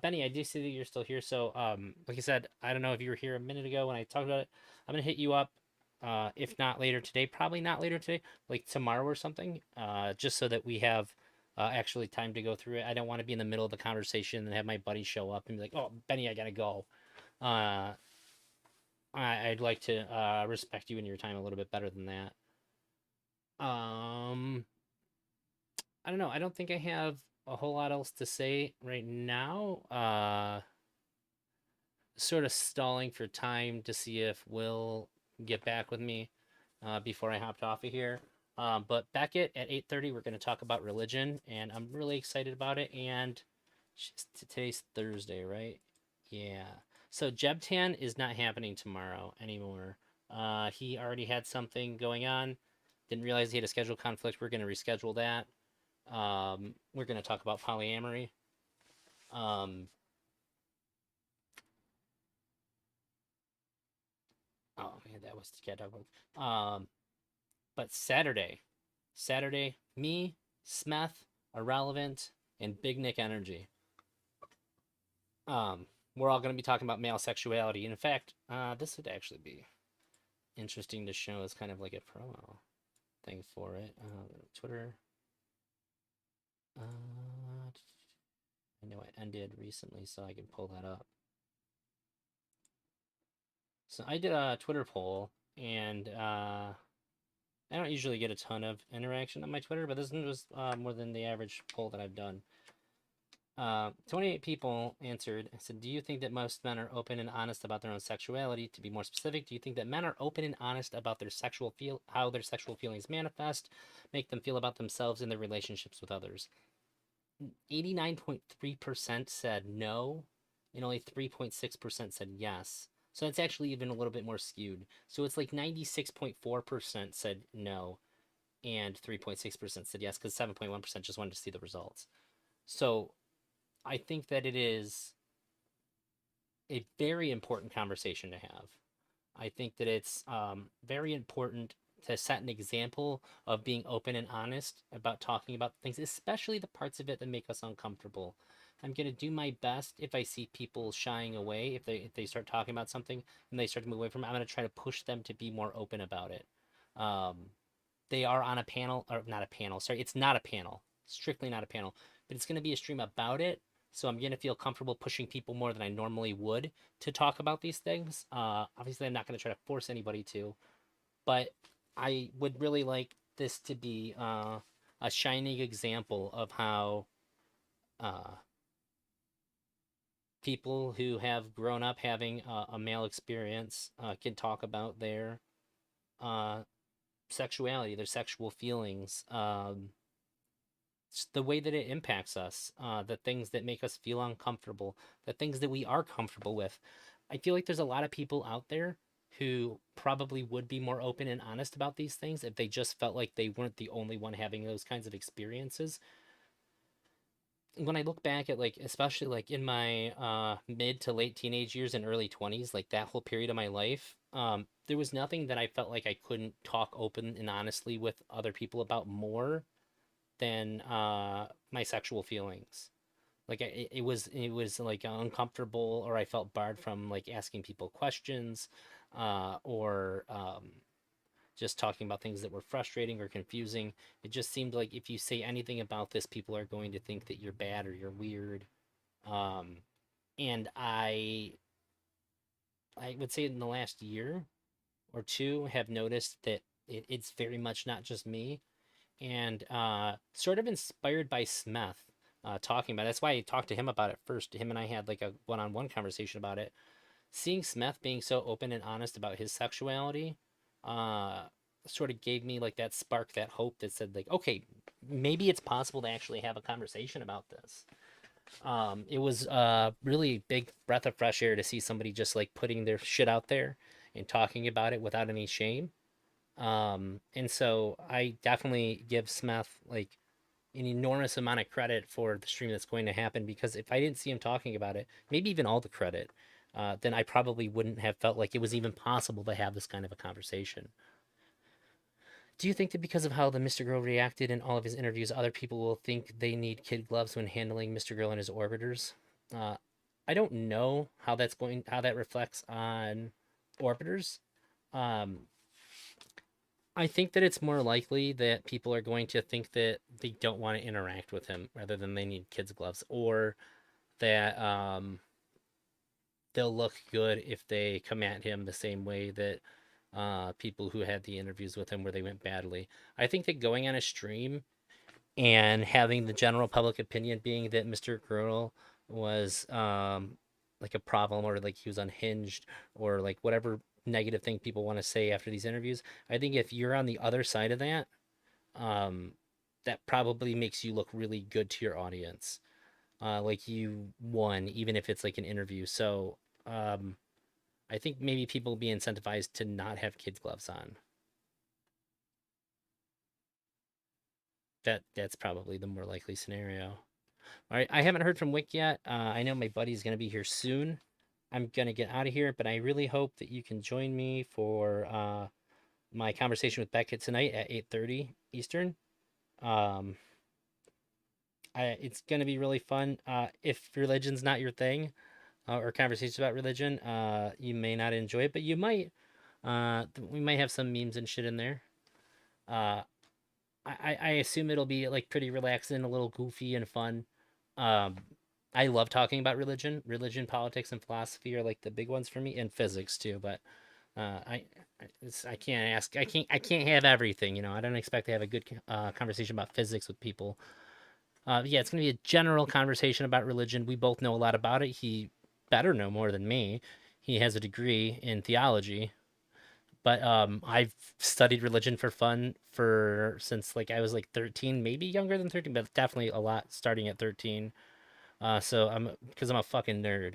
Benny, I do see that you're still here. So, like I said, I don't know if you were here a minute ago when I talked about it. I'm gonna hit you up. If not later today, probably not later today, like tomorrow or something. Just so that we have actually time to go through it. I don't want to be in the middle of the conversation and have my buddy show up and be like, "Oh, Benny, I gotta go." Uh, I'd like to respect you and your time a little bit better than that. Um, I don't know. I don't think I have a whole lot else to say right now. Sort of stalling for time to see if Will get back with me before I hopped off of here. But Beckett at 8:30, we're going to talk about religion, and I'm really excited about it. And today's Thursday, right? Yeah. So Jebtan is not happening tomorrow anymore. He already had something going on. Didn't realize he had a schedule conflict. We're going to reschedule that. We're going to talk about polyamory. Um, oh man, that was yeah, that was, but Saturday, me, Smeth, Irrelevant, and Big Nick Energy. Um, we're all going to be talking about male sexuality. In fact, this would actually be interesting to show as kind of like a promo thing for it. Twitter. I know it ended recently, so I can pull that up. So I did a Twitter poll, and I don't usually get a ton of interaction on my Twitter, but this one was more than the average poll that I've done. 28 people answered. I said, "Do you think that most men are open and honest about their own sexuality? To be more specific, do you think that men are open and honest about their how their sexual feelings manifest, make them feel about themselves in their relationships with others?" 89.3% said no, and only 3.6% said yes. So that's actually even a little bit more skewed. So it's like 96.4% said no, and 3.6% said yes, because 7.1% just wanted to see the results. So I think that it is a very important conversation to have. I think that it's very important to set an example of being open and honest about talking about things, especially the parts of it that make us uncomfortable. I'm gonna do my best if I see people shying away, if they start talking about something and they start to move away from it, I'm gonna try to push them to be more open about it. Um, they are on a panel, or not a panel, sorry, it's not a panel, strictly not a panel, but it's gonna be a stream about it. So I'm gonna feel comfortable pushing people more than I normally would to talk about these things. Obviously, I'm not going to try to force anybody to, but I would really like this to be a shining example of how uh, people who have grown up having a male experience can talk about their uh, sexuality, their sexual feelings, the way that it impacts us, the things that make us feel uncomfortable, the things that we are comfortable with. I feel like there's a lot of people out there who probably would be more open and honest about these things if they just felt like they weren't the only one having those kinds of experiences. When I look back at like, especially like in my mid to late teenage years and early 20s, like that whole period of my life, there was nothing that I felt like I couldn't talk open and honestly with other people about more than my sexual feelings. Like it was like uncomfortable, or I felt barred from like asking people questions, or just talking about things that were frustrating or confusing. It just seemed like if you say anything about this, people are going to think that you're bad or you're weird. Um, and I would say in the last year or two have noticed that it's very much not just me, and sort of inspired by Smith talking about it. That's why I talked to him about it first. Him and I had like a one-on-one conversation about it. Seeing Smith being so open and honest about his sexuality uh, sort of gave me like that spark, that hope that said like, okay, maybe it's possible to actually have a conversation about this. It was really big breath of fresh air to see somebody just like putting their shit out there and talking about it without any shame. And so I definitely give Smith like an enormous amount of credit for the stream that's going to happen, because if I didn't see him talking about it, maybe even all the credit, then I probably wouldn't have felt like it was even possible to have this kind of a conversation. Do you think that because of how the Mr. Girl reacted in all of his interviews, other people will think they need kid gloves when handling Mr. Girl and his orbiters? Uh, I don't know how that reflects on orbiters. Um, I think that it's more likely that people are going to think that they don't want to interact with him rather than they need kids gloves, or that they'll look good if they come at him the same way that people who had the interviews with him where they went badly. I think that going on a stream and having the general public opinion being that Mr. Girl was like a problem, or like he was unhinged, or like whatever negative thing people want to say after these interviews. I think if you're on the other side of that, um, that probably makes you look really good to your audience. Like you won, even if it's like an interview. So um, I think maybe people be incentivized to not have kids gloves on. That's probably the more likely scenario. All right, I haven't heard from Wick yet. I know my buddy's gonna be here soon. I'm gonna get out of here, but I really hope that you can join me for my conversation with Beckett tonight at 8:30 Eastern. Um, it's gonna be really fun. If religion's not your thing, or conversations about religion, you may not enjoy it, but you might. We might have some memes and shit in there. Uh, I assume it'll be like pretty relaxing, a little goofy and fun. Um, I love talking about religion. Religion, politics, and philosophy are like the big ones for me, and physics too. But I can't ask. I can't have everything. You know, I don't expect to have a good conversation about physics with people. Yeah, it's gonna be a general conversation about religion. We both know a lot about it. He better know more than me. He has a degree in theology, but I've studied religion for fun for since like I was like 13, maybe younger than 13, but definitely a lot starting at 13. So I'm a fucking nerd.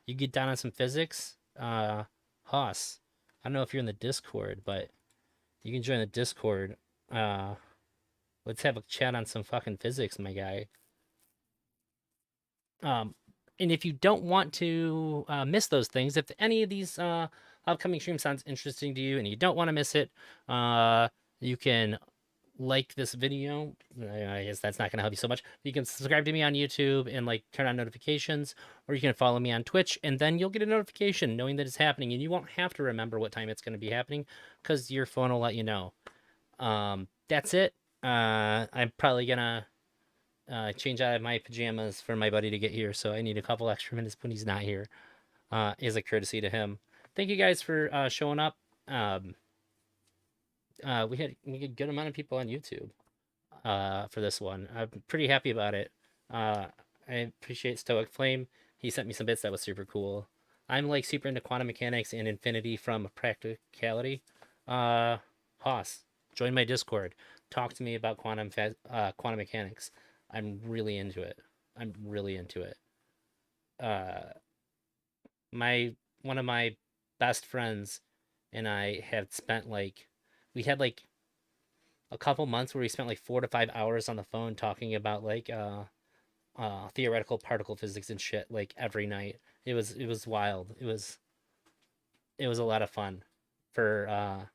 You get down on some physics, Haas. I don't know if you're in the Discord, but you can join the Discord. Uh, let's have a chat on some fucking physics, my guy. Um, and if you don't want to miss those things, if any of these upcoming streams sounds interesting to you and you don't want to miss it, you can like this video. I guess that's not going to help you so much. You can subscribe to me on YouTube and like turn on notifications, or you can follow me on Twitch, and then you'll get a notification knowing that it's happening, and you won't have to remember what time it's going to be happening because your phone will let you know. That's it. I'm probably gonna change out of my pajamas for my buddy to get here, so I need a couple extra minutes when he's not here, as a courtesy to him. Thank you guys for showing up. Um, we had a good amount of people on YouTube for this one. I'm pretty happy about it. Uh, I appreciate Stoic Flame. He sent me some bits that was super cool. I'm like super into quantum mechanics and infinity from practicality. Haas, join my Discord. Talk to me about quantum mechanics. I'm really into it. I'm really into it. Uh, my one of my best friends and I have spent like we had like a couple months where we spent like 4 to 5 hours on the phone talking about like theoretical particle physics and shit like every night. It was wild. It was a lot of fun for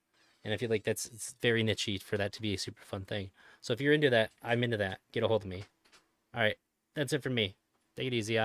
and I feel like it's very nichey for that to be a super fun thing. So if you're into that, I'm into that. Get a hold of me. All right, that's it for me. Take it easy.